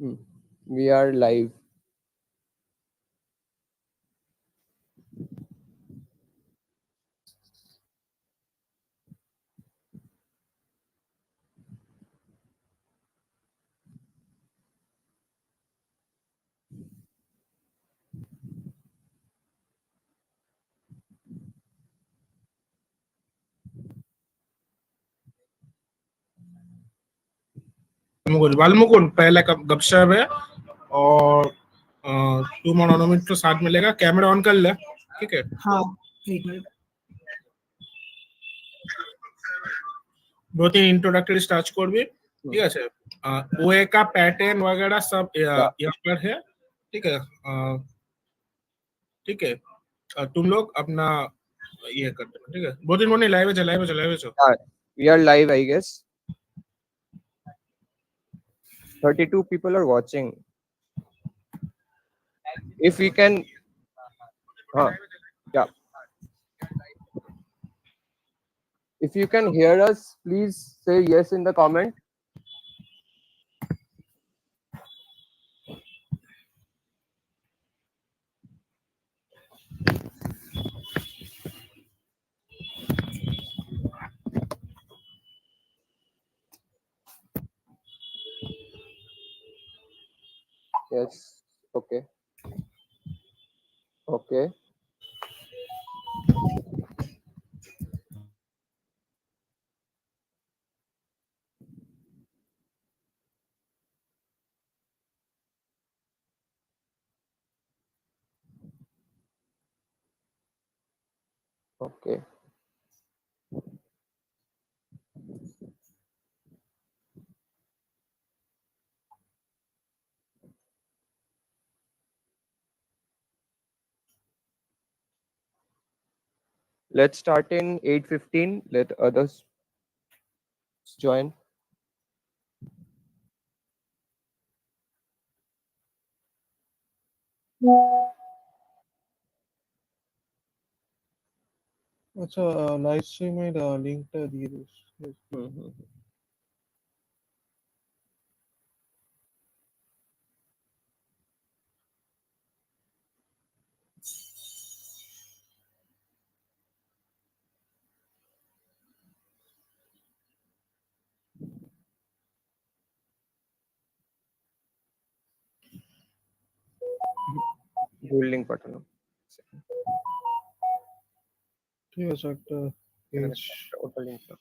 We are live. वालमुकुंद पहला गपशप है और तुम और अनुमित तो साथ मिलेगा। कैमरा ऑन कर ले, ठीक है? हाँ, एक मिनट। दो तीन इंट्रोडक्टरी स्टार्ट कर भी, ठीक है? ओए का पैटर्न वगैरह सब यहाँ पर है, ठीक है? ठीक है, तुम लोग अपना ये करते हो, ठीक है? दो तीन मोनी लाइव है। We are live, I guess. 32 people are watching. If we can, yeah. If you can hear us, please say yes in the comment. Yes. Okay. Okay. Okay. Let's start in 8:15. Let others join. আচ্ছা, live স্ট্রিমের লিংকটা দিয়ে this. Link পাঠানো। ঠিক আছে, একটা page ওটা link দাও।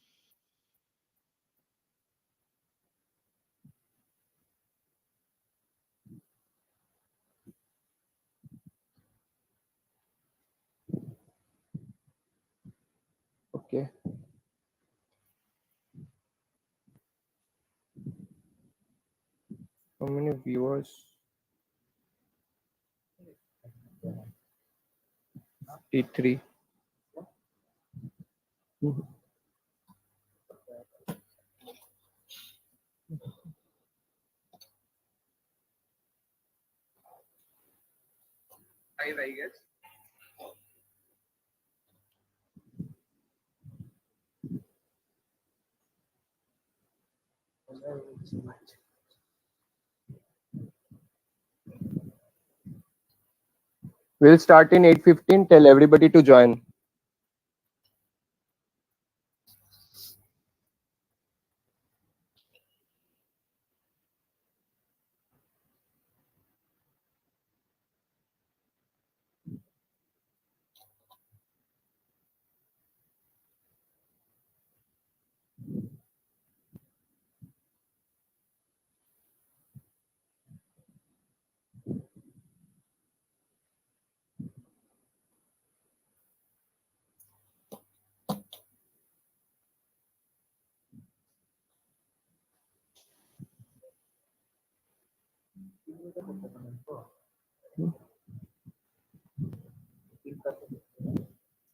Okay. How many viewers? 53. I guess. We'll start in 8:15. Tell everybody to join.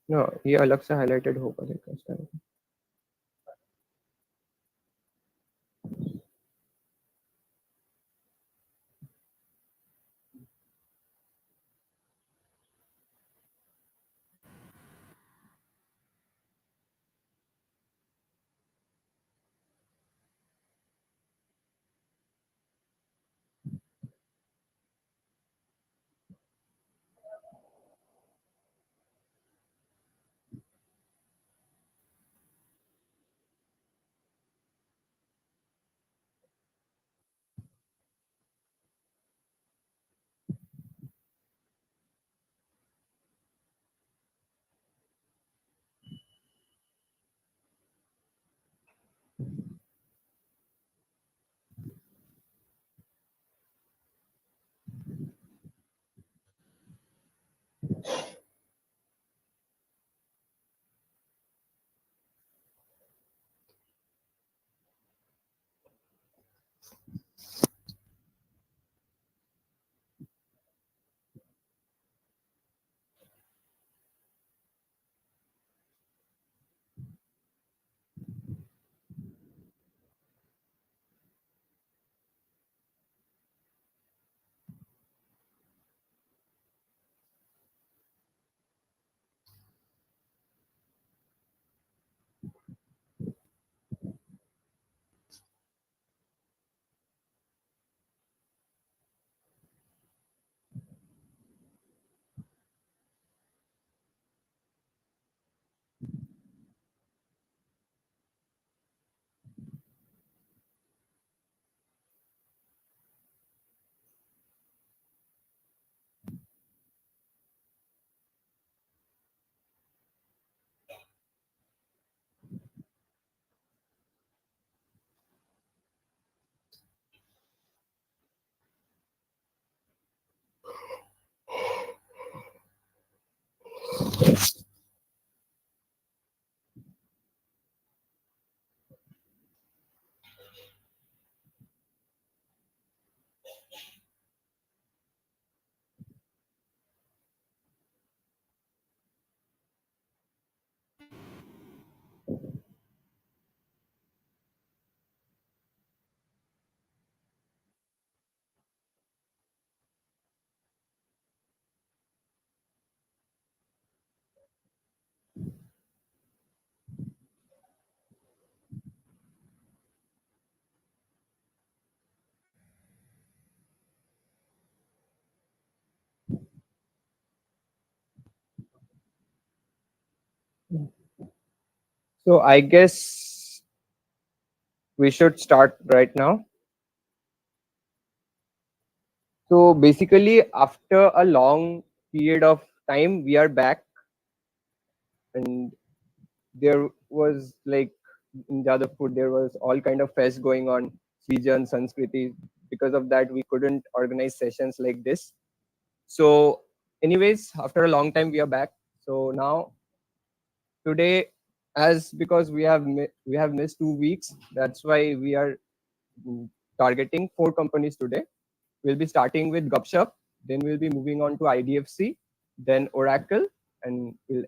No, ये अलग से highlighted होगा देखो इस time. So I guess we should start right now. So basically, after a long period of time, we are back, and there was like in Jadavpur, there was all kind of fest going on, Srijan, Sanskriti. Because of that, we couldn't organize sessions like this. So, anyways, after a long time, we are back. So now today, as because we have missed 2 weeks, that's why we are targeting 4 companies today. We'll be starting with Gupshup, then we'll be moving on to IDFC, then Oracle, and we'll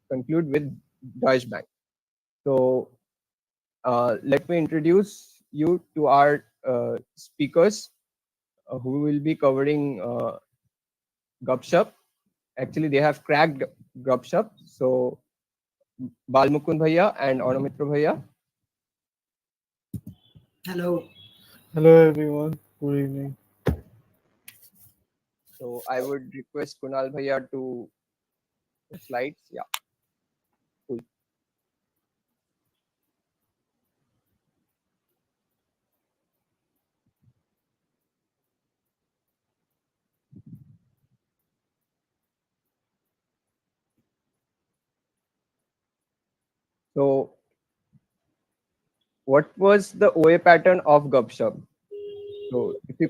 conclude with Deutsche Bank. So let me introduce you to our speakers who will be covering Gupshup. Actually, they have cracked Gupshup. So Balmukund Bhaiya and Anamitra Bhaiya. Hello. Hello everyone. Good evening. So I would request Kunal Bhaiya to slides. Yeah. Cool. So what was the OA pattern of Gupshup? So if you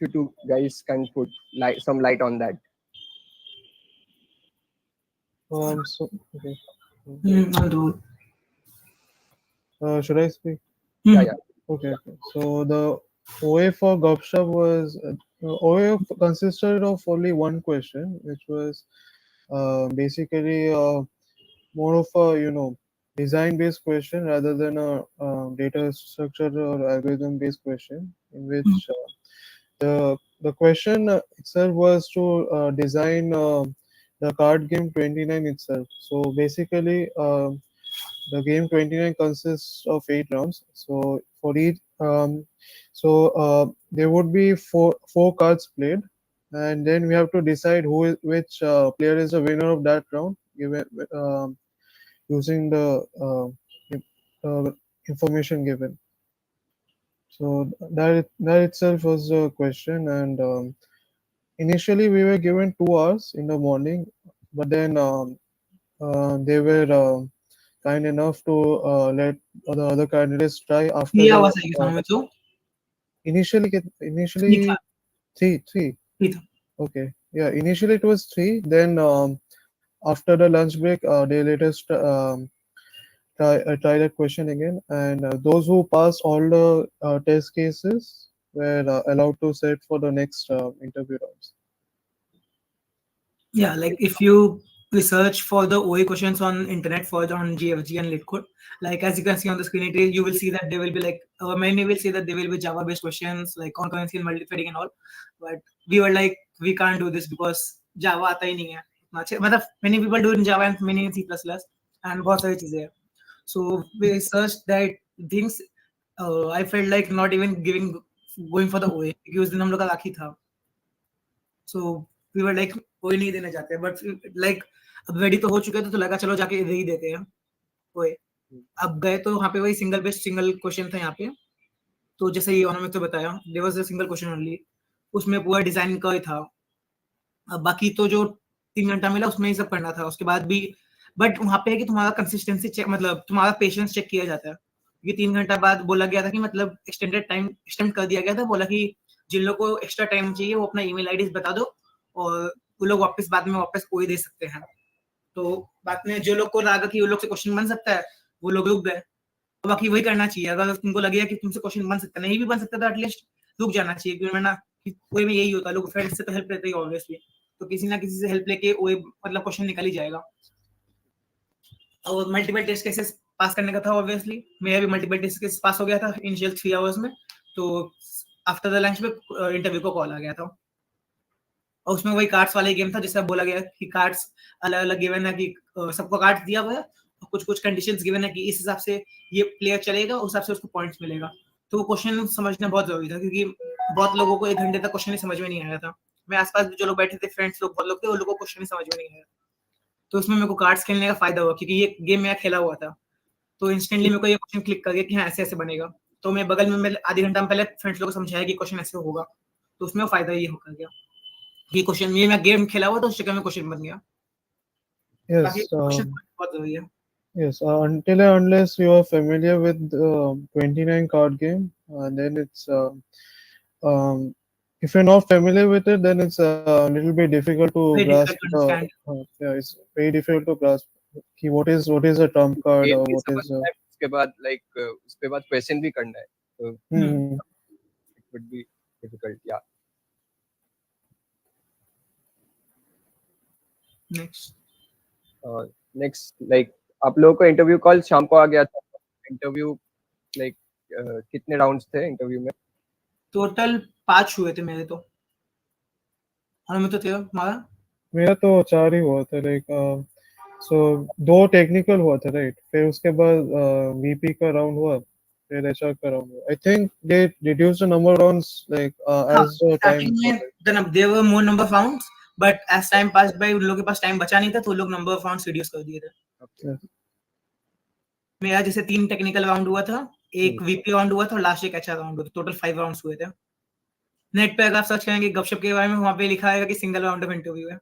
two guys can put some light on that. So okay. I'll do it. Should I speak? Yeah, yeah. Okay. So the OA for Gupshup was OA consisted of only one question, which was basically more of a design-based question rather than a data structure or algorithm-based question, in which the question itself was to design the card game 29 itself. So basically, the game 29 consists of 8 rounds. So for each, there would be four cards played, and then we have to decide which player is the winner of that round, given using the information given. So that itself was a question, and initially we were given 2 hours in the morning, but then they were kind enough to let the other candidates try after 3 hours the है किसानों में तो initially था three. नहीं था Okay, yeah, initially it was three. Then after the lunch break, they let us try that question again, and those who passed all the test cases were allowed to sit for the next interview rounds. Yeah, like if you research for the OA questions on internet further on GFG and LitCode, like as you can see on the screen, you will see that there will be like many will say that there will be Java based questions like concurrency and multithreading and all, but we were like we can't do this because Java आता ही नहीं है मतलब many people do it in Java and many in C++ and बहुत सारी चीजें हैं. So we researched that things. I felt like not even going for the OA क्योंकि उस दिन हम लोग का आखिरी था. So we were like कोई नहीं देने जाते बट लाइक अब रेडी तो हो चुके थे तो लगा चलो जाके दे ही देते हैं ओए अब गए तो वहाँ पे वही सिंगल क्वेश्चन था यहाँ पे तो जैसे ये उन्होंने तो बताया there was a single question only उसमें पूरा डिजाइन का ही था अब बाकी तो जो 3 घंटा मिला उसमें ही सब करना था उसके बाद भी बट वहाँ पे है कि तुम्हारा कंसिस्टेंसी चेक मतलब तुम्हारा पेशेंस चेक किया जाता है ये 3 घंटा बाद बोला गया था कि मतलब एक्सटेंडेड टाइम एक्सटेंड कर दिया गया था बोला कि जिन लोगों को एक्स्ट्रा टाइम चाहिए वो अपना ईमेल आईडी बता दो और वो लोग वापस बाद में वापस कोई दे सकते हैं तो बाद में जो लोग को लगा कि वो लोग से क्वेश्चन बन सकता है वो लोग रुक गए तो बाकी वही करना चाहिए अगर तुमको लगेगा कि तुमसे क्वेश्चन बन सकता नहीं भी बन सकता तो एटलीस्ट रुक जाना चाहिए क्योंकि वरना कोई में यही होता है लोग फ्रेंड्स से तो हेल्प लेते ही ऑब्वियसली तो किसी ना किसी से हेल्प लेके वो मतलब क्वेश्चन निकल ही जाएगा और मल्टीपल टेस्ट केसेस पास करने का था ऑब्वियसली मेरा भी मल्टीपल टेस्ट केस पास हो गया था इनिशियल 3 आवर्स में तो आफ्टर द लंच में इंटरव्यू को कॉल आ गया था और उसमें वही कार्ड्स वाला गेम था जिससे बोला गया कि कार्ड्स अलग अलग गिवन है कि सबको कार्ड्स दिया हुआ है और कुछ कुछ कंडीशंस गिवन है कि इस हिसाब से ये प्लेयर चलेगा उस हिसाब से उसको पॉइंट्स मिलेगा तो वो क्वेश्चन समझना बहुत जरूरी था क्योंकि बहुत लोगों को 1 घंटे तक क्वेश्चन ही समझ में नहीं आया था मैं आसपास जो लोग बैठे थे फ्रेंड्स लोग बहुत लोग थे उन लोगों को क्वेश्चन ही समझ में नहीं आया तो उसमें मेरे को कार्ड्स खेलने का फायदा हुआ क्योंकि ये गेम मेरा खेला हुआ था, तो इंस्टेंटली मेरे को ये क्वेश्चन क्लिक कर गया कि हाँ ऐसे ऐसे बनेगा। तो मैं बगल में मैं आधे घंटा पहले फ्रेंड्स लोगों को समझाया कि क्वेश्चन ऐसे होगा, तो उसमें फायदा ये होकर गया कि क्वेश्चन ये मैं गेम खेला हुआ तो उस चक्कर में क्वेश्चन बन गया। Yes, काफी क्वेश्चन बहुत जरूरी है। yes. Until and unless you are familiar with 29 card game, then it's if you're not familiar with it, then it's a little bit difficult to Very grasp. difficult to understand. Yeah, it's very difficult to grasp. कि what is a trump card game or भी what is समझना है, उसके बाद उसके बाद question भी करना है, तो it would be difficult. Yeah. Next next आप लोगों को इंटरव्यू कॉल शाम को आ गया था। इंटरव्यू कितने राउंड्स थे इंटरव्यू में? टोटल 5 हुए थे मेरे तो, और मैं तो थे हमारा मेरा तो 4 ही हुआ था सो 2 टेक्निकल हुआ था राइट, फिर उसके बाद वीपी का राउंड हुआ, फिर एचआर का राउंड हुआ। I think they reduce the number of rounds as the time. Starting में there were more number of rounds, but as time pass by उन लोगों के पास टाइम बचा नहीं था तो लोग नंबर ऑफ राउंड्स रिड्यूस कर दिए थे। मेरा जैसे 3 टेक्निकल राउंड हुआ था, एक वीपी राउंड हुआ था और लास्ट एक एचआर राउंड हुआ था, टोटल 5 राउंड्स हुए थे। नेट पे अगर आप सर्च करेंगे गपशप के बारे में, वहां पे लिखा है कि सिंगल राउंड ऑफ इंटरव्यू है।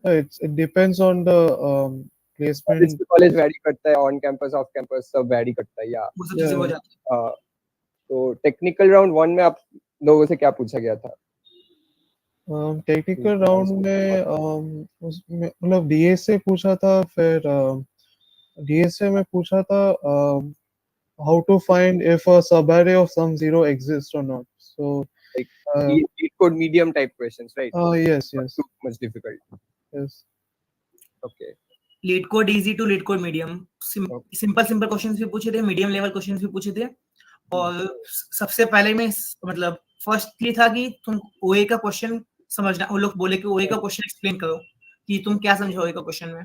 It depends on the placement. College vary करता है, ऑन कैंपस ऑफ कैंपस सब वैरी करता है। या वो सब चीजें हो जाती है। तो टेक्निकल राउंड 1 में आप लोगों से क्या पूछा गया था? टेक्निकल राउंड में उसमें मतलब डीएसए पूछा था, फिर डीएसए में पूछा था how to find if a subarray of some zero exists or not. So cheat code medium type questions, right? Yes. Not too much difficult. Yes. Okay. LeetCode easy to LeetCode medium, simple questions भी पूछे थे, medium level questions भी पूछे थे। और सबसे पहले में मतलब फर्स्ट ये था कि तुम ओए का क्वेश्चन समझना, वो लोग बोले कि ओए का क्वेश्चन एक्सप्लेन करो कि तुम क्या समझो ओए का क्वेश्चन में।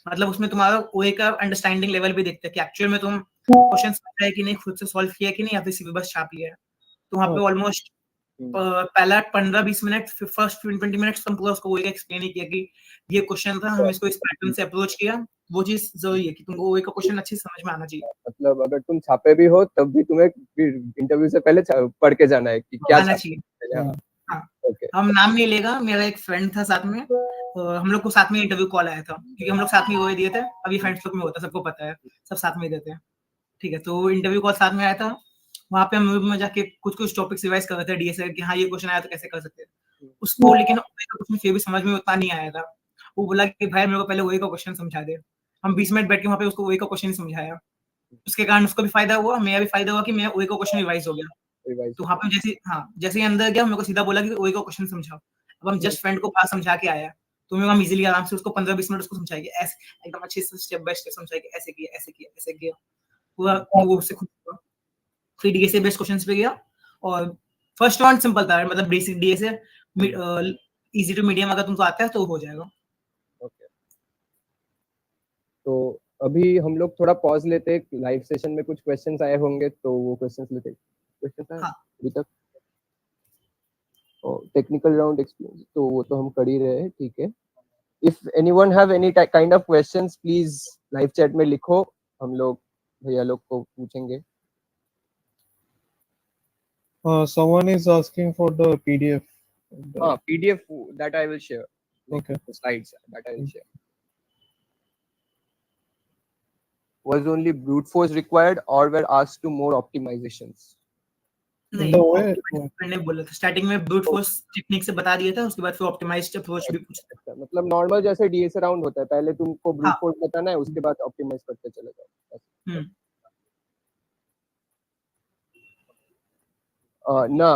मतलब उसमें तुम्हारा ओए का अंडरस्टैंडिंग लेवल भी देखते हैं कि एक्चुअल में तुम क्वेश्चन समझा है कि नहीं, खुद से सॉल्व किया है कि नहीं, या फिर सिर्फ बस छाप लिया है। तो वहाँ पे ऑलमोस्ट पहला 15-20 मिनट, फर्स्ट 20 मिनट्स हम पूरा उसको ओए का एक्सप्लेन ही किया कि ये क्वेश्चन था, हम इसको इस पैटर्न से अप्रोच किया। वो चीज जरूरी है कि तुमको ओए का क्वेश्चन अच्छे से समझ में आना चाहिए। मतलब अगर तुम छापे भी हो तब भी तुम्हें इंटरव्यू से पहले पढ़ के जाना है कि क्या आना चाहिए। हाँ। Okay. हम नाम नहीं लेगा, मेरा एक फ्रेंड था साथ में, हम लोग को साथ में इंटरव्यू कॉल आया था क्योंकि हम लोग साथ में ओए दिए थे। अभी फ्रेंड्स लोग में होता है, सबको पता है, सब साथ में ही देते हैं। ठीक है, तो इंटरव्यू कॉल साथ में आया था। वहाँ पे हम में जाके कुछ टॉपिक्स रिवाइज कर रहे थे डीएसए कि हाँ ये क्वेश्चन आया तो कैसे कर सकते हैं उसको, लेकिन क्वेश्चन फिर भी समझ में उतना नहीं आया था। वो बोला कि भाई मेरे को पहले वही का क्वेश्चन समझा दे। हम 20 मिनट बैठ के वहाँ पे उसको वही का क्वेश्चन समझाया। उसके कारण उसको भी फायदा हुआ, मेरा भी फायदा हुआ कि मेरा वही का क्वेश्चन रिवाइज हो गया। तो वहाँ पे जैसे ही अंदर गया, मेरे को सीधा बोला कि वही का क्वेश्चन समझाओ। अब हम जस्ट फ्रेंड को बात समझा के आया, तो मैं हम इजीली आराम से उसको 15-20 मिनट उसको समझाएंगे, ऐसे एकदम अच्छे से स्टेप बाय स्टेप समझाएंगे, ऐसे किया ऐसे किया ऐसे किया पूरा। वो उससे खुद हुआ। फिर डीएसए बेस्ड क्वेश्चंस पे गया और फर्स्ट राउंड सिंपल था, मतलब basic DSA easy to medium अगर तुमको आता है तो हो जाएगा। ओके, तो अभी हम लोग थोड़ा पॉज लेते हैं। लाइव सेशन में कुछ क्वेश्चंस आए होंगे तो वो क्वेश्चंस लेते हैं। क्वेश्चन है अभी तक? टेक्निकल राउंड एक्सपीरियंस तो वो तो हम कर ही रहे हैं, ठीक है। If anyone have any kind of questions please live chat में लिखो, हम लोग भैया लोग को पूछेंगे। Someone is asking for the PDF. PDF that I will share. Okay. The slides that I will share. Was only brute force required or were asked to more optimizations? नहीं बोला था, स्टार्टिंग में ब्रूट फोर्स टेक्निक से बता दिया था, उसके बाद फिर ऑप्टिमाइज्ड अप्रोच भी पूछा। मतलब नॉर्मल जैसे डीएसए राउंड होता है, पहले तुमको ब्रूट फोर्स बताना है, उसके बाद ऑप्टिमाइज करते चले जाओ। ना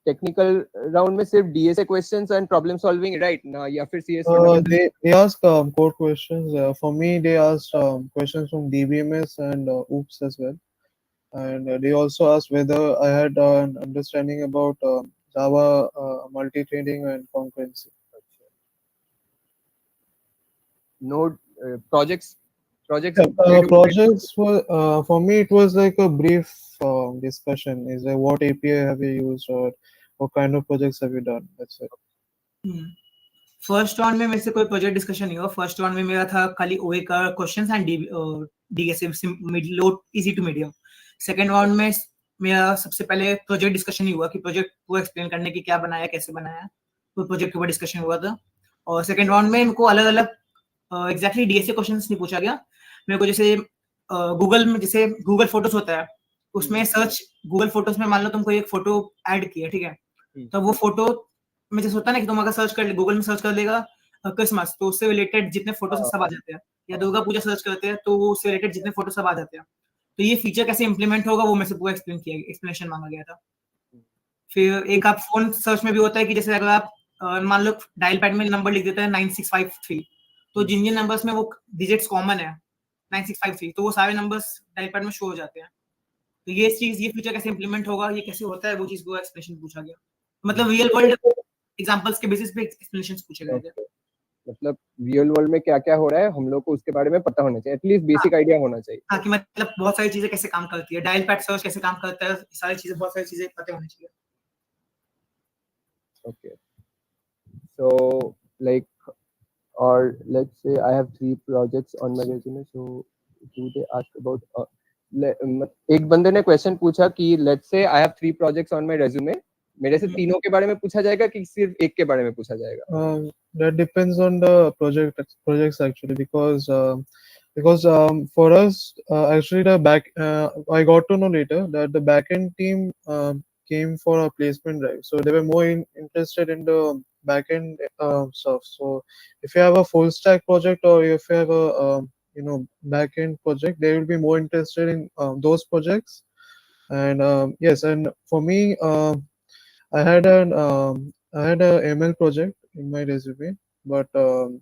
टेक्निकल राउंड में सिर्फ DSA questions and problem solving, right ना? या फिर CS they ask core questions. For me they asked questions from DBMS and OOPS as well, and they also asked whether I had an understanding about Java multi-threading and concurrency. Node projects were for me it was like a brief discussion. Is like what API have you used or what kind of projects have you done? That's it. First round में मेरे से कोई project discussion नहीं हुआ. First round में मेरा था खाली ओए का क्वेश्चंस एंड डीएसए लो easy to medium. Second round में मेरा सबसे पहले प्रोजेक्ट डिस्कशन ही हुआ कि प्रोजेक्ट को एक्सप्लेन करने की क्या बनाया, कैसे बनाया, तो प्रोजेक्ट के ऊपर डिस्कशन हुआ था. और सेकंड राउंड में इनको अलग अलग एग्जैक्टली डीएसए क्वेश्चंस नहीं पूछा गया. मेरे को जैसे गूगल में जैसे गूगल फोटोज होता है, उसमें सर्च गूगल फोटोज में मान लो तुमको एक फोटो ऐड किया, ठीक है, तो वो फोटो में जैसे होता है ना कि तुम अगर सर्च कर गूगल में सर्च कर लेगा क्रिसमस, तो उससे रिलेटेड जितने फोटोज सब आ जाते हैं. या दुर्गा पूजा सर्च करते हैं तो वो उससे रिलेटेड जितने फोटो सब आ जाते हैं. तो ये फीचर कैसे इंप्लीमेंट होगा वो मेरे से पूरा एक्सप्लेनेशन मांगा गया था. फिर एक आप फोन सर्च में भी होता है कि जैसे अगर आप मान लो डायल पैड में नंबर लिख देता है 9653, तो जिन जिन नंबर्स में वो डिजिट्स कॉमन है 9653, तो वो सारे नंबर्स डायल पैड में शो हो जाते हैं. तो ये फीचर कैसे इंप्लीमेंट होगा, ये कैसे होता है, वो चीज को एक्सप्लेनेशन पूछा गया. मतलब रियल वर्ल्ड एग्जांपल्स के बेसिस पे एक्सप्लेनेशंस पूछे गए थे. मतलब रियल वर्ल्ड में क्या क्या हो रहा है हम लोग को उसके बारे में पता होना चाहिए, एटलीस्ट बेसिक आइडिया होना चाहिए. हाँ, कि मतलब बहुत सारी चीजें कैसे काम करती है, डायल पैड सर्च कैसे काम करता है, सारी चीजें बहुत सारी चीजें पता होनी चाहिए. Okay. So, like, or let's say I have 3 projects on my resume. So, do they ask about? एक बंदे ने क्वेश्चन पूछा कि let's say I have 3 projects on my resume. मेरे से तीनों के बारे में पूछा जाएगा कि सिर्फ एक के बारे में पूछा जाएगा? That depends on the projects actually, because for us actually the back I got to know later that the backend team came for a placement drive, so they were more interested in the backend stuff. So if you have a full stack project or if you have a backend project, they will be more interested in those projects. And yes, and for me, I had a ML project in my resume, but in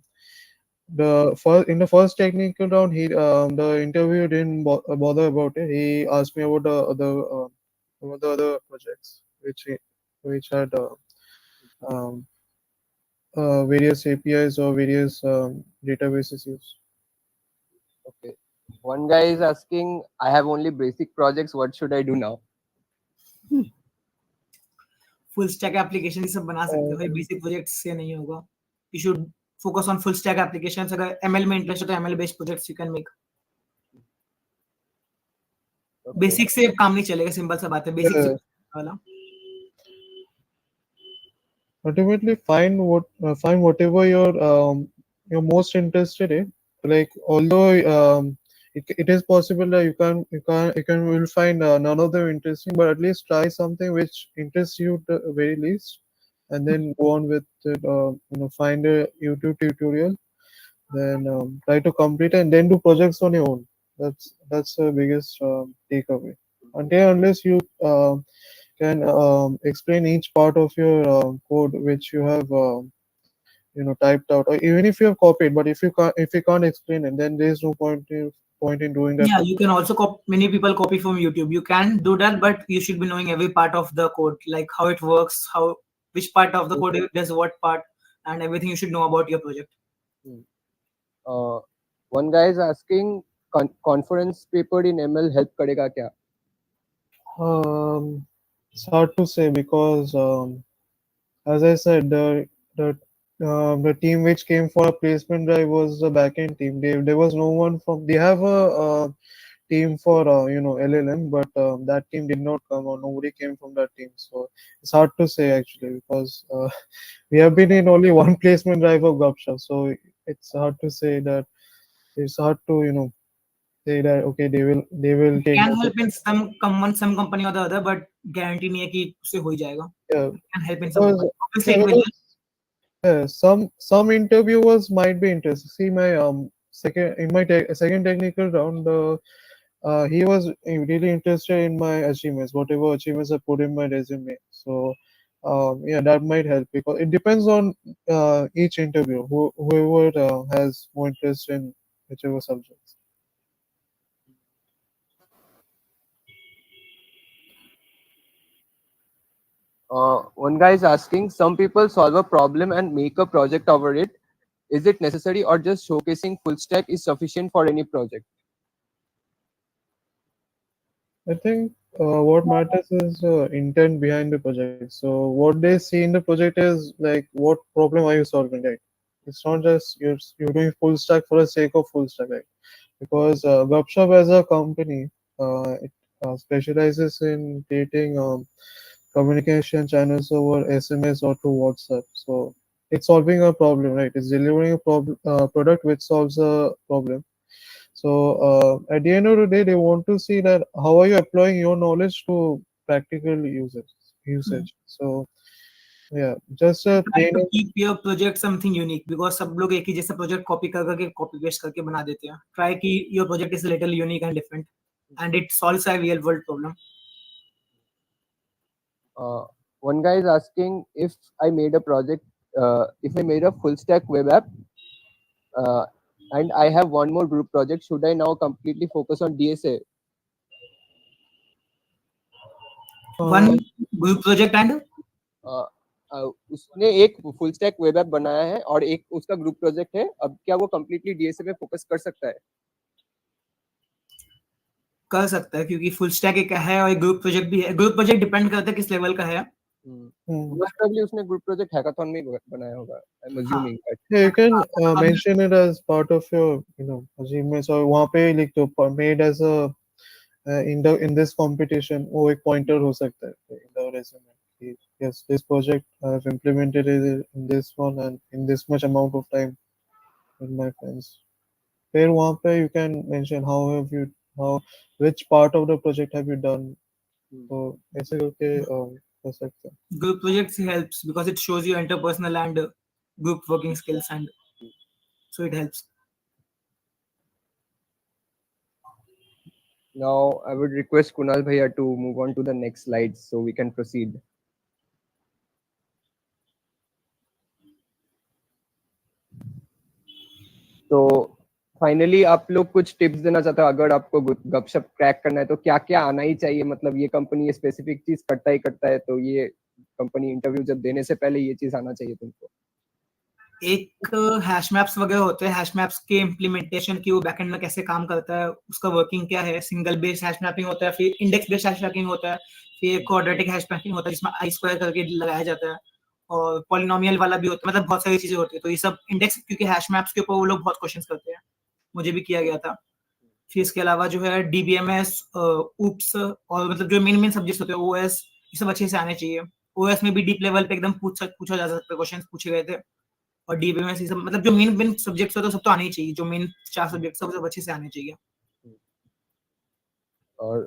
the first technical round, the interviewer didn't bother about it. He asked me about the other projects which had um, various APIs or various databases used. Okay. One guy is asking, I have only basic projects. What should I do now? Full stack application ये सब बना सकते हो भाई, basic project से नहीं होगा. You should focus on full stack applications. अगर एमएल में इंटरेस्ट है तो ML based projects you can make. Basic से काम नहीं चलेगा, सिंपल सा बात है. बेसिक से वाला ultimately find whatever you're most interested in. Like, although it is possible that you will find none of them interesting, but at least try something which interests you the very least, and then go on with it. Find a YouTube tutorial, then try to complete it, and then do projects on your own. That's the biggest takeaway. Unless you can explain each part of your code which you have typed out, or even if you have copied, but if you can't explain it, then there is no point in doing that. Yeah, you can also many people copy from YouTube. You can do that, but you should be knowing every part of the code, like how it works, which part of the code does what part, and everything you should know about your project. One guy is asking, conference paper in ML help karega kya? It's hard to say because, as I said, the team which came for a placement drive was the backend team. There was no one from. They have a team for LLM, but that team did not come, or nobody came from that team. So it's hard to say actually, because we have been in only one placement drive of Gupshup. So it's hard to say that. It's hard to say that okay, they will take. Can help in some company or the other, but guarantee नहीं है कि उससे हो ही जाएगा. Yeah, can help in some. Obviously, it will. Some interviewers might be interested. See, my second technical round, he was really interested in my achievements, whatever achievements I put in my resume. So yeah, that might help, because it depends on each interview, whoever has more interest in whichever subjects. One guy is asking, some people solve a problem and make a project over it. Is it necessary, or just showcasing full stack is sufficient for any project? I think what matters is intent behind the project. So what they see in the project is like, what problem are you solving, right? It's not just you're doing full stack for the sake of full stack, right? Because Gupshup as a company, it specializes in creating communication channels over SMS or through WhatsApp. So it's solving a problem, right? It's delivering a product which solves a problem. So at the end of the day, they want to see that how are you applying your knowledge to practical usage. So yeah, just a Try plain to keep your project something unique because सब लोग एक ही जैसा project copy कर करके copy paste करके बना देते हैं. Try कि your project is a little unique and different, and it solves a real world problem. One guy is asking if I made a project, if I made a full stack web app, and I have one more group project, should I now completely focus on DSA? One group project and उसने एक full stack web app बनाया है और एक उसका group project है. अब क्या वो कंप्लीटली डीएसए पे फोकस कर सकता है? कर सकता है क्योंकि फुल स्टैक एक है और एक ग्रुप प्रोजेक्ट भी है. ग्रुप प्रोजेक्ट डिपेंड करता है किस लेवल का है. मोस्ट प्रोबब्ली उसने ग्रुप प्रोजेक्ट हैकाथॉन में ही बनाया होगा. I am assuming that. Yeah, you can mention it as part of your, achievements. और वहाँ पे लिख दो made as a in this competition. वो एक pointer हो सकता है in the resume. Yes, this project I have implemented it in this one and in this much amount of time with my friends. फिर वहाँ पे you can mention which part of the project have you done. तो ऐसे करके कर सकते हैं. Group projects helps because it shows you interpersonal and group working skills, and so it helps. Now I would request Kunal Bhaiya to move on to the next slides so we can proceed. तो finally आप लोग कुछ tips देना चाहते हो अगर आपको गपशप क्रैक करना है तो क्या क्या आना ही चाहिए? मतलब ये कंपनी ये स्पेसिफिक चीज करता है तो ये कंपनी इंटरव्यू जब देने से पहले ये चीज आना चाहिए तुमको. एक हैश मैप्स वगैरह होते हैं. हैश मैप्स के इम्प्लीमेंटेशन की वो बैकएंड में कैसे काम करता है, उसका वर्किंग क्या है. सिंगल बेस्ड हैश मैपिंग होता है, फिर इंडेक्स बेस्ड हैश मैपिंग होता है, फिर क्वाड्रेटिक हैश मैपिंग होता है जिसमें आई स्क्वायर करके लगाया जाता है, और पॉलिनोमियल वाला भी होता है. मतलब बहुत सारी चीजें होती है. तो ये सब इंडेक्स, क्योंकि हैश मैप्स के ऊपर वो लोग बहुत क्वेश्चंस करते हैं, मुझे भी किया गया था. फिर इसके अलावा जो है डीबीएमएस, ऊप्स, और मतलब जो मेन सब्जेक्ट्स होते हैं ओएस, ये सब अच्छे से आने चाहिए. ओएस में भी डीप लेवल पे एकदम पूछा जा सकता है, क्वेश्चन पूछे गए थे. और डीबीएमएस ये सब मतलब जो मेन सब्जेक्ट्स होते हैं सब तो आने ही चाहिए. जो मेन 4 सब्जेक्ट सब अच्छे से आने चाहिए. और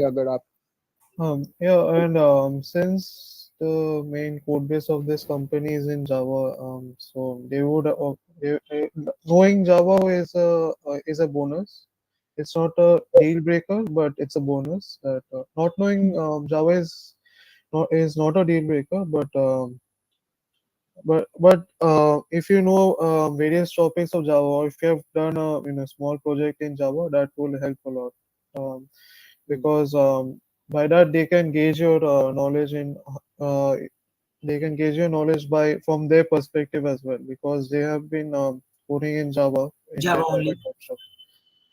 अगर आप yeah, and since the main code base of this company is in Java, so they would knowing Java is a bonus. It's not a deal breaker, but it's a bonus. That not knowing Java is not a deal breaker, but if you know various topics of Java, or if you have done a small project in Java, that will help a lot. Because by that they can gauge your knowledge from their perspective as well, because they have been coding in Java Java only.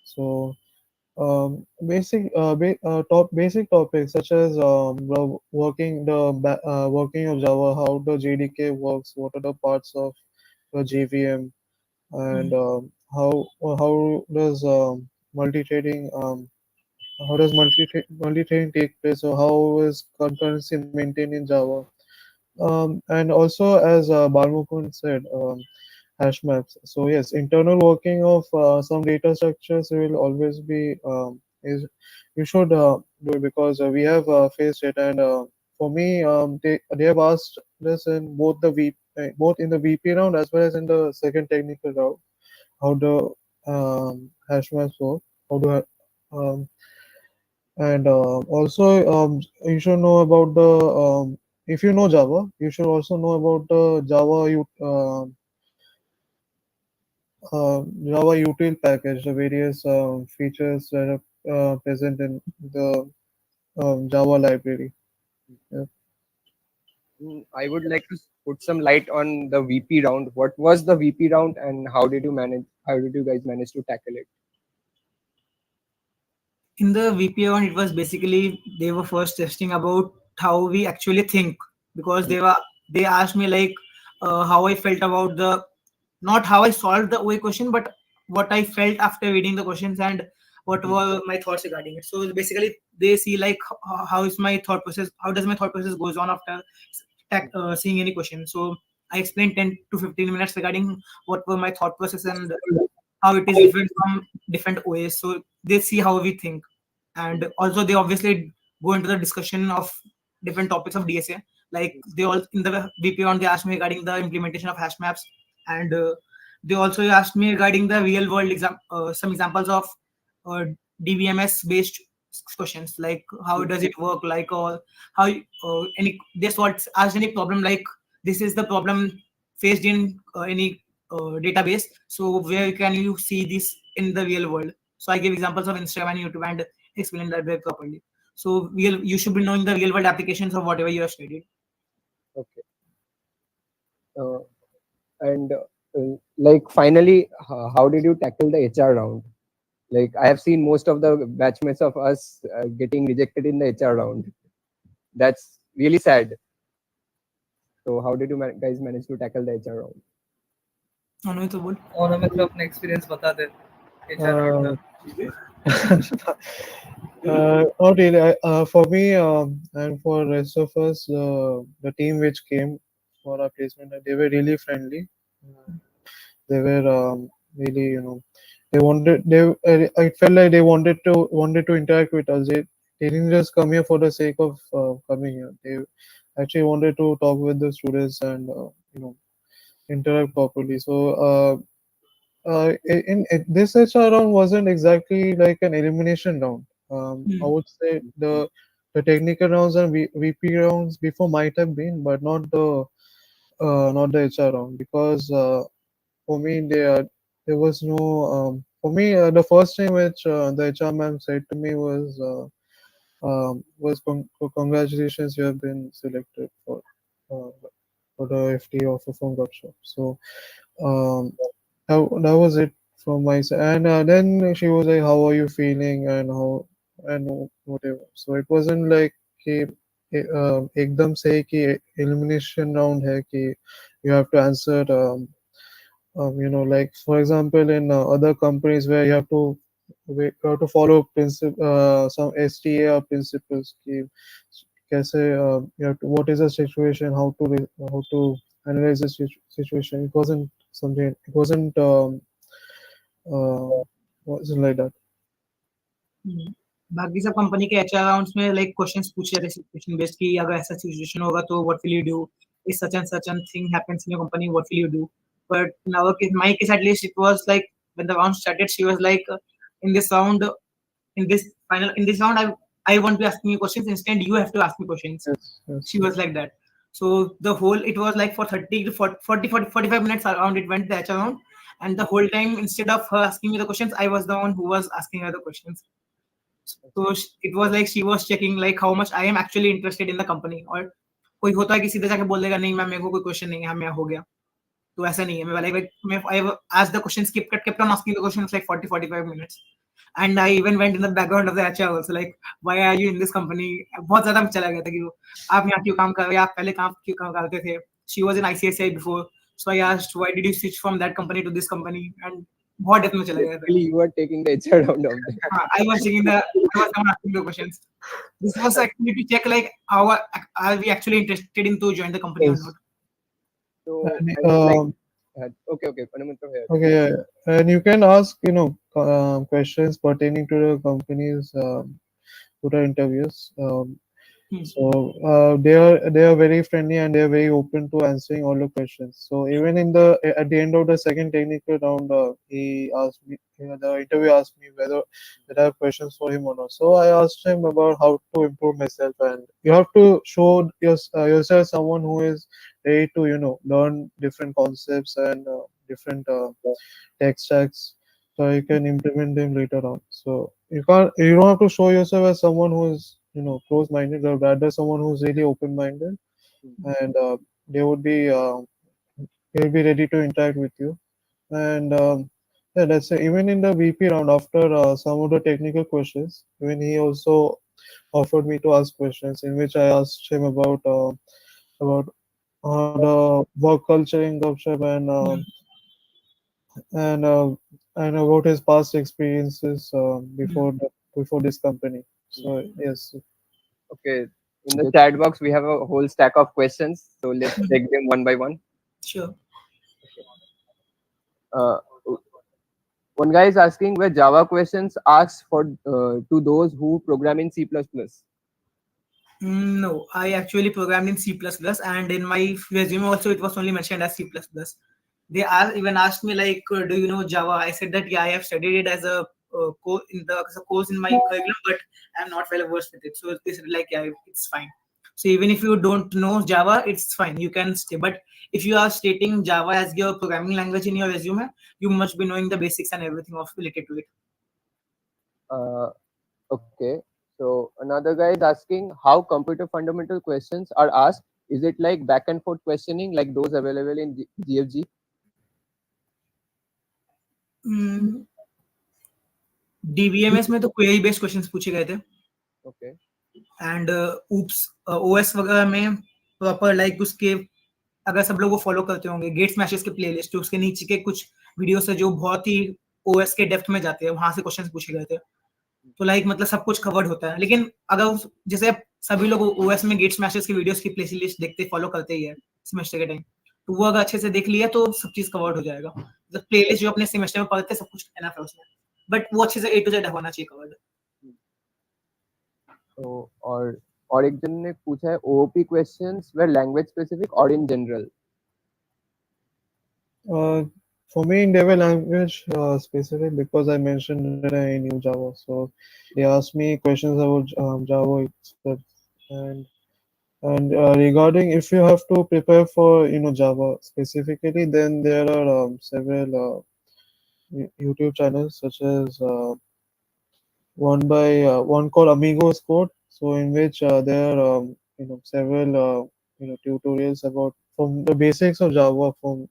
So basic topics such as working of Java, how the JDK works, what are the parts of the JVM, and how does multi-threading multi-threading take place, or how is concurrency maintained in Java. And also, as Balmukund said, hash maps. So yes, internal working of some data structures will always be is you should do it, because we have faced it. And for me, they have asked this in both both in the VP round as well as in the second technical round, how the hash maps work, how do and also you should know about the if you know Java, you should also know about the Java util package, the various features that are present in the Java library. Yeah. I would like to put some light on the VP round. What was the VP round and how did you guys manage to tackle it? In the VP round, it was basically they were first testing about how we actually think, because they asked me like how I felt about the not how I solved the OA question, but what I felt after reading the questions and what were my thoughts regarding it. So basically, they see like how is my thought process, how does my thought process goes on after seeing any question. So I explained 10 to 15 minutes regarding what were my thought process and how it is different from different OAs. So they see how we think, and also they obviously go into the discussion of different topics of DSA. Like they all in the VP round, they asked me regarding the implementation of hash maps, and they also asked me regarding the real world some examples of uh, DBMS based questions, like how does it work, like or how any this what asked any problem, like this is the problem faced in any database, so where can you see this in the real world. So I give examples of Instagram and YouTube and explain that very properly. So you should be knowing the real world applications of whatever you have studied. Okay. And like finally, how did you tackle the HR round? Like I have seen most of the batchmates of us getting rejected in the HR round. That's really sad. So how did you guys manage to tackle the HR round? अनुमित तो बोल. और हमें तो अपना experience बता दे HR round का. Not really. For me and for rest of us, the team which came for our placement, they were really friendly. They were really, they wanted. I felt like they wanted to interact with us. They didn't just come here for the sake of coming here. They actually wanted to talk with the students and interact properly. So in this HR round wasn't exactly like an elimination round. I would say the technical rounds and VP rounds before might have been, but not the HR round, because for me there was no for me the first thing which the HR ma'am said to me was congratulations, you have been selected uh, for the FT offer from Gupshup. So um, that was it from my side. And then she was like, "How are you feeling?" and how and whatever. So it wasn't like कि एकदम से कि elimination round है कि you have to answer like for example in other companies where you have to follow some STA or principles कि कैसे you have to, what is the situation, how to analyze the situation. It wasn't something. It wasn't wasn't like that. बाकी सब company के HR rounds में like questions पूछे जाते situation based कि अगर ऐसा सिचुएशन होगा तो what will you do, if such and thing happens in your company what will you do. But in our case, my case at least, it was like when the round started she was like in this round, in this round I won't be asking you questions, instead you have to ask me questions. Yes, She was like that. So the whole, it was like for 30 to 40 45 minutes around it went the HR round, and the whole time instead of her asking me the questions I was the one who was asking her the questions. So it was like she was checking like how much I am actually interested in the company. और कोई होता है कि सीधे जाके बोल देगा नहीं मैम मेरे को कोई क्वेश्चन नहीं है, मैं हो गया. तो ऐसा नहीं है. मैं like I asked the questions, kept on asking the questions like 40 45 minutes. And I even went in the background of the HR also, like why are you in this company. बहुत ज्यादा चला गया था कि आप यहाँ क्यों काम कर रहे हैं, आप पहले काम क्यों काम करते थे. She was in ICICI before, so I asked why did you switch from that company to this company, and बहुत डेप्थ में चला गया था. Basically, you are taking the HR round of that. I was someone asking the questions. This was actually to check like how are we actually interested in to join the company or Yes. not. So And, I would like, okay, Panumitro here. Okay, yeah. And you can ask questions pertaining to the company's to the interviews. So they are very friendly and they are very open to answering all the questions. So even at the end of the second technical round, he asked me, the interview asked me whether I have questions for him or not. So I asked him about how to improve myself, and you have to show yourself someone who is ready to learn different concepts and different tech stacks, so you can implement them later on. So you don't have to show yourself as someone who is close-minded, or rather someone who's really open-minded, and they will be ready to interact with you. And yeah, that's it. Even in the VP round, after some of the technical questions, even he also offered me to ask questions, in which I asked him about the work culture in Gupshup and and about his past experiences before this company. So yes, Okay. In the chat box, we have a whole stack of questions. So let's Mhm. take them one by one. Sure. Uh, one guy is asking where Java questions asked for to those who program in C++. No, I actually programmed in C++, and in my resume also it was only mentioned as C++. They even asked me like, "Do you know Java?" I said that yeah, I have studied it as a as a course in my curriculum, but I'm not well versed with it. So they said like, yeah, it's fine. So even if you don't know Java, it's fine. You can stay. But if you are stating Java as your programming language in your resume, you must be knowing the basics and everything of related to it. Uh, okay. So another guy is asking how computer fundamental questions are asked. Is it like back and forth questioning like those available in GFG? Hmm. DBMS में तो query based questions पूछे गए थे. Okay. And oops OS वगैरह में proper like उसके अगर सब लोग वो फॉलो करते होंगे गेट्स मैशेस के प्लेलिस्ट जो उसके नीचे के कुछ वीडियोस है जो बहुत ही ओएस के डेप्थ में जाते हैं वहां से क्वेश्चंस पूछे गए थे तो लाइक मतलब सब कुछ कवर्ड होता है लेकिन अगर जैसे सभी लोग ओएस में गेट्स मैशेस की वीडियोस की प्लेलिस्ट देखते फॉलो करते ही है सेमेस्टर के टाइम तो वो अगर अच्छे से देख लिया तो सब चीज कवर्ड हो जाएगा मतलब प्लेलिस्ट जो अपने सेमेस्टर में पढ़ते सब कुछ एनफ है उसमें बट वो अच्छे से ए टू जेड होना चाहिए कवर्ड तो और एक जन ने पूछा है OOP questions were language specific और in general. for me, they were language specific because I mentioned that I knew Java. So they asked me questions about Java itself. And regarding if you have to prepare for Java specifically, then there are several YouTube channels such as one called Amigos Code. So in which there are several tutorials about from the basics of Java from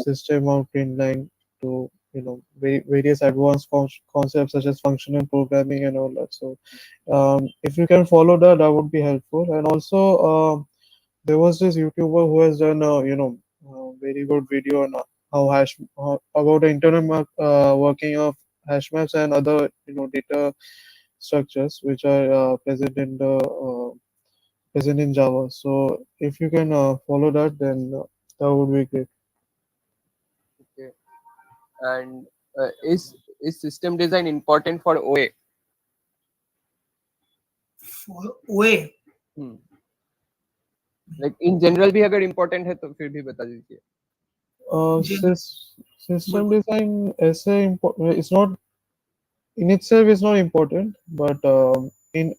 system out inline to various advanced concepts such as functional programming and all that. So if you can follow that, that would be helpful. And also there was this YouTuber who has done very good video on about the internal working of hash maps and other data structures which are present in Java. So if you can follow that, then that would be great. Okay. And is system design important for OA? for OA Like in general भी अगर important है तो फिर भी बता दीजिए. System design it's not in itself is not important, but in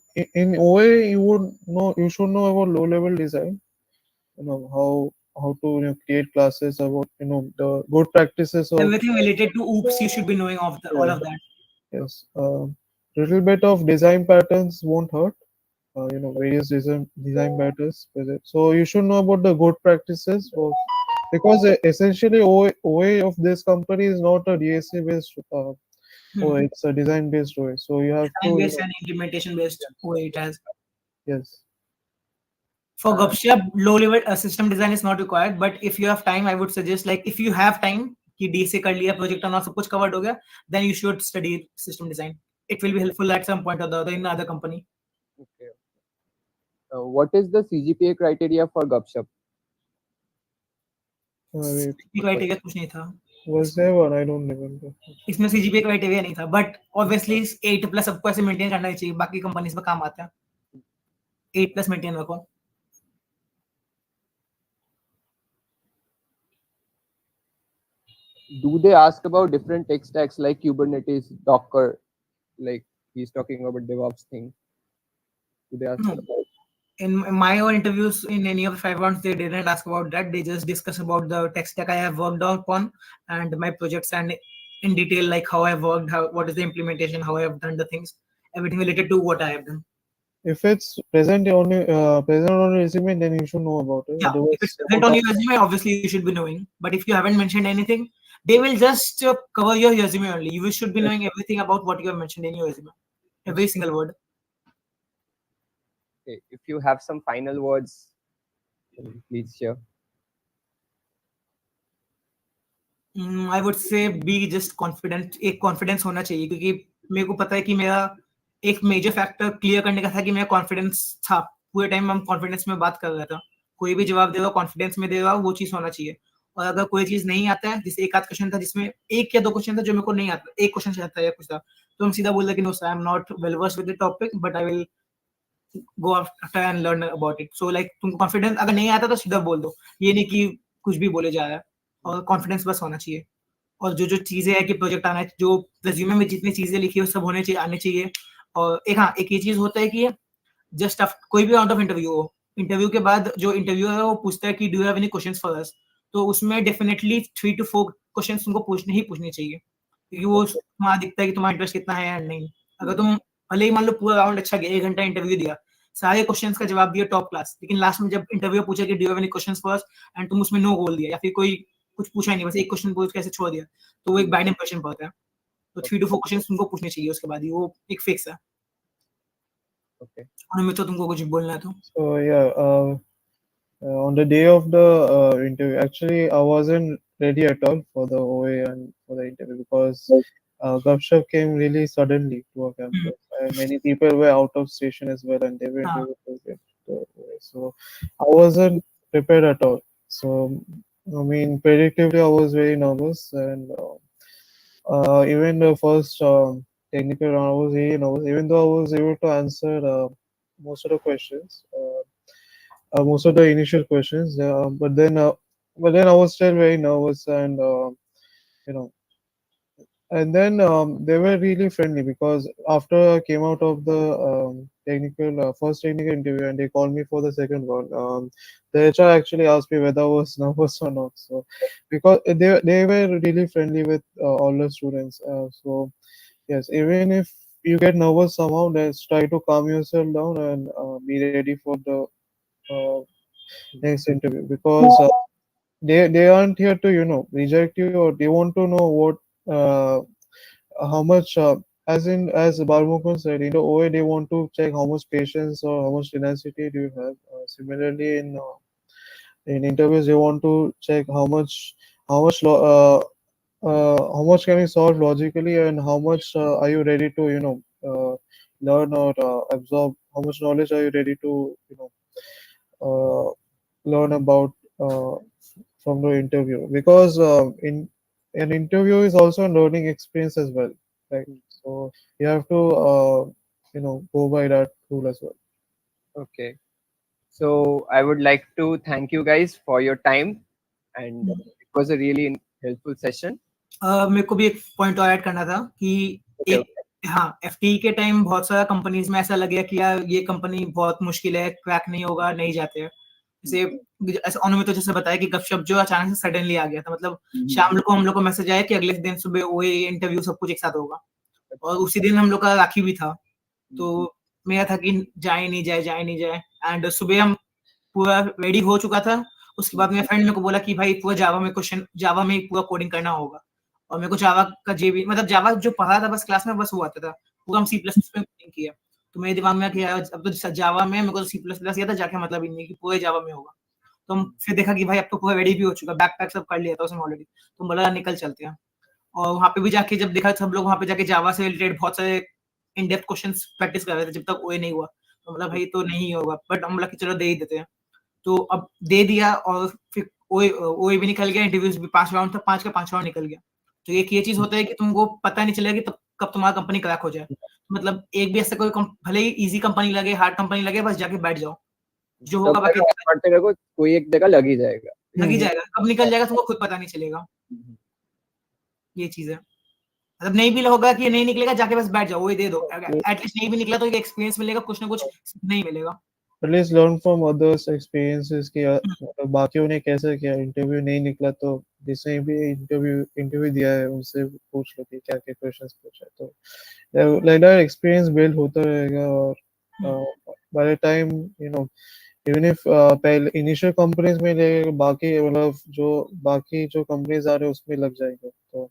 OA you should know about low level design. How to create classes, about the good practices of everything related to oops you should be knowing of all of that yes. Little bit of design patterns won't hurt. Various design patterns. So you should know about the good practices because essentially OA of this company is not a DSC based OA, it's a design based OA. So you have time to based and implementation based OA it has yes. for Gupshup low level system design is not required but if you have time I would suggest like if you have time कि D से कर लिया project और सब कुछ covered हो गया then you should study system design it will be helpful at some point or the other in another company. Okay. What is the CGPA criteria for Gupshup? Criteria कुछ नहीं था Was there one? I don't remember. इसमें CGPA criteria नहीं था but obviously 8+ सबको ऐसे maintain करना ही चाहिए बाकी कंपनीज में काम आता है 8+ मेंटेन रखो. Do they ask about different tech stacks like Kubernetes, Docker? Like he's talking about DevOps thing. Do they ask No. about that? In my own interviews in any of the 5 rounds, they didn't ask about that. They just discuss about the tech stack I have worked upon and my projects and in detail, like how I've worked, what is the implementation, how I have done the things, everything related to what I have done. If it's present on your resume, then you should know about it. Yeah, if it's present on your resume, obviously you should be knowing. But if you haven't mentioned anything, they will just cover your resume only. You should be knowing everything about what you have mentioned in your resume, every single word. Okay. If you have some final words, please share. I would say be just confident, एक confidence होना चाहिए, क्योंकि मेरे को पता है कि मेरा एक मेजर फैक्टर क्लियर करने का था कि मेरा कॉन्फिडेंस था। पूरे टाइम हम कॉन्फिडेंस में बात कर रहा था, कोई भी जवाब दे रहा हो कॉन्फिडेंस में दे रहा हो, वो चीज होना चाहिए। और अगर कोई चीज नहीं आता है, जैसे एक आध क्वेश्चन था जिसमें एक या दो क्वेश्चन था जो मेरे को नहीं आता, एक क्वेश्चन आता है या कुछ था, तो हम सीधा बोल रहे कि no sir, I am not well versed with the topic, but I will go after and learn about it. So like तुमको कॉन्फिडेंस अगर नहीं आता तो सीधा बोल दो, ये नहीं कि कुछ भी बोले जा रहा है, और कॉन्फिडेंस बस होना चाहिए। और जो जो चीजें है कि प्रोजेक्ट आना है, जो रेज्यूमे में जितनी चीजें लिखी है वो सब होने चाहिए, आने चाहिए। और एक हाँ, एक ये चीज होता है कि जस्ट कोई भी आउट ऑफ इंटरव्यू हो, इंटरव्यू के बाद जो इंटरव्यूअर है वो पूछता है कि do you have any questions for us, तो उसमें डेफिनेटली 3 to 4 क्वेश्चंस तुमको पूछने चाहिए, क्योंकि वो वहाँ दिखता है कि तुम्हारा इंटरेस्ट कितना है या नहीं। अगर तुम भले ही मान लो पूरा राउंड अच्छा गया, 1 घंटा इंटरव्यू दिया, सारे क्वेश्चंस का जवाब दिया टॉप क्लास, लेकिन लास्ट में जब इंटरव्यू पूछा कि do you have any questions for us, and तुम उसमें नो बोल दिया, या फिर कोई कुछ पूछा ही नहीं, बस एक क्वेश्चन पूछ के ऐसे छोड़ दिया, तो वो एक बैड इंप्रेशन पड़ता है। तो 3 to 4 क्वेश्चंस तुमको पूछने चाहिए उसके बाद ही, वो एक फिक्स है। Okay. और मैं तो तुमको कुछ बोलना है तो So yeah, on the day of the interview, actually I wasn't ready at all for the OA and for the interview because Gupshup came really suddenly to our campus. Many people were out of station as well, and they were हाँ, able to get the OA. So I wasn't prepared at all. So I mean, predictably, I was very nervous, and even the first technical round, I was really nervous. Even though I was able to answer most of the questions. Most of the initial questions, but then I was still very nervous, and you know, and then they were really friendly because after I came out of the technical first technical interview and they called me for the second one, the HR actually asked me whether I was nervous or not. So because they were really friendly with all the students, so yes, even if you get nervous somehow, let's try to calm yourself down and be ready for the uh, next interview because they aren't here to reject you, or they want to know what how much as Balmukun said, OA they want to check how much patience or how much tenacity do you have. Similarly in interviews they want to check how much can you solve logically, and how much are you ready to learn or absorb, how much knowledge are you ready to uh, learn about from the interview, because in an interview is also a learning experience as well, right? So you have to go by that rule as well. Okay. So I would like to thank you guys for your time, and it was a really helpful session. मेरे को भी एक point और add करना था कि Okay, एक हाँ, एफटी के टाइम बहुत सारा कंपनीज में ऐसा लगेगा कि यार ये कंपनी बहुत मुश्किल है, क्रैक नहीं होगा, नहीं जाते हैं। जैसे ऐसे अनुमित तो जैसे बताया कि गपशप जो अचानक से सडनली आ गया था, मतलब शाम को हम लोग को मैसेज आया कि अगले दिन सुबह ओए इंटरव्यू सब कुछ एक साथ होगा, और उसी दिन हम लोग का राखी भी था। तो मेरा था कि जाए नहीं जाए, एंड सुबह हम पूरा रेडी हो चुका था। उसके बाद मेरा फ्रेंड मेरे को बोला कि भाई पूरा जावा में पूरा कोडिंग करना होगा, और मेरे को जावा का जेबी मतलब जावा जो पढ़ा था बस क्लास में बस वो आता था, पूरा हम C++ में कोडिंग किया। तो मेरे दिमाग में क्या अब तो जावा में मेरे को C++ या था जाके मतलब ही नहीं कि पूरे जावा में होगा। तो हम फिर देखा कि भाई अब तो पूरा रेडी भी हो चुका, बैकपैक सब कर लिया था उसमें ऑलरेडी, तो बोला निकल चलते हैं। और वहाँ पे भी जाके जब देखा सब लोग वहाँ पे जाके जावा से रिलेटेड बहुत सारे इन डेप्थ क्वेश्चंस प्रैक्टिस कर रहे थे जब तक ओए नहीं हुआ, तो मतलब भाई तो नहीं होगा, बट हम बोला कि चलो दे ही देते हैं। तो अब दे दिया, और फिर ओए भी निकल गया, इंटरव्यूज भी 5 राउंड था, 5 का 5 राउंड निकल गया। तो एक ये चीज होता है कि तुमको पता नहीं चलेगा कि कब तुम्हारा कंपनी क्रैक हो जाए। मतलब एक भी ऐसा कोई भले ही इजी कंपनी लगे, हार्ड कंपनी लगे, बस जाके बैठ जाओ, जो होगा बाकी पढ़ते रहो, कोई एक जगह लग ही जाएगा। लग ही जाएगा, कब निकल जाएगा तुमको खुद पता नहीं चलेगा। ये चीज है, मतलब नहीं भी होगा कि नहीं निकलेगा, जाके बस बैठ जाओ, वही दे दो, एटलीस्ट नहीं भी निकला तो एक एक्सपीरियंस मिलेगा, कुछ ना कुछ नहीं मिलेगा। At least learn from others experiences कि बाकियों ने कैसे किया, इंटरव्यू नहीं निकला तो जिसने भी इंटरव्यू दिया है उनसे पूछ लो कि क्या क्या क्वेश्चंस पूछा, तो like that experience build होता रहेगा, और by the time even if पहले इनिशियल कंपनीज में ले, बाकी मतलब बाकी जो कंपनीज आ रहे हैं उसमें लग जाएगा, तो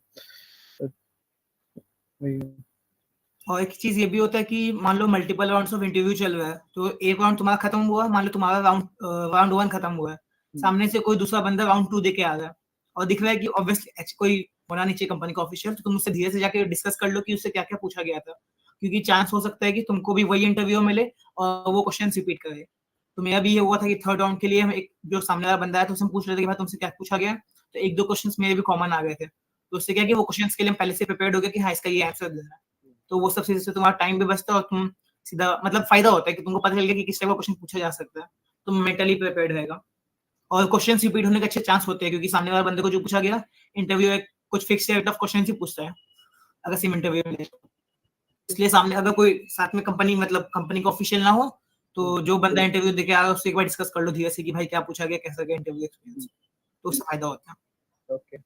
और एक चीज ये भी होता है कि मान लो मल्टीपल राउंड्स ऑफ इंटरव्यू चल रहा है, तो एक राउंड तुम्हारा खत्म हुआ, मान लो तुम्हारा राउंड 1 खत्म हुआ है, सामने से कोई दूसरा बंदा राउंड 2 देके आ रहा है, और दिख रहा है कि ऑब्वियसली कोई होना नहीं चाहिए कंपनी का ऑफिशियल, तो तुम उससे धीरे से जाके डिस्कस कर लो कि उससे क्या क्या पूछा गया था, क्योंकि चांस हो सकता है कि तुमको भी वही इंटरव्यू मिले और वो क्वेश्चन रिपीट करे। तो मेरा भी ये हुआ था कि थर्ड राउंड के लिए हम एक जो सामने वाला बंदा है तो उससे पूछ रहे थे कि भाई तुमसे क्या पूछा गया, तो एक दो क्वेश्चन मेरे भी कॉमन आ गए थे, तो उससे क्या कि वो क्वेश्चन के लिए हम पहले से प्रिपेयर्ड हो गए कि हाँ इसका ये आंसर देना है, तो वो सब चीजें से तुम्हारा टाइम भी बचता है और तुम सीधा मतलब फायदा होता है कि तुमको पता चल गया कि किस टाइप का क्वेश्चन पूछा जा सकता है, तुम मेंटली प्रिपेयर्ड रहेगा। और क्वेश्चन रिपीट होने के अच्छे चांस होते हैं क्योंकि सामने वाले बंदे को जो पूछा गया इंटरव्यू एक कुछ फिक्स सेट ऑफ क्वेश्चन ही पूछता है अगर सिम इंटरव्यू में, इसलिए सामने अगर कोई साथ में कंपनी मतलब कंपनी का ऑफिशियल ना हो तो जो बंदा इंटरव्यू देके आया उससे एक बार डिस्कस कर लो धीरे से कि भाई क्या पूछा गया, कैसा गया इंटरव्यू एक्सपीरियंस, तो उससे फायदा होता है। ओके,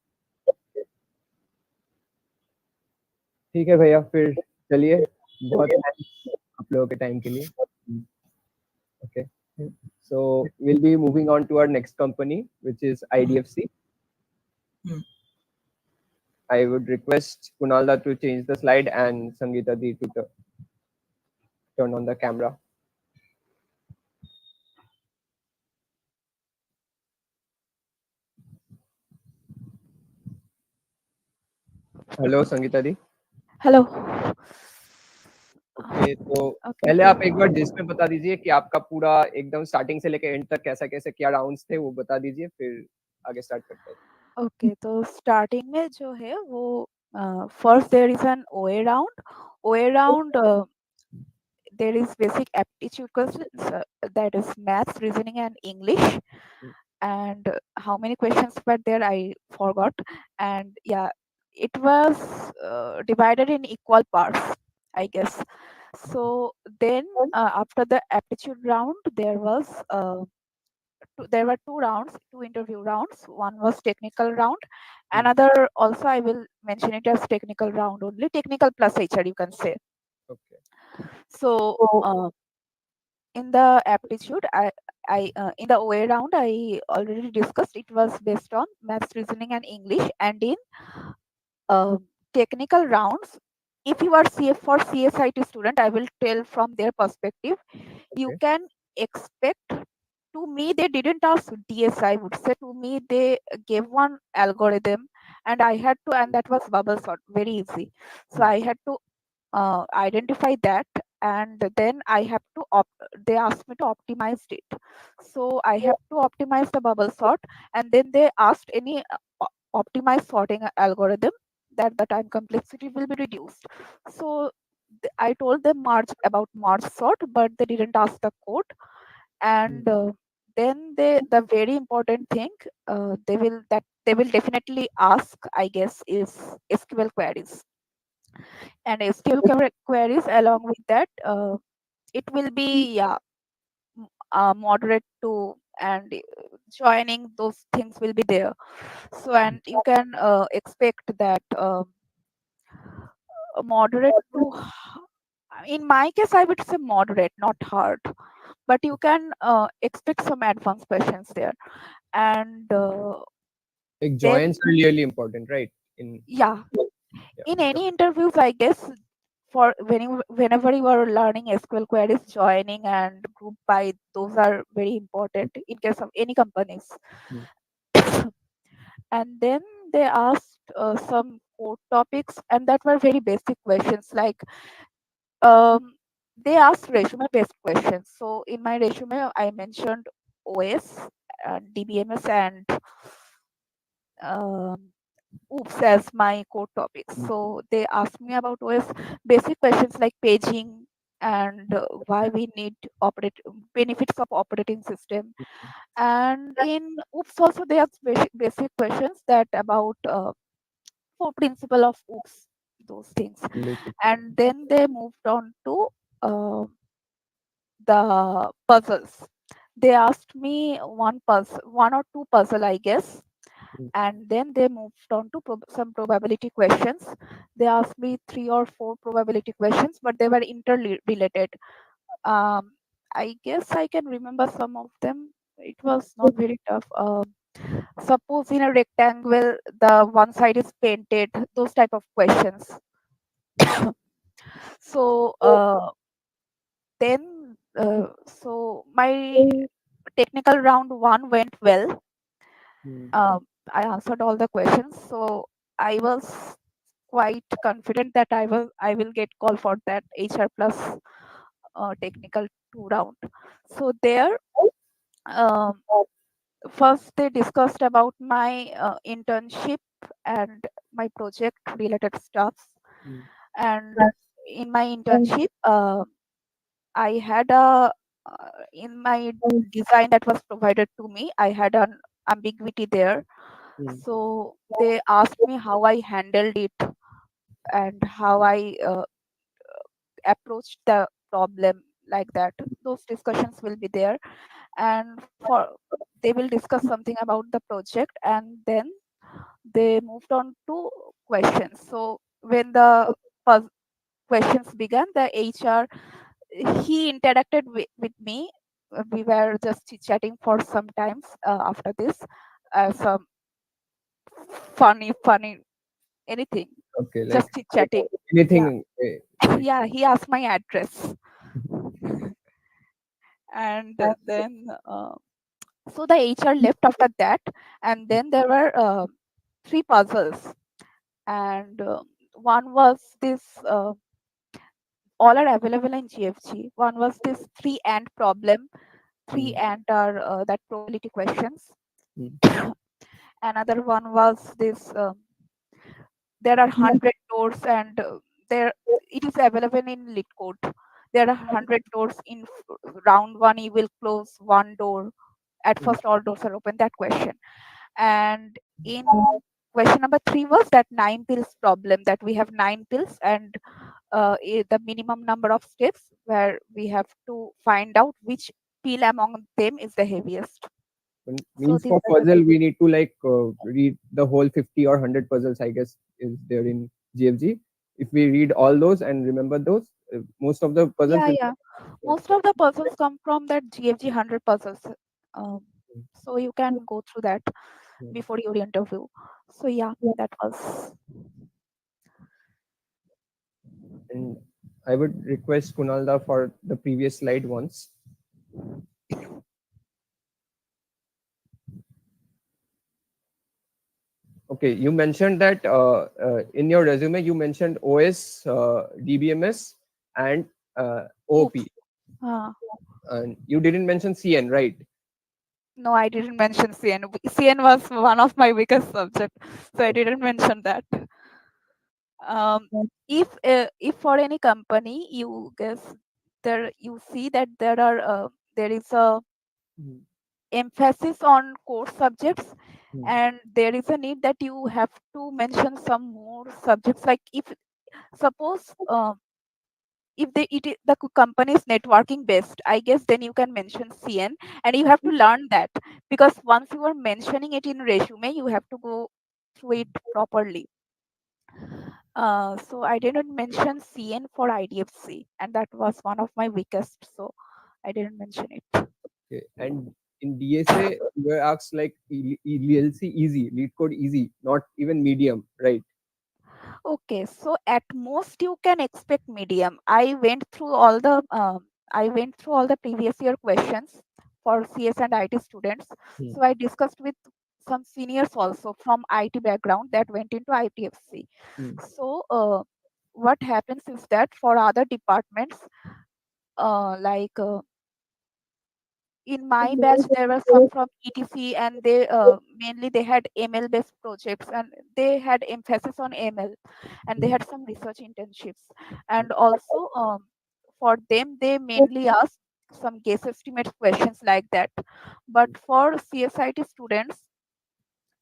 ठीक है भैया, फिर चलिए, बहुत thanks आप लोगों के टाइम के लिए। Okay, so we'll be moving on to our next company, which is IDFC. I would request Kunalda to change the slide and Sangeeta Di to turn on the camera. Hello Sangeeta the. Hello. Okay, तो okay, पहले आप एक बार जिसमें बता दीजिए कि आपका पूरा एकदम स्टार्टिंग से लेकर एंड तक कैसा कैसे क्या राउंड्स थे वो बता दीजिए, फिर आगे स्टार्ट करते हैं। ओके, तो स्टार्टिंग में जो है वो फर्स्ट देयर इज एन ओए round there is basic aptitude questions, that is maths, reasoning and English. And how many questions were there I forgot, and yeah, it was divided in equal parts, I guess. So then after the aptitude round there were two interview rounds. One was technical round, another also I will mention it as technical round only, technical plus HR you can say. Okay. So in the aptitude, I in the OA round I already discussed, it was based on maths, reasoning and English. And in technical rounds, if you are for CSIT student, I will tell from their perspective, you can expect. To me, they didn't ask DS, I would say. To me, they gave one algorithm and I had to, and that was bubble sort, very easy. So I had to identify that, and then I have to they asked me to optimize it. So I have to optimize the bubble sort, and then they asked any optimized sorting algorithm that the time complexity will be reduced. So I told them about merge sort, but they didn't ask the code. And then the very important thing they will definitely ask, I guess, is SQL queries. And SQL queries, along with that, it will be moderate to, and joining, those things will be there. So, and you can expect that moderate to, in my case I would say moderate, not hard, but you can expect some advanced questions there. And like joins are really important, right? Yeah, in any interviews, I guess, for whenever you are learning SQL queries, joining and group by, those are very important in case of any companies. And then they asked some code topics, and that were very basic questions, like they asked resume based questions. So in my resume I mentioned OS, DBMS and OOPS as my core topics. So they asked me about OS, basic questions like paging and why we need benefits of operating system. And in OOPS also they asked basic questions that about for principle of OOPS, those things. And then they moved on to the puzzles. They asked me one or two puzzle, I guess. And then they moved on to some probability questions. They asked me 3 or 4 probability questions, but they were interrelated. I guess I can remember some of them. It was not very tough. Suppose in a rectangle, the one side is painted, those type of questions. So then, so my technical round 1 went well. I answered all the questions. So I was quite confident that I will get call for that HR plus technical 2 round. So there, um, first they discussed about my internship and my project related stuff. And in my internship, I had in my design that was provided to me, I had an ambiguity there. So they asked me how I handled it and how I approached the problem, like that. Those discussions will be there, and for they will discuss something about the project, and then they moved on to questions. So when the questions began, the HR, he interacted with me. We were just chit chatting for some times after this, some funny anything, Okay, like just chit chatting. anything. Yeah, he asked my address, and then so the HR left after that, and then there were 3 puzzles, and one was this. All are available in GFG. One was this 3 and problem. 3 and are that probability questions. Another one was this. There are 100 doors, and there it is available in lit code. There are 100 doors in round one. You will close one door. At first, all doors are open. That question. And in question number 3 was that 9 pills problem, that we have 9 pills, and the minimum number of steps where we have to find out which pill among them is the heaviest. Means these for are the puzzle we need to like read the whole 50 or 100 puzzles, I guess, is there in GFG. If we read all those and remember those, most of the puzzles will. yeah. Most of the puzzles come from that GFG 100 puzzles. Um, so you can go through that before your interview. So yeah, that was. And I would request Kunalda for the previous slide once. Okay, you mentioned that in your resume you mentioned OS, DBMS, and OP, Uh, and you didn't mention CN, right? no, I didn't mention CN. CN was one of my weakest subject, so I didn't mention that. If for any company you guess there, you see that there is a emphasis on core subjects, and there is a need that you have to mention some more subjects, like if suppose if the company is networking based, I guess then you can mention CN, and you have to learn that, because once you are mentioning it in resume, you have to go through it properly. So I didn't mention CN for IDFC, and that was one of my weakest, so I didn't mention it. Okay. And in DSA, you were asked like LC easy, lead code easy, not even medium, right? Okay, so at most you can expect medium. I went through all the previous year questions for CS and IT students. So I discussed with some seniors also from IT background that went into ITFC. So what happens is that for other departments, like in my batch there were some from ETC, and they mainly they had ML based projects, and they had emphasis on ML, and they had some research internships, and also for them they mainly asked some guess estimate questions like that. But for CSIT students,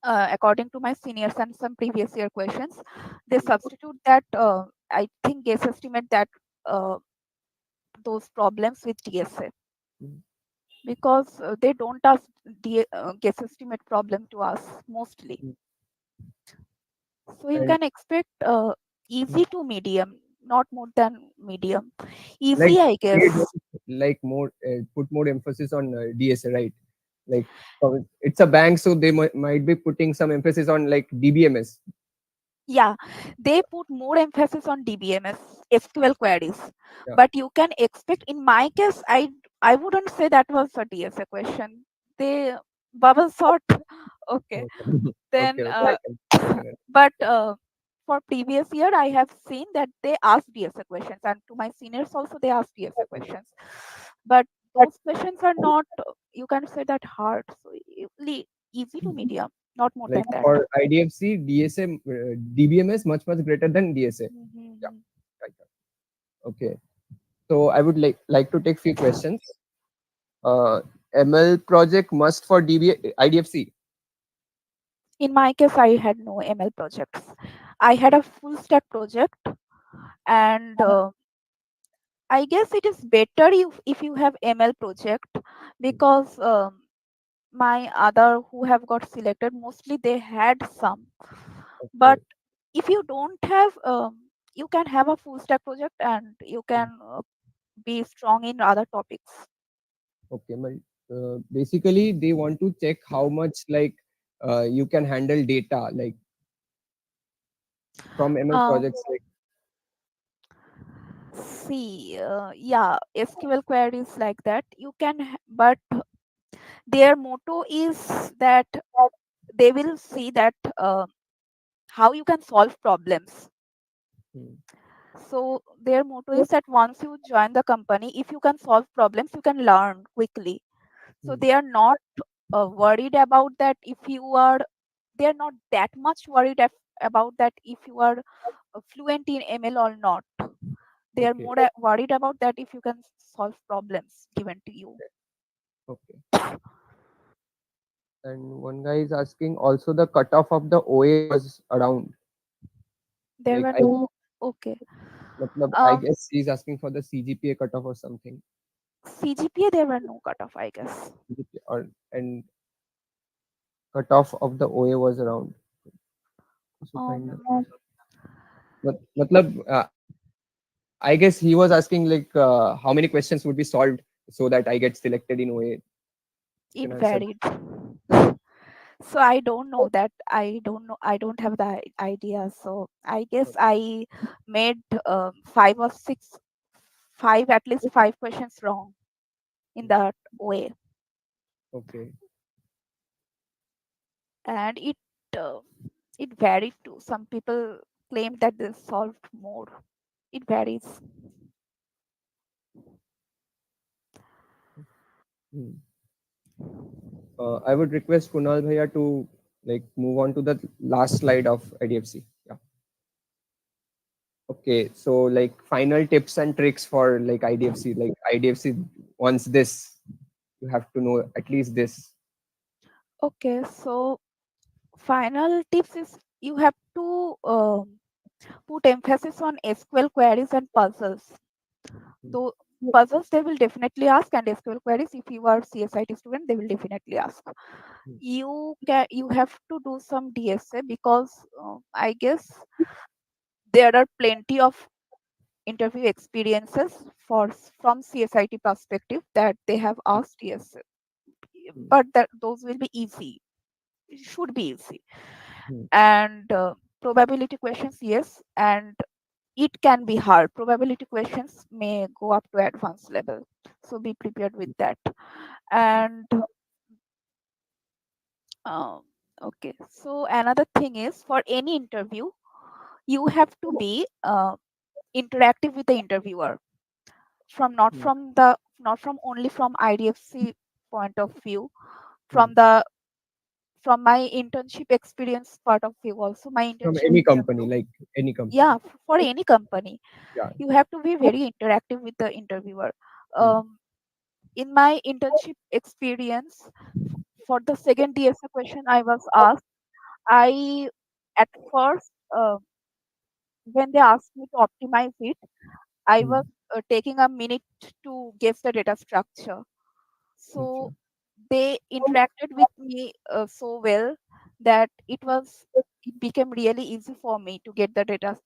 according to my seniors and some previous year questions, they substitute that I think guess estimate that uh, those problems with DSA, because they don't ask guess estimate problem to us mostly. So you And can expect easy to medium, not more than medium. like Easy, I they guess. don't, like more put more emphasis on DSA, right? Like it's a bank, so they might be putting some emphasis on like DBMS. Yeah, they put more emphasis on DBMS, SQL queries. Yeah. But you can expect, in my case, I wouldn't say that was a DSA question. They bubble sort. Okay. Okay. Then, Okay, okay, I can but for previous year, I have seen that they asked DSA questions, and to my seniors also they asked DSA questions. But those questions are not, you can say that hard, so easy to medium, not more like than that. for IDFC, DSA, DBMS much greater than DSA. Yeah, Mhm. right. Okay. So I would like to take few questions. ML project must for IDFC. In my case, I had no ML projects. I had a full stack project, and I guess it is better if you have ML project, because my other who have got selected, mostly they had some. But Okay. if you don't have, you can have a full stack project and you can be strong in other topics. Okay. Basically, they want to check how much like you can handle data like from ML Um, projects. Like See, yeah, SQL queries like that you can, but their motto is that they will see that how you can solve problems. hmm, So their motto is that once you join the company, if you can solve problems, you can learn quickly. So hmm, they are not worried about that if you are, they are not that much worried about that if you are fluent in ML or not. They are okay, more worried about that if you can solve problems given to you. okay. And one guy is asking also the cutoff of the OA was around. There Like were I, no, okay. I Um, guess he's asking for the CGPA cutoff or something. CGPA, there were no cutoff, I guess. CGPA or and cutoff of the OA was around. So find Um, matlab, I guess he was asking like how many questions would be solved so that I get selected in OA. Can it I said varied. So I don't know that. I don't know. I don't have the idea. So I guess I made five or six, five, at least five questions wrong in that way, okay, and uh, it varied too. Some people claim that they solved more. It varies. hmm. I would request Kunal Bhaiya to like move on to the last slide of IDFC. Yeah. Okay. So like final tips and tricks for like IDFC. Like IDFC wants this, you have to know at least this. Okay, so final tips is you have to put emphasis on SQL queries and puzzles. Hmm, Though puzzles they will definitely ask, and SQL queries, if you are CSIT student, they will definitely ask. hmm, You have to do some DSA, because I guess there are plenty of interview experiences from CSIT perspective that they have asked DSA, hmm, but that those will be easy. It should be easy. hmm, And probability questions, yes, and it can be hard. Probability questions may go up to advanced level, so be prepared with that. And um, okay, so another thing is, for any interview you have to be interactive with the interviewer, from hmm, not from only from IDFC point of view, hmm. from the from my internship experience part of view also. My From internship any company, interview, like any company. yeah, for any company Yeah. you have to be very interactive with the interviewer. Hmm, um, in my internship experience, for the second DSA question I was asked, I at first, when they asked me to optimize it, I hmm. was taking a minute to guess the data structure. Okay. So they interacted with me so well that it became really easy for me to get the data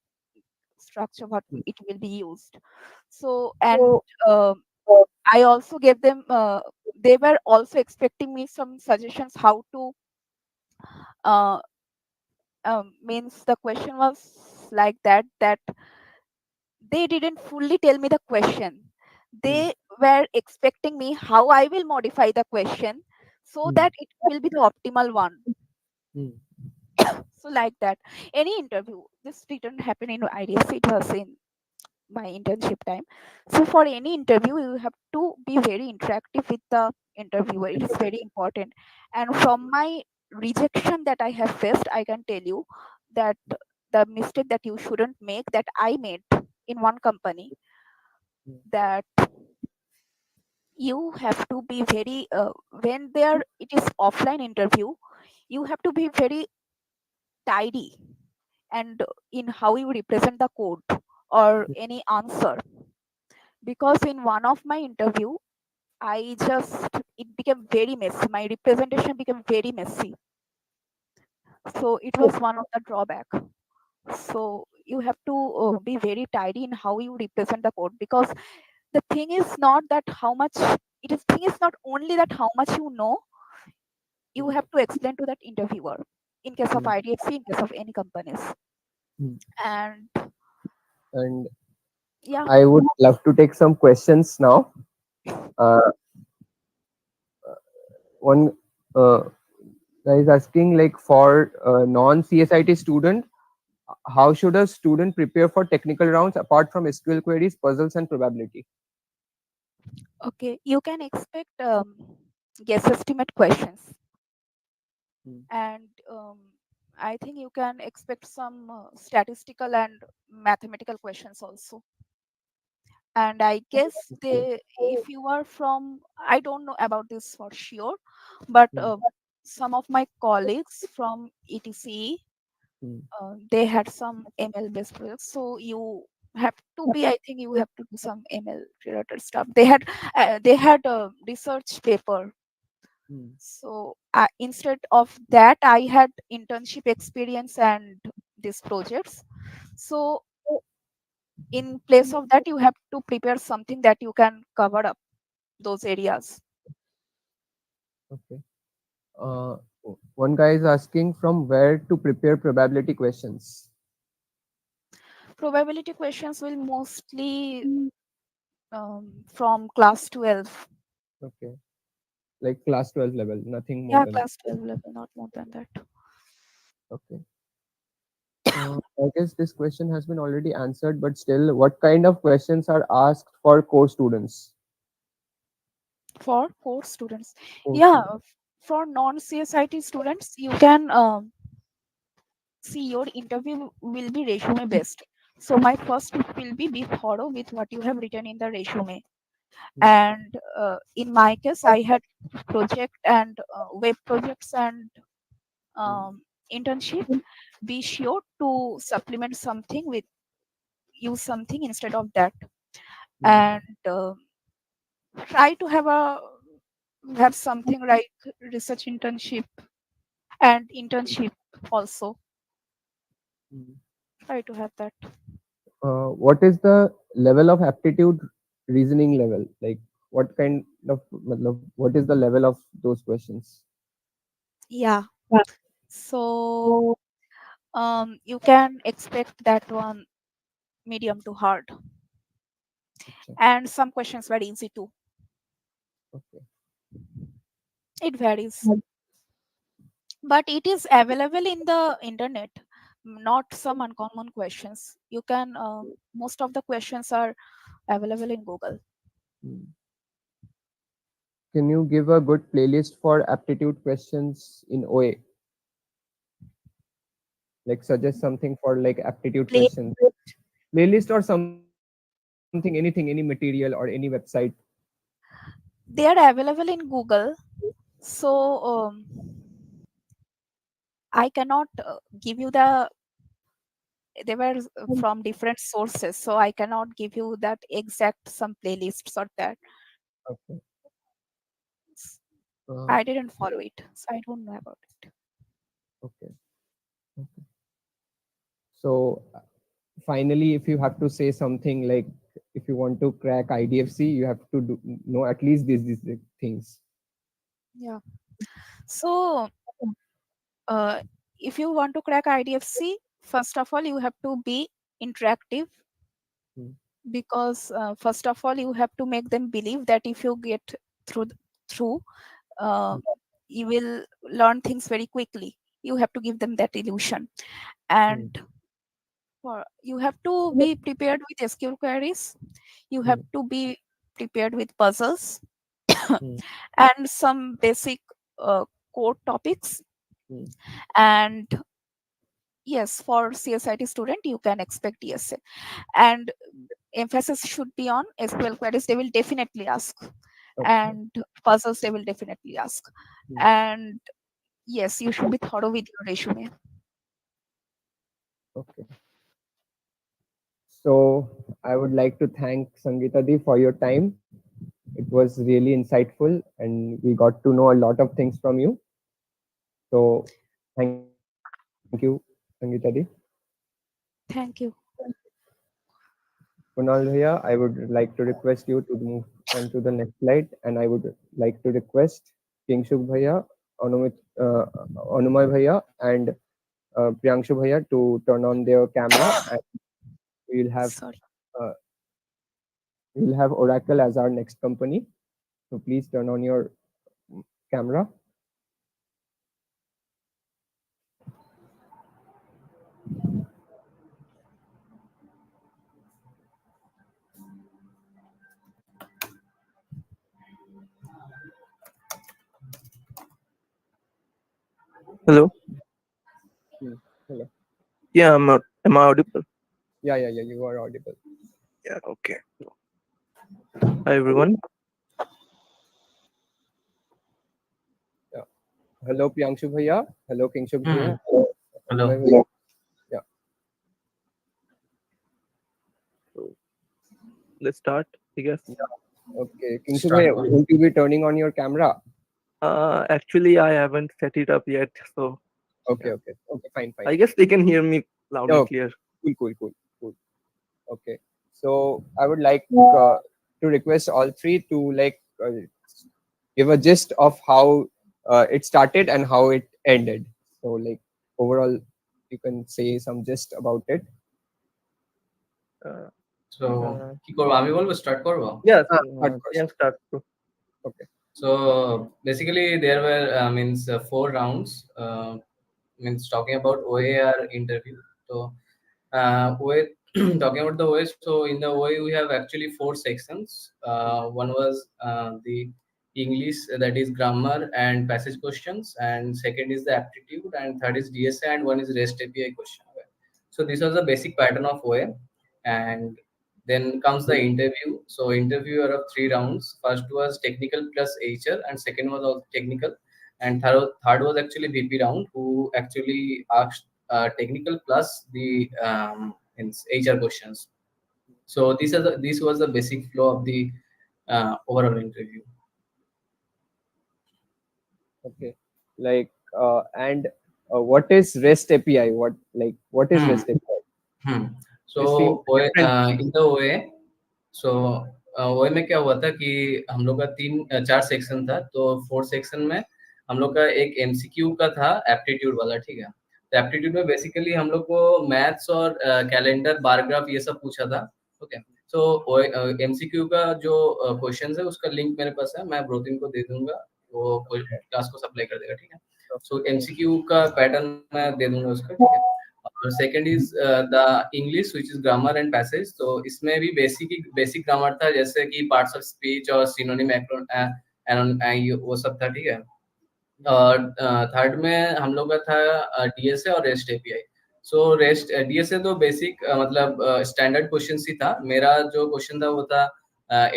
structure what Hmm, it will be used. So, and I also gave them, they were also expecting me some suggestions how to, uh, means the question was like that they didn't fully tell me the question. hmm, They were expecting me how I will modify the question so Hmm. that it will be the optimal one. Hmm. So like that, any interview, this didn't happen in IDFC, it was in my internship time. So for any interview, you have to be very interactive with the interviewer. It is very important. And from my rejection that I have faced, I can tell you that the mistake that you shouldn't make, that I made in one company, that you have to be very when there it is offline interview, you have to be very tidy and in how you represent the code or any answer, because in one of my interview I just, it became very messy. My representation became very messy. So it was one of the drawback. So you have to be very tidy in how you represent the code, because the thing is not that how much, it is thing is not only that how much you know, you have to explain to that interviewer in case of Hmm. IDFC, in case of any companies. Hmm. And And yeah, I would love to take some questions now. Uh, one guy is asking, like, for non-CSIT student, how should a student prepare for technical rounds apart from SQL queries, puzzles, and probability? okay, you can expect guess estimate questions, Hmm. and I think you can expect some statistical and mathematical questions also. And I guess Okay. they, if you are from, I don't know about this for sure, but Hmm. some of my colleagues from ETC, Hmm. they had some ML based projects. So you have to be, I think you have to do some ML related stuff. They had a research paper. Hmm. So instead of that, I had internship experience and these projects. So in place of that, you have to prepare something that you can cover up those areas. Okay. Uh, One guy is asking from where to prepare probability questions. Probability questions will mostly from class 12. Okay. Like class 12 level, nothing more Yeah, than. class 12 level, not more than that. Okay. I guess this question has been already answered, but still, what kind of questions are asked for core students? For course students, Core yeah, students. for non CSIT students, you can see your interview will be resume based. So my first tip will be thorough with what you have written in the resume. Hmm. And in my case, I had project and web projects and Hmm. internship. Be sure to supplement something with, use something instead of that. Hmm. And try to have something like research internship and internship also. Hmm. Try to have that. What is the level of aptitude reasoning level? Like, what kind of, what is the level of those questions? Yeah. So you can expect that one medium to hard, Acha. and some questions were easy too. Okay. It varies, but it is available in the internet. Not some uncommon questions. You can most of the questions are available in Google. Hmm. Can you give a good playlist for aptitude questions in OA? Like, suggest something for like aptitude Play. questions. Playlist or something, anything, any material or any website. They are available in Google. So I cannot give you the, they were from different sources, so I cannot give you that exact some playlists or that. Okay. Uh, I didn't follow it, so I don't know about it. okay. Okay. So finally, if you have to say something, like, if you want to crack IDFC, you have to know at least these things. Yeah. So uh, if you want to crack IDFC, first of all you have to be interactive, Hmm. because first of all you have to make them believe that if you get through through uh, you will learn things very quickly. You have to give them that illusion. And you have to be prepared with SQL queries. You have to be prepared with puzzles and some basic code topics. And yes, for CSIT student, you can expect DSA. And emphasis should be on SQL queries. They will definitely ask. And puzzles, they will definitely ask. And yes, you should be thorough with your resume. Okay. So I would like to thank Sangeeta Di for your time. It was really insightful and we got to know a lot of things from you. So thank you, Sangeeta Di. Thank you. Kunal Bhaiya, I would like to request you to move on to the next slide, and I would like to request Kingshuk Bhaiya, Anumay Bhaiya, and Priyanshu Bhaiya to turn on their camera, and we'll have Sorry. uh, we'll have Oracle as our next company. So please turn on your camera. Hello. Hello. Yeah, am I audible? Yeah, you are audible. Yeah, okay. Hi, everyone. Yeah. Hello, Priyanshu Bhaiya. Hello, Kingshuk Bhaiya. Hello. Anumay Bhaiya. Yeah. So, let's start, I guess. Okay, Kingshuk Start. Bhaiya, will you be turning on your camera? Actually, I haven't set it up yet, so Okay, fine. I guess they can hear me loud and Okay. clear. Cool. Okay, so I would like to request all three to give a gist of how it started and how it ended. So overall, you can say some gist about it. So কি করব আমি বলবো start করব Yes, start first. can start. Okay. So basically there were means 4 rounds means talking about OAR interview. So OA talking about the OA, so in the OA we have actually 4 sections. One was the English, that is grammar and passage questions, and second is the aptitude, and third is DSA, and one is REST API question. So this was the basic pattern of OA, and then comes the interview. So interview are of 3 rounds. First was technical plus HR, and second was also technical, and third was actually VP round, who actually asked technical plus the HR questions. So this was the basic flow of the overall interview. Okay. And what is REST API? What is REST API? So It seems different. in the OA, so OA में क्या हुआ था कि हम लोग का 4 section था. तो 4 सेक्शन में हम लोग का एक MCQ का था एप्टीट्यूड वाला, ठीक है. तो एप्टीट्यूड में बेसिकली हम लोग को मैथ्स और कैलेंडर बार ग्राफ ये सब पूछा था. ओके. सो MCQ का जो क्वेश्चंस है उसका लिंक मेरे पास है, मैं ब्रोतिन को दे दूंगा, वो क्लास को सप्लाई कर देगा, ठीक है. सो MCQ का पैटर्न मैं दे दूंगा उसका, ठीक है. और second is the English which is grammar and passage. तो इसमें भी बेसिक ग्रामर था, जैसे कि पार्ट्स ऑफ स्पीच और सिनोनिम वो सब था, ठीक है. और थर्ड में हम लोग का था DSA और REST API. सो REST DSA तो बेसिक मतलब स्टैंडर्ड क्वेश्चन ही था. मेरा जो क्वेश्चन था वो था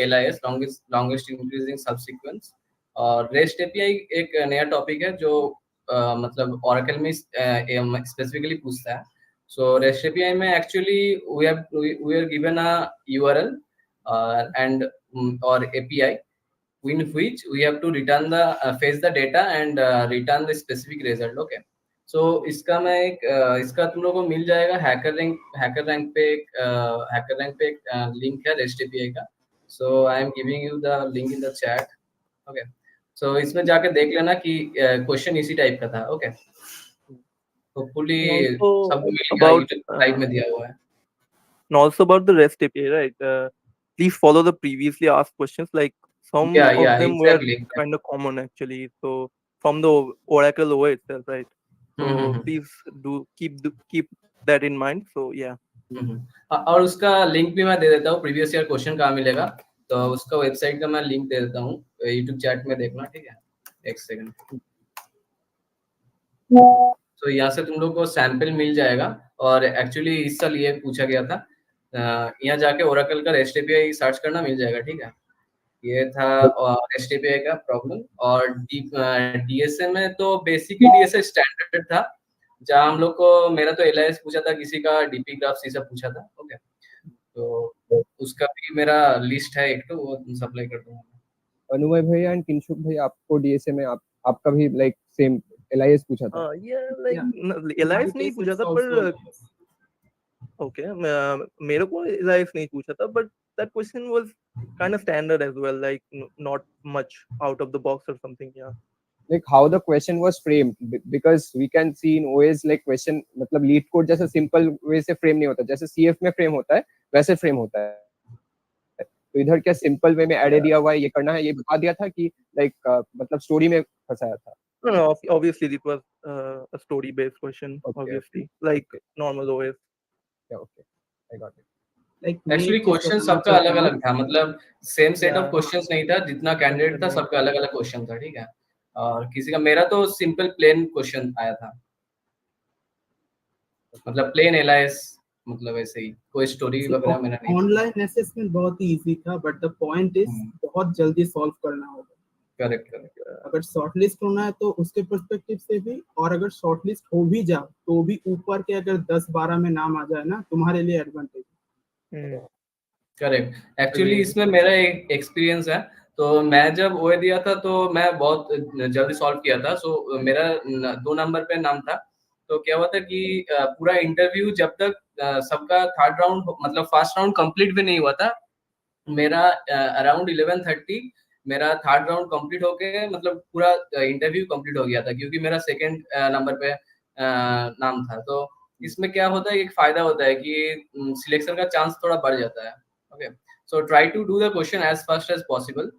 LIS, लॉन्गेस्ट इंक्रीजिंग सबसीक्वेंस. और REST API एक नया टॉपिक है जो मतलब Oracle में स्पेसिफिकली पूछता है. So REST API में actually we are given a URL and or API in which we have to return the fetch the data and return the specific result. Okay. So इसका मैं एक इसका तुम लोगों को मिल जाएगा हैकर रैंक पे एक लिंक है REST API का. So I am giving you the link in the chat. Okay. So इसमें जाके देख लेना कि क्वेश्चन इसी टाइप का था. ओके. होपफुली सबको मिल गया, YouTube लाइव में दिया हुआ है. And also about the REST API, right? Please follow the previously asked questions. Like some of them exactly. were kind of common actually. So from the Oracle OA itself, right? So hmm. please do keep that in mind. So yeah. और उसका link भी मैं दे देता हूँ, previous year question कहाँ मिलेगा, तो उसका वेबसाइट का मैं लिंक दे देता हूँ, यूट्यूब चैट में देखना, ठीक है? एक सेकंड। तो यहाँ से तुम लोग को सैंपल मिल जाएगा, और एक्चुअली इस साल ये पूछा गया था, यहाँ जाके ओरेकल का रेस्ट एपीआई सर्च करना मिल जाएगा, ठीक है? ये था रेस्ट एपीआई का प्रॉब्लम। और डीएसए में तो बेसिकली डीएसए स्टैंडर्ड था, जहाँ हम लोग को, मेरा तो एलआईएस पूछा था, किसी का डीपी ग्राफ्स ये सब पूछा था। ओके, तो उसका भी मेरा लिस्ट है एक, तो वो सप्लाई कर दूंगा। अनुमय भैया एंड किंशुक भैया, आपको डीएसए में आपका भी लाइक सेम एलआईएस पूछा था? एलआईएस नहीं पूछा था, पर ओके, मेरे को एलआईएस नहीं पूछा था, but that question was kind of standard as well, like not much out of the box or something. Yeah, like how the question was framed, because we can see in OAs like question मतलब leet code जैसे simple way से frame नहीं होता, जैसे CF में frame होता है वैसे फ्रेम होता है। तो इधर क्या सिंपल वे में ऐड दिया हुआ है, ये करना है, ये बता दिया था कि लाइक मतलब स्टोरी में फंसाया था? no, obviously it was a story based question. Okay, obviously, like normal OS. Yeah, okay, I got it. Actually question सबका अलग अलग था, मतलब सेम सेट ऑफ क्वेश्चंस नहीं था, जितना कैंडिडेट था सबका अलग अलग क्वेश्चन था, ठीक है? और किसी का, मेरा तो सिंपल प्लेन क्वेश्चन आया था, मतलब प्लेन एलआईएस, मतलब ऐसे ही, कोई स्टोरी वगैरह मैंने नहीं। ऑनलाइन असेसमेंट बहुत ही इजी था, बट द पॉइंट इज बहुत जल्दी सॉल्व करना होगा। करेक्ट। अगर शॉर्टलिस्ट होना है तो उसके पर्सपेक्टिव से भी, और अगर शॉर्टलिस्ट हो भी जाओ तो भी ऊपर के अगर 10-12 में नाम आ जाए ना, तुम्हारे लिए एडवांटेज। करेक्ट। एक्चुअली इसमें मेरा एक एक्सपीरियंस है, तो मैं जब ओए दिया था तो मैं बहुत जल्दी सॉल्व किया था। सो मेरा 2 नंबर पे नाम था। तो क्या हुआ था कि पूरा इंटरव्यू जब तक सबका थर्ड राउंड, मतलब फर्स्ट राउंड कंप्लीट भी नहीं हुआ था, मेरा अराउंड 11:30 मेरा थर्ड राउंड कंप्लीट होके, मतलब पूरा इंटरव्यू कंप्लीट हो गया था, क्योंकि मेरा सेकंड नंबर पे नाम था। तो इसमें क्या होता है, एक फायदा होता है कि सिलेक्शन का चांस थोड़ा बढ़ जाता है। Okay, so try to do the question as fast as possible.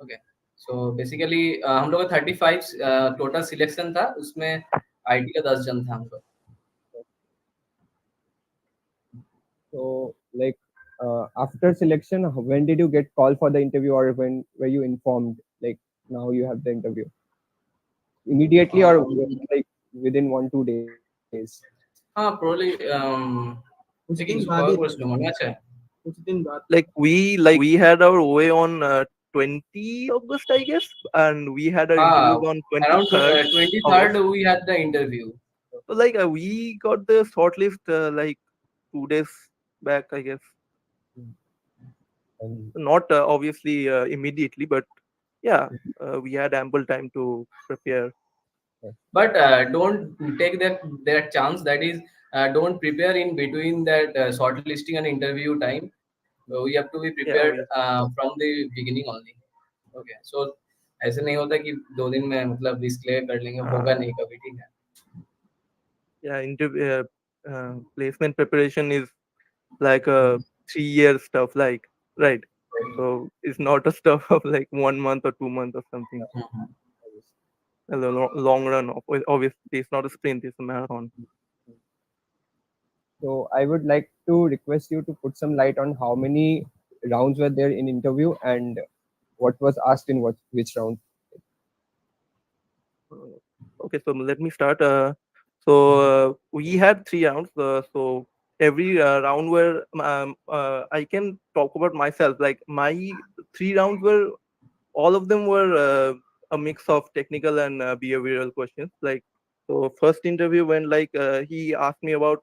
Okay, so basically हम लोग का 35 टोटल सिलेक्शन था, उसमें आईटी का 10 जन था हम लोग। So like after selection, when did you get call for the interview, or when were you informed like now you have the interview? Immediately or like within 1-2 days? हाँ, probably कुछ लेकिन दिन बाद ही, कुछ लोगों अच्छा है। कुछ दिन बाद। Like we had our OA on 20 August, I guess, and we had our interview on around 23rd. 23rd we had the interview. So like we got the shortlist like 2 days back, I guess. Not obviously immediately, but yeah, we had ample time to prepare. But don't take that chance. That is, don't prepare in between that shortlisting and interview time. We have to be prepared from the beginning only. Okay, so ऐसे नहीं होता कि 2 दिन में मतलब डिस्क्लेयर कर लेंगे, होगा नहीं कभी, ठीक है? Yeah, interview placement preparation is like a 3-year stuff, like, right? So it's not a stuff of like 1 month or 2 months or something. In the long run, obviously it's not a sprint, it's a marathon. So I would like to request you to put some light on how many rounds were there in interview and what was asked in which round. Okay, so let me start. So we had 3 rounds. So every round were I can talk about myself. Like my 3 rounds were, all of them were a mix of technical and behavioral questions. Like, so first interview when like he asked me about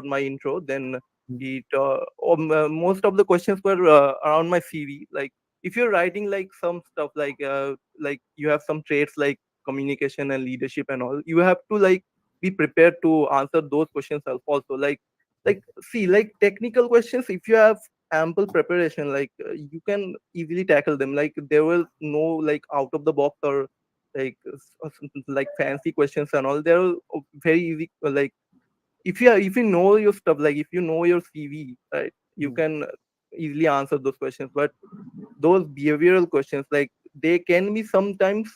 my intro. Then most of the questions were around my CV. Like if you're writing like some stuff like you have some traits like communication and leadership and all, you have to like be prepared to answer those questions also. Like see, like technical questions, if you have ample preparation, like you can easily tackle them. Like there was no like out of the box or like like fancy questions and all. They're very easy. Like if you know your stuff, like if you know your CV, right, you can easily answer those questions. But those behavioral questions, like they can be sometimes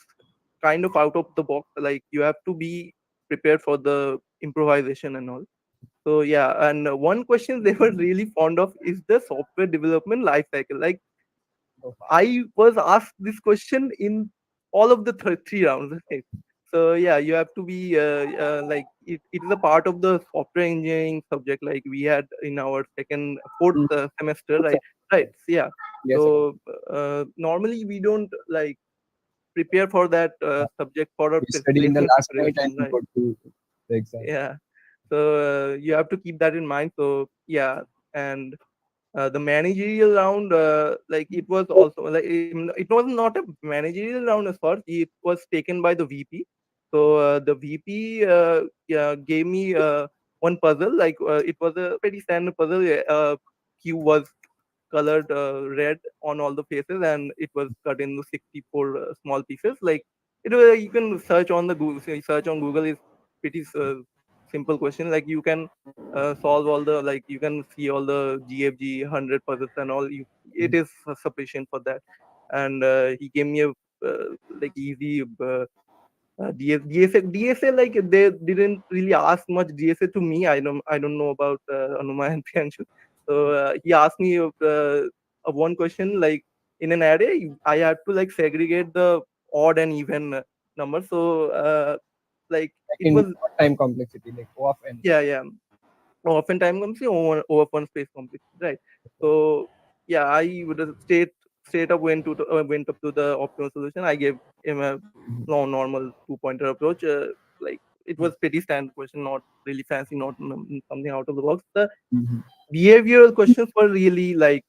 kind of out of the box. Like you have to be prepared for the improvisation and all. So yeah, and one question they were really fond of is the software development life cycle. Like I was asked this question in all of the three rounds. Right? So yeah, you have to be like it is a part of the software engineering subject like we had in our fourth semester, right? Right. So, yeah. Yes, sir. So normally we don't like prepare for that subject for a We study in the placement last night preparation, and right? go to the exam. Yeah. So you have to keep that in mind. So yeah, and the managerial round, like it was also like it was not a managerial round as such. It was taken by the VP. So the VP yeah, gave me one puzzle. Like it was a pretty standard puzzle. Q was colored red on all the faces, and it was cut into 64 small pieces. Like it was, you can search on the Google. Search on Google is pretty simple question. Like you can solve all the, like you can see all the GFG 100 puzzles and all. It is sufficient for that. And he gave me a like easy DSA, like they didn't really ask much DSA to me. I don't know about Anuma and Priyanshu. So he asked me one question, like in an array, I had to like segregate the odd and even numbers. So like Like it in was, what time complexity, like O of n. yeah, often time comes over one space complexity, right? So yeah, I would have straight up went up to the optimal solution. I gave him a normal 2-pointer approach. Like it was pretty standard question, not really fancy, not something out of the box. The Mhm. behavioral questions were really like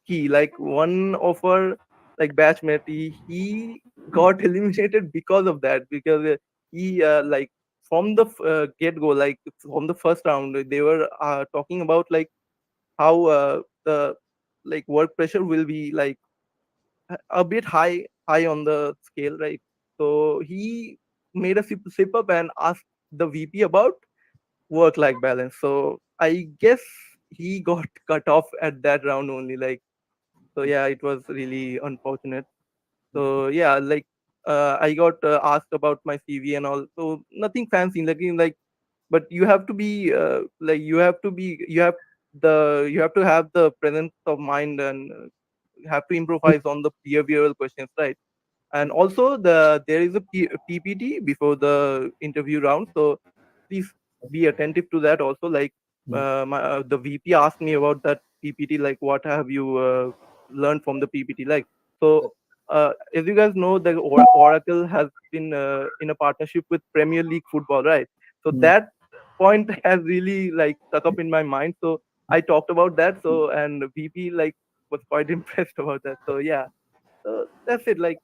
key. Like one of our like batchmate, he got eliminated because of that, because he like from the get go, like from the first round, they were talking about like how the like work pressure will be like a bit high on the scale, right? So he made a sip up and asked the VP about work life balance. So I guess he got cut off at that round only. Like so, yeah, it was really unfortunate. So yeah, like I got asked about my CV and all. So nothing fancy, like but you have to be like you have to have the presence of mind, and have to improvise on the behavioral questions, right? And also there is a PPT before the interview round, so please be attentive to that also. Like the VP asked me about that PPT, like what have you learned from the PPT, like so as you guys know, the Oracle has been in a partnership with Premier League football, right? So that point has really like stuck up in my mind, so I talked about that. So and VP like was quite impressed about that. So yeah, so that's it. Like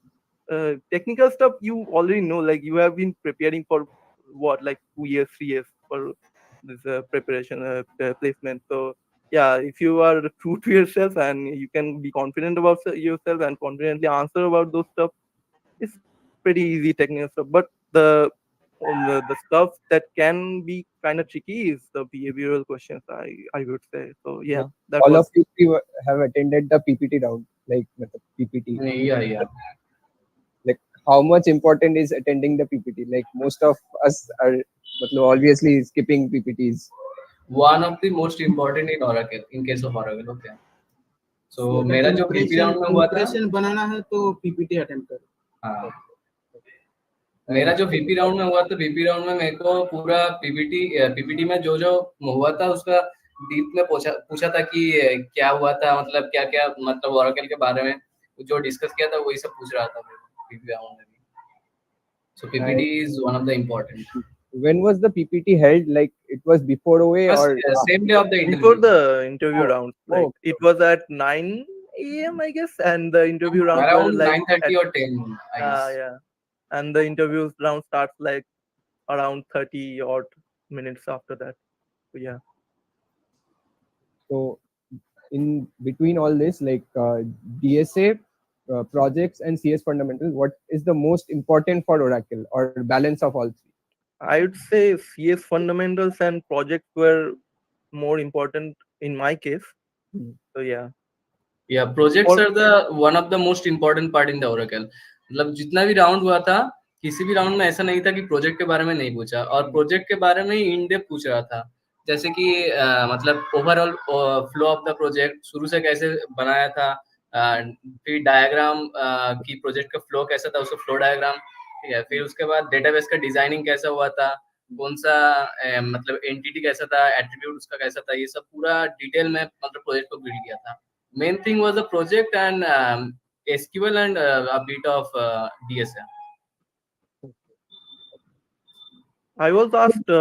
technical stuff you already know, like you have been preparing for what, like 2 years 3 years for this preparation placement. So yeah, if you are true to yourself and you can be confident about yourself and confidently answer about those stuff, it's pretty easy technical stuff. But the stuff that can be kind of tricky is the behavioral questions, I would say. So yeah, Like that all was. of you have attended the PPT round, like matlab PPT. Yeah. Like how much important is attending the PPT? Like most of us are matlab, obviously skipping PPTs. One of the most important in Oracle, in case of Oracle, okay. So अगर मेरा जो VP round में हुआ था, impression बनाना है तो PPT attend करो. हाँ, मेरा जो VP राउंड में हुआ था, VP राउंड में मेरे को पूरा पीपीटी में जो हुआ था उसका डीप में पूछा था कि क्या हुआ था, मतलब क्या क्या, मतलब Oracle के बारे में जो डिस्कस किया था वही सब पूछ रहा था मेरे को VP राउंड में भी. So PPT is one of the important. When was the PPT held? Like it was before OA First, or same day of the interview. Before the interview Oh, round, like oh. it was at 9 a.m. I guess, and the interview rounds were Around like 9:30 or 10, I guess. yeah, and the interview round starts like around 30 odd minutes after that. So yeah. So in between all this, like DSA projects and CS fundamentals, what is the most important for Oracle, or balance of all three? I would say CS fundamentals and projects were more important in my case. So yeah. Yeah, projects are the one of the most important part in the Oracle. मतलब जितना भी round हुआ था, किसी भी round में ऐसा नहीं था कि प्रोजेक्ट के बारे में नहीं पूछा, और प्रोजेक्ट के बारे में ही इन डेप्थ पूछ रहा था। जैसे कि मतलब overall flow of the project, शुरू से कैसे बनाया था, फिर डायग्राम की प्रोजेक्ट का फ्लो कैसा था, उसका फ्लो डायग्राम, ठीक है। फिर उसके बाद डेटाबेस का डिजाइनिंग कैसा हुआ था, कौन सा मतलब एंटिटी कैसा था, एट्रीब्यूट उसका कैसा था, ये सब पूरा डिटेल में मतलब प्रोजेक्ट को बिल्ड किया था। Main thing was the project and SQL and a bit of DSM. I was asked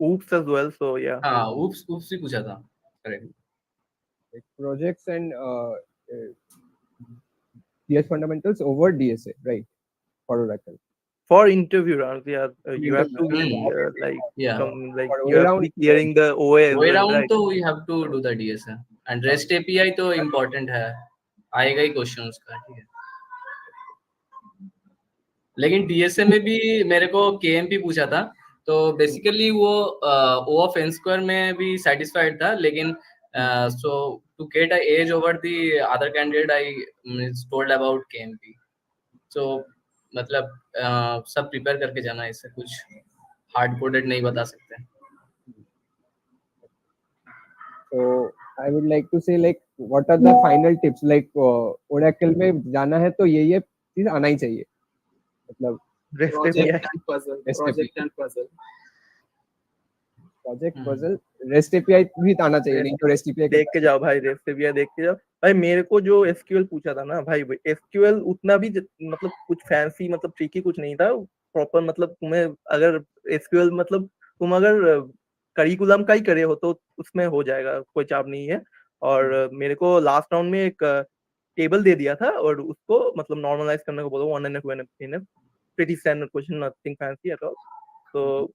oops as well, so yeah. हाँ, oops भी पूछा था, correct. Like projects and DS fundamentals over DSA, right? For Oracle. For interview rounds, yeah, you have to be Yeah. For you have to be clearing the OA as OA well, round right? तो we have to do the DSM and REST API तो important है, आएगा ही question उसका, ठीक है। लेकिन DSA में भी मेरे को KMP पूछा था, तो बेसिकली वो O of n square में भी satisfied था, लेकिन so to get a edge over the other candidate I told about KMP. So मतलब सब प्रिपेयर करके जाना है, इससे कुछ हार्ड कोडेड नहीं बता सकते। So I would like to say like what are the final tips, like Oracle में जाना है तो ये चीज आना ही चाहिए, मतलब project and puzzle, project and puzzle, project puzzle, rest API भी आना चाहिए, नहीं तो रेस्ट एपीआई देख के जाओ भाई, रेस्ट एपीआई देख के जाओ भाई। मेरे को जो एसक्यूएल पूछा था ना भाई, एसक्यूएल उतना भी मतलब कुछ फैंसी मतलब ट्रिकी कुछ नहीं था, प्रॉपर मतलब तुम्हें अगर एसक्यूएल मतलब तुम अगर करिकुलम का ही करे हो तो उसमें हो जाएगा, कोई चाप नहीं है। और मेरे को लास्ट राउंड में एक टेबल दे दिया था और उसको मतलब नॉर्मलाइज करने को बोला, 1 and 2 and pretty standard question, nothing fancy at all. So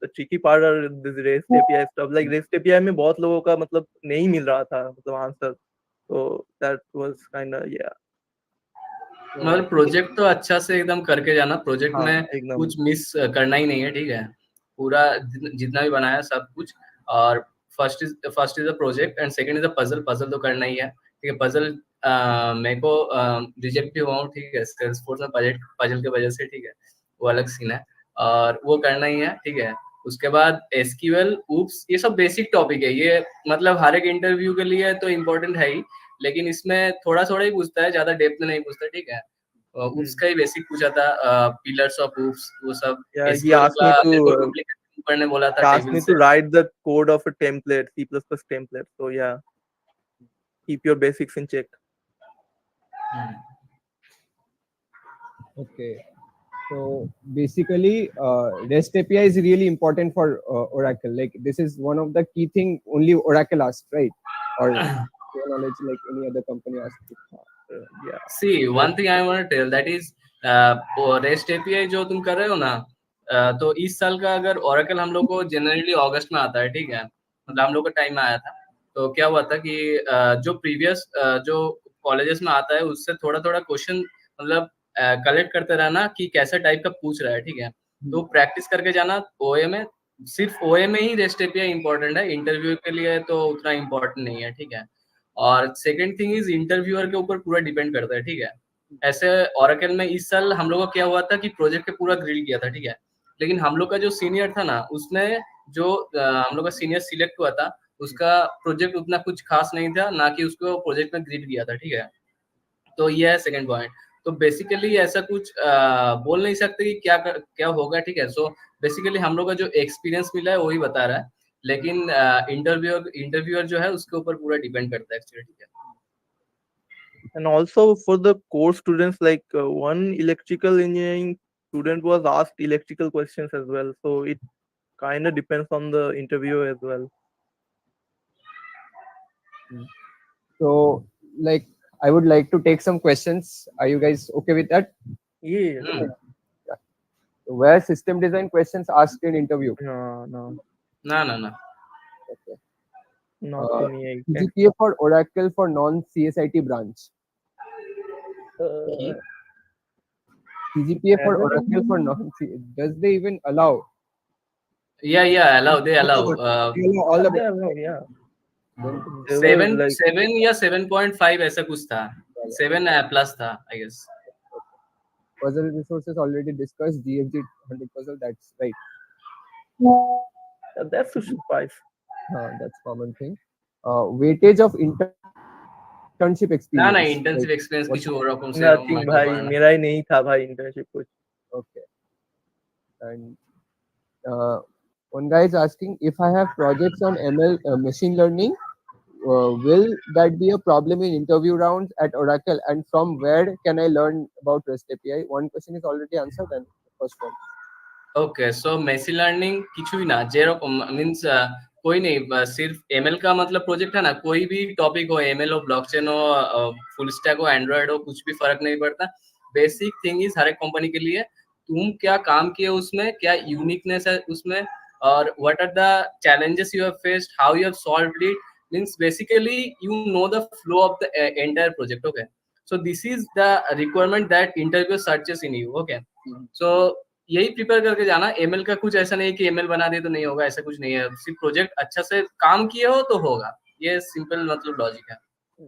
the tricky part are this REST API stuff. Like REST API में बहुत लोगों का मतलब नहीं मिल रहा था मतलब आंसर, तो that was kind of yeah. मतलब प्रोजेक्ट तो अच्छा से एकदम करके जाना, प्रोजेक्ट में कुछ मिस करना ही नहीं है, ठीक है। पूरा जितना भी बनाया सब कुछ, और first is a project and second is a puzzle, puzzle तो करना ही है, ठीक है। पजल मेरे को रिजेक्ट भी हुआ हूँ, ठीक है, सेल्सफोर्स में पजल के वजह से, ठीक है, वो अलग सीन है, और वो करना ही है, ठीक है। उसके बाद एसक्यूएल, ऊप्स, ये सब बेसिक टॉपिक है, ये मतलब हर एक इंटरव्यू के लिए तो इम्पोर्टेंट है ही, लेकिन इसमें थोड़ा थोड़ा ही पूछता है, ज्यादा डेप्थ में नहीं पूछता, ठीक है। ऊप्स का ही बेसिक पूछा था, पिलर्स ऑफ ऊप्स, वो सब। He asked me to पढ़ने बोला था, asked me to write the code of a template, C++ template. So yeah, keep your basics in check. Okay, so basically REST API is really important for Oracle. Like this is one of the key thing only Oracle asked, right? Or your knowledge, like any other company asked. Yeah. See, one thing I want to tell, that is REST API जो तुम कर रहे हो ना, तो इस साल का अगर Oracle हम लोग को जनरली अगस्त में आता है, ठीक है, मतलब हम लोग का टाइम में आया था, तो क्या हुआ था कि जो प्रीवियस जो कॉलेजेस में आता है उससे थोड़ा थोड़ा क्वेश्चन मतलब कलेक्ट करते रहना कि कैसा टाइप का पूछ रहा है, ठीक है। तो प्रैक्टिस करके जाना। ओए में सिर्फ ओए में ही REST API इंपॉर्टेंट है, इंटरव्यू के लिए तो उतना इम्पोर्टेंट नहीं है, ठीक है। और सेकंड थिंग इज इंटरव्यूअर के ऊपर पूरा डिपेंड करता है, ठीक है। ऐसे ओरेकल में इस साल हम लोग का क्या हुआ था कि प्रोजेक्ट पे पूरा ग्रिल किया था, ठीक है, लेकिन हम लोग का जो सीनियर था ना, उसने जो हम लोग का सीनियर सिलेक्ट हुआ था, उसका प्रोजेक्ट उतना कुछ खास नहीं था, ना कि उसको प्रोजेक्ट में ग्रिल किया था, ठीक है। तो ये है सेकंड पॉइंट। तो बेसिकली ऐसा कुछ बोल नहीं सकते कि क्या होगा, ठीक है। सो बेसिकली हम लोग का जो एक्सपीरियंस मिला है वही बता रहा है, लेकिन इंटरव्यूअर जो है उसके ऊपर पूरा डिपेंड करता है एक्चुअली, ठीक है। And also for the core students, like one electrical engineering student was asked electrical questions as well, so it kind of depends on the interviewer as well. So like I would like to take some questions. Are you guys okay with that? Yeah. Yeah. Were system design questions asked in interview? No. Okay. Not to me. CGPA for Oracle for non-CSIT branch. CGPA for Oracle for non-CSIT. Does they even allow? Yeah, allow. They allow. All the yeah. 7 या 7.5 ऐसा कुछ था, 7 plus था, I guess. puzzle resources already discussed. GFG 100 puzzle. That's right. That should suffice. That's common thing. Weightage of internship experience. ना ना internship Like, experience what- কিছু ওরকম সে Nothing मतलब भाई, করে ना मेरा ही नहीं था भाई इंटर्नशिप कुछ. Okay. And one guy is asking if I have projects on ML machine learning, will that be a problem in interview rounds at Oracle? And from where can I learn about REST API? One question is already answered, and the first one. Okay so machine learning কিছুই না যেরকম means कोई नहीं सिर्फ ML का मतलब project है ना कोई भी टॉपिक हो एमएल हो ब्लॉकचेन हो फुल स्टैक हो एंड्रॉइड हो कुछ भी फर्क नहीं पड़ता बेसिक थिंग इज हर एक कंपनी के लिए तुम क्या काम किए उसमें क्या यूनिकनेस है उसमें और what are the challenges you have faced how you have solved it means basically you know the flow of the entire project okay so this is the requirement that interview searches in you okay so यही prepare करके जाना ML का कुछ ऐसा नहीं कि ML बना दे तो नहीं होगा ऐसा कुछ नहीं है सिर्फ प्रोजेक्ट अच्छा से काम किए हो तो होगा ये सिंपल मतलब लॉजिक है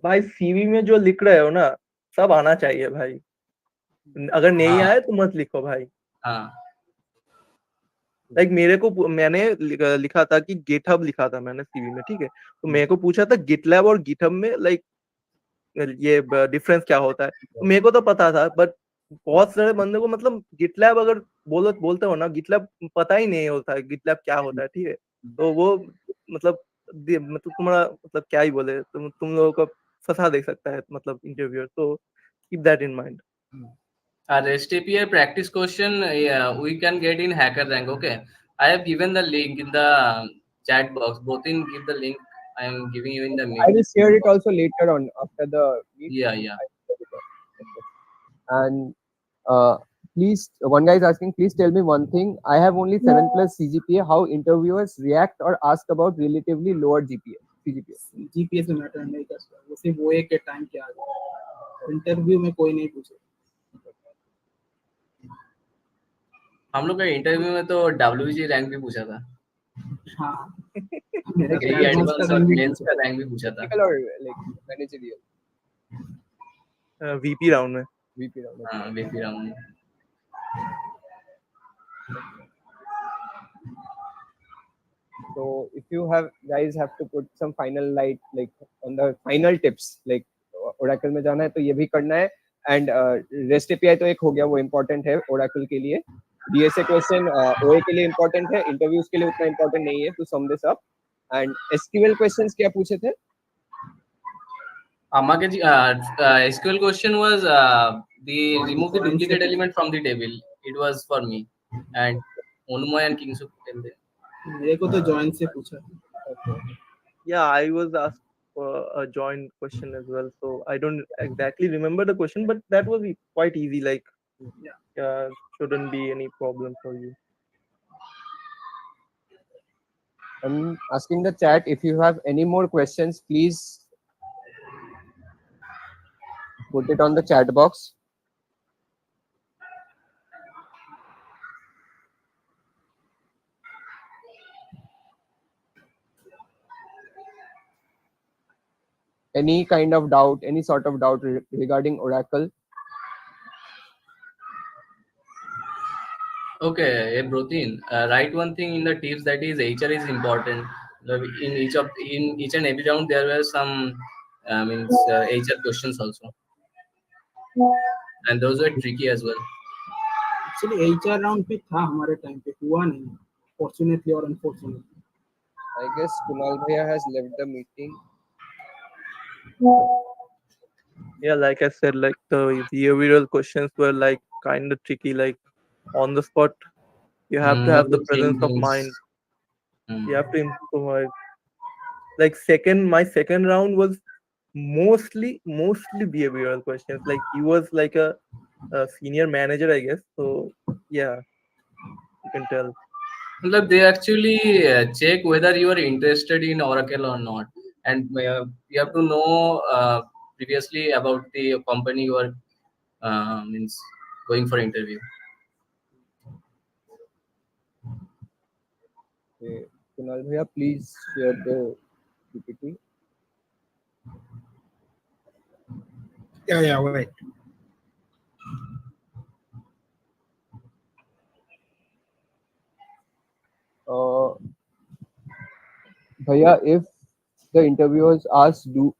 भाई सीवी में जो लिख रहे हो ना सब आना चाहिए भाई. अगर नहीं हाँ. आए तो मत लिखो भाई. हाँ लाइक मेरे को मैंने लिखा था कि गिटहब लिखा था मैंने सीवी में, ठीक है. तो मेरे को पूछा था गिटलैब और गिटहब में लाइक ये डिफरेंस क्या होता है. तो मेरे को तो पता था, बट बहुत सारे बंदे को मतलब गिटलैब अगर बोलते हो ना, गिटलैब पता ही नहीं होता है गिटलैब क्या होता है, ठीक है. तो वो मतलब तुम्हारा मतलब क्या ही बोले, तुम लोगों को फंसा दे सकता है मतलब इंटरव्यूअर. तो keep that in mind. REST API practice question we can get in hacker rank okay I have given the link in the chat box both in give the link I am giving you in the I will meet share it also later on after the meet. yeah And please, one guy is asking, please tell me one thing. I have only 7+ CGPA. How interviewers react or ask about relatively lower GPA? CGPA. GPA से matter नहीं करता, वो सिर्फ वो एक के time क्या आ जाए, इंटरव्यू में कोई नहीं पूछे. हम लोग का इंटरव्यू में तो WG रैंक भी पूछा था हाँ, मेरा यही एडवांस एडवांस का और रैंक भी मेंस पूछा. का रैंक भी पूछा था Technical or like managerial? VP round में. VP round. हाँ VP round So if you have to put some final light like on the final tips, like Oracle में जाना है तो ये भी करना है. And REST API तो एक हो गया, वो important है Oracle के लिए. DSA question OA के लिए important है, interviews के लिए उतना important नहीं है. To sum this up, and SQL questions क्या पूछे थे? Amake SQL question was the remove the duplicate element from the table. It was for me and Onumoy and Kingsu. मेरे को तो जॉइन से पूछा. Yeah, I was asked for a joint question as well, so I don't exactly remember the question, but that was quite easy. Like, yeah, shouldn't be any problem for you. I'm asking the chat if you have any more questions, please put it on the chat box. Any kind of doubt, any sort of doubt regarding Oracle? Okay, Brotin, write one thing in the tips that is HR is important. In each and every round there were some HR questions also, and those were tricky as well. Actually HR round भी था हमारे time पे, हुआ नहीं fortunately और unfortunately. I guess Kunal Bhaiya has left the meeting. Yeah, like I said, like the behavioral questions were like kind of tricky, like on the spot. You have to have the presence of mind. You have to improvise. Like my second round was mostly behavioral questions. Like he was like a senior manager, I guess. So yeah, you can tell. They actually check whether you are interested in Oracle or not, and you have to know previously about the company you are means going for interview. Okay. Kunal Bhaiya, please share the PPT. Yeah, wait. Bhaiya, if the interviewers ask, do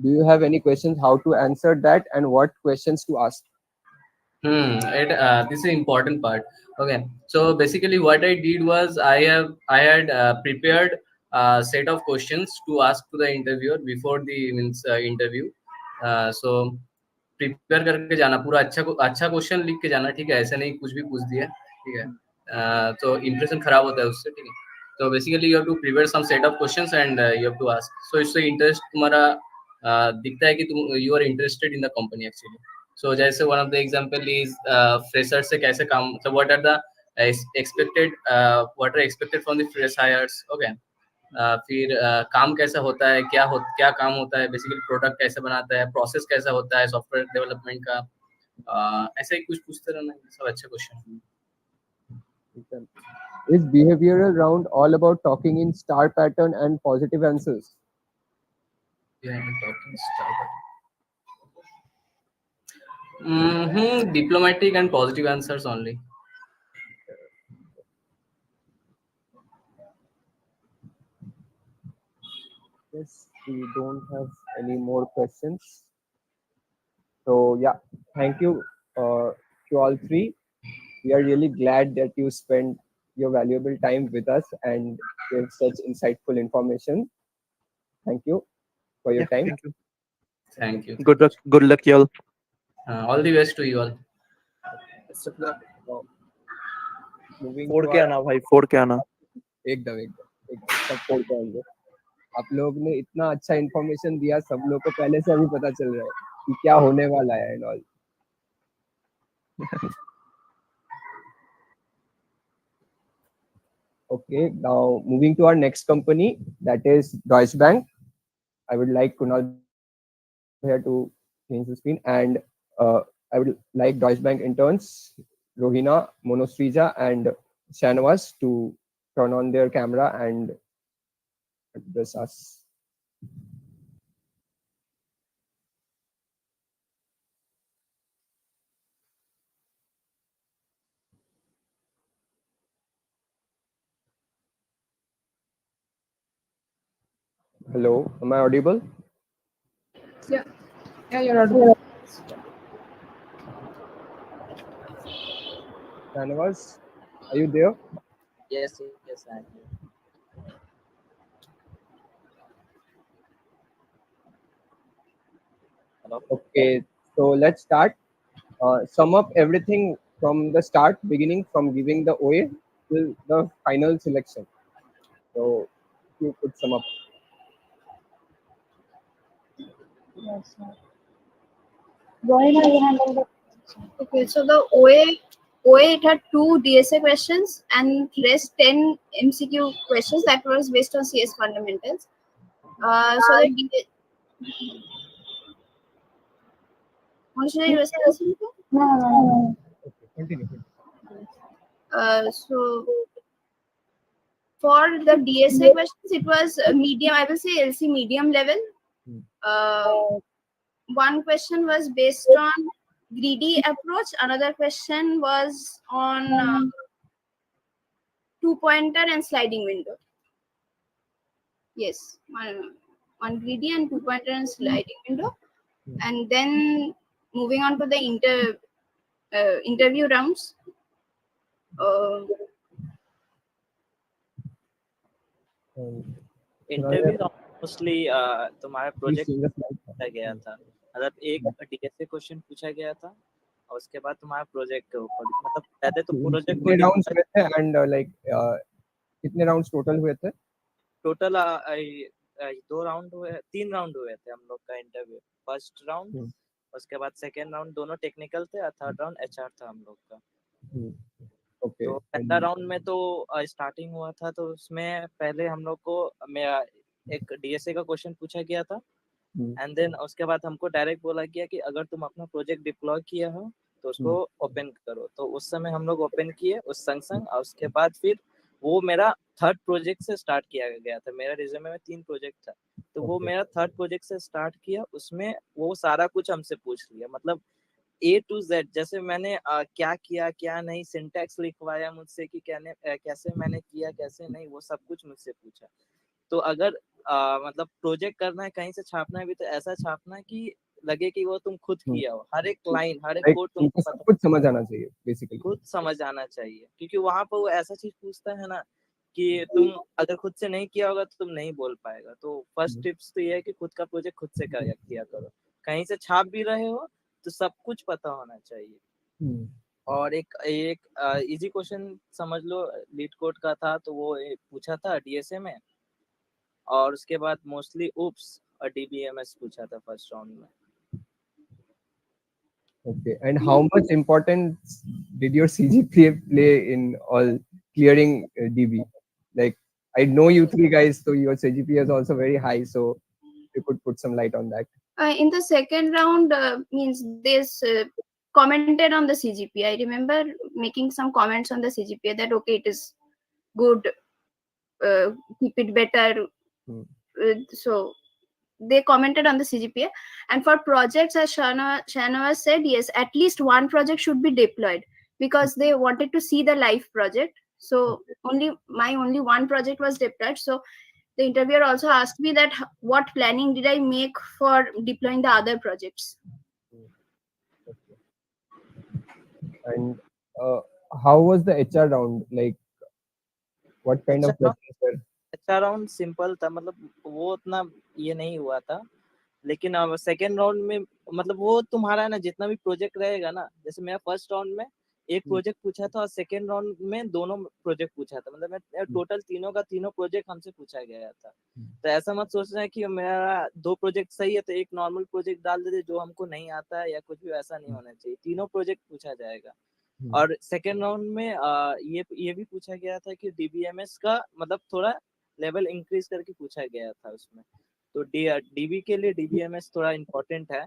you have any questions? How to answer that, and what questions to ask? This is an important part. Okay, so basically what I did was I had prepared a set of questions to ask to the interviewer before the interview. So prepare करके जाना, पूरा अच्छा question लिख के जाना, ठीक है, ऐसे नहीं कुछ भी पूछ दिया, ठीक है, तो इंप्रेशन खराब होता है उससे, ठीक है. तो basically you have to prepare some set of questions and you have to ask, so इससे इंटरेस्ट तुम्हारा दिखता है कि तुम you are interested in the company actually. So जैसे one of the example is fresher से कैसे काम, so what are the expected from the fresh hires. Okay. फिर काम कैसा होता है, क्या काम होता है, बेसिकली प्रोडक्ट कैसे बनाता है, प्रोसेस कैसा होता है सॉफ्टवेयर डेवलपमेंट का, ऐसा ही कुछ पूछते रहना, सब अच्छे question. Is behavioral round all about talking in star pattern and positive answers? Yeah, talking start. Diplomatic and positive answers only. Yes, we don't have any more questions. So yeah, thank you to all three. We are really glad that you spent your valuable time with us and gave such insightful information. Thank you for your time. Thank you. Thank you. Good luck, y'all. All the best to you all. Moving फोड़ to के our- आना भाई, फोड़ के आना. एकदम सब फोड़ के आएंगे. आप लोग ने इतना अच्छा इन्फॉर्मेशन दिया, सब लोग को पहले से अभी पता चल रहा है कि क्या होने वाला है and all. Okay, now moving to our next company, that is Deutsche Bank. I would like Kunal here to change the screen, and I would like Deutsche Bank interns Rohina, Monostrija, and Shanwas to turn on their camera and address us. Hello, am I audible? Yeah, you're audible. Shanwas, are you there? Yes, I am. Hello. Okay, so let's start. Sum up everything from the start, beginning from giving the OA till the final selection. So you could sum up. Yes, sir. Rohina, you handle the. Okay, so the OA it had 2 DSA questions and rest 10 MCQ questions that was based on CS fundamentals. So the you were saying something? No. Okay, continue. So for the DSA questions, it was medium. I will say LC medium level. One question was based on greedy approach. Another question was on 2-pointer and sliding window. Yes, one greedy and 2-pointer and sliding window. And then moving on to the interview rounds. Interview mostly तुम्हारा project पूछा गया था, मतलब एक DSA question पूछा गया था और उसके बाद तुम्हारा प्रोजेक्ट मतलब पहले तो प्रोजेक्ट कितने राउंड्स हुए थे एंड लाइक कितने राउंड्स टोटल हुए थे? टोटल 3 राउंड हुए थे हम लोग का इंटरव्यू. फर्स्ट राउंड, उसके बाद सेकेंड राउंड, दोनों टेक्निकल थे, और थर्ड राउंड एचआर था हम लोग का. Okay. तो पहला राउंड में तो स्टार्टिंग हुआ था, तो उसमें पहले हम लोग को एक डीएसए का क्वेश्चन पूछा गया था एंड देन उसके बाद हमको डायरेक्ट बोला गया कि अगर तुम अपना प्रोजेक्ट डिप्लॉय किया हो तो उसको ओपन करो. तो उस समय हम लोग ओपन किए उस संग और उसके बाद फिर वो मेरा थर्ड प्रोजेक्ट से स्टार्ट किया गया था. मेरा रिज्यूमे में 3 प्रोजेक्ट था, तो वो मेरा थर्ड प्रोजेक्ट से स्टार्ट किया. उसमें वो सारा कुछ हमसे पूछ लिया, मतलब A to Z, जैसे मैंने क्या किया क्या नहीं, सिंटैक्स लिखवाया मुझसे कि कैसे मैंने किया कैसे नहीं, वो सब कुछ मुझसे पूछा. तो अगर मतलब प्रोजेक्ट करना है, कहीं से छापना है भी, तो ऐसा छापना है कि लगे कि वो तुम खुद किया हो, हर एक लाइन, हर एक कोड तुमको उनको सब कुछ समझ आना चाहिए बेसिकली, खुद समझ आना चाहिए, क्योंकि वहां पर वो ऐसा चीज पूछता है ना कि तुम अगर खुद से नहीं किया होगा तो तुम नहीं बोल पाएगा। तो फर्स्ट टिप्स तो ये है कि खुद का प्रोजेक्ट खुद से किया करो। कहीं से छाप भी रहे हो तो सब कुछ पता होना चाहिए। और एक इजी क्वेश्चन समझ लो, लीड कोड का था, तो वो पूछा था डीएसए में, और उसके बाद मोस्टली उप्स और डीबीएमएस पूछा था फर्स्ट राउंड में। Okay, and how much importance did your CGPA play in all clearing DB? Like, I know you three guys, so your CGPA is also very high, so you could put some light on that. In the second round, means this commented on the CGPA. I remember making some comments on the CGPA that okay, it is good, keep it better. So they commented on the CGPA. And for projects, as Shanawaz said, yes, at least one project should be deployed, because they wanted to see the live project. So only one project was deployed. So the interviewer also asked me that what planning did I make for deploying the other projects. And how was the HR round? Like, what kind of questions were? अच्छा round simple था, मतलब वो उतना ये नहीं हुआ था, लेकिन अब सेकेंड राउंड में मतलब वो तुम्हारा ना जितना भी प्रोजेक्ट रहेगा ना, जैसे मेरा फर्स्ट राउंड में एक प्रोजेक्ट पूछा था और सेकेंड राउंड में दोनों प्रोजेक्ट पूछा था, मतलब मैं टोटल तीनों प्रोजेक्ट हमसे पूछा गया था। तो ऐसा मत सोचना है कि मेरा 2 प्रोजेक्ट सही है तो एक नॉर्मल प्रोजेक्ट डाल देते जो हमको नहीं आता है या कुछ भी, ऐसा नहीं होना चाहिए, तीनों प्रोजेक्ट पूछा जाएगा। और सेकेंड राउंड में ये भी पूछा गया था कि डीबीएमएस का मतलब थोड़ा लेवल इंक्रीज करके पूछा गया था उसमें। तो डीबी के लिए डीबीएमएस थोड़ा इम्पोर्टेंट है,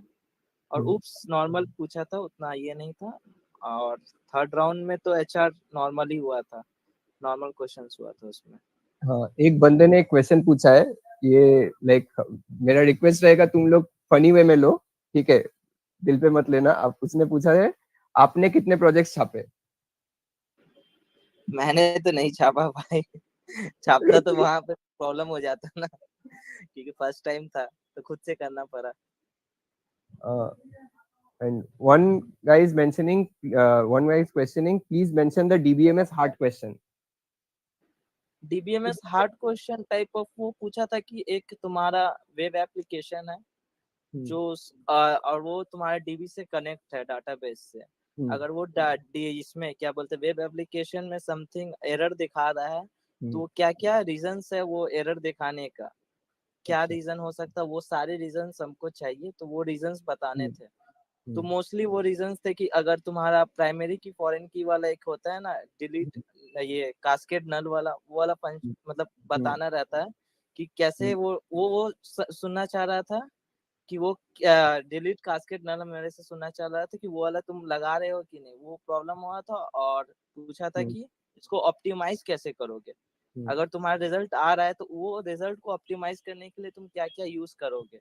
और उप्स नॉर्मल पूछा था, उतना ये नहीं था। और थर्ड राउंड में तो एचआर नॉर्मली हुआ था, नॉर्मल क्वेश्चंस हुआ था उसमें। हाँ, एक बंदे ने एक क्वेश्चन पूछा है, ये लाइक मेरा रिक्वेस्ट रहेगा तुम लोग फनी वे में लो, ठीक है, दिल पे मत लेना। आप उसने पूछा है आपने कितने प्रोजेक्ट्स छापे? मैंने तो नहीं छापा भाई, छापता तो वहां पे प्रॉब्लम हो जाता ना, क्योंकि फर्स्ट टाइम था तो खुद से करना पड़ा। And one guy is questioning, please mention the DBMS hard question. DBMS hard question type of वो पूछा था कि एक तुम्हारा वेब एप्लीकेशन है जो और वो तुम्हारे डीबी से कनेक्ट है डाटाबेस से। अगर वो इसमें क्या बोलते वेब एप्लीकेशन में समथिंग एरर दिखा रहा है, तो क्या क्या रीजंस है वो एरर दिखाने का, क्या रीजन हो सकता है, वो सारे रीजंस हमको चाहिए, तो वो रीजंस बताने थे। तो मोस्टली वो रीजंस थे कि अगर तुम्हारा प्राइमरी की फॉरेन की वाला एक होता है ना डिलीट, ये कास्केड नल वाला, वो वाला मतलब बताना रहता है कि कैसे वो सुनना चाह रहा था कि वो डिलीट कास्केड नल मेरे से सुनना चाह रहा था कि वो वाला तुम लगा रहे हो कि नहीं, वो प्रॉब्लम हुआ था। और पूछा था कि इसको ऑप्टिमाइज कैसे करोगे, अगर तुम्हारा रिजल्ट आ रहा है तो वो रिजल्ट को ऑप्टिमाइज करने के लिए तुम क्या क्या यूज करोगे।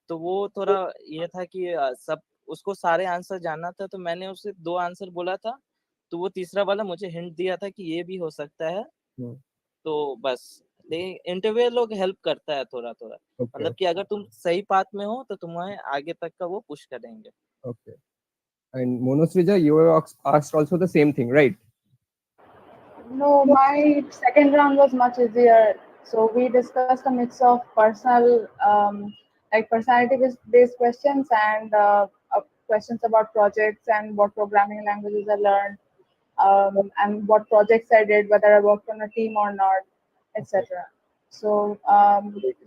तो वो थोड़ा ये था कि सब उसको सारे आंसर जानना था, तो मैंने उसे 2 आंसर बोला था, तो वो तीसरा वाला मुझे हिंट दिया था कि ये भी हो सकता है। तो बस इंटरव्यू लोग हेल्प करता है थोड़ा थोड़ा, मतलब कि अगर तुम सही पाथ में हो तो तुम्हें आगे तक का वो पुश करेंगे। Okay. And Monosrija, you were asked also the same thing, right? No, my second round was much easier. So we discussed a mix of personal, like personality-based questions and questions about projects and what programming languages I learned, and what projects I did, whether I worked on a team or not, etc. So I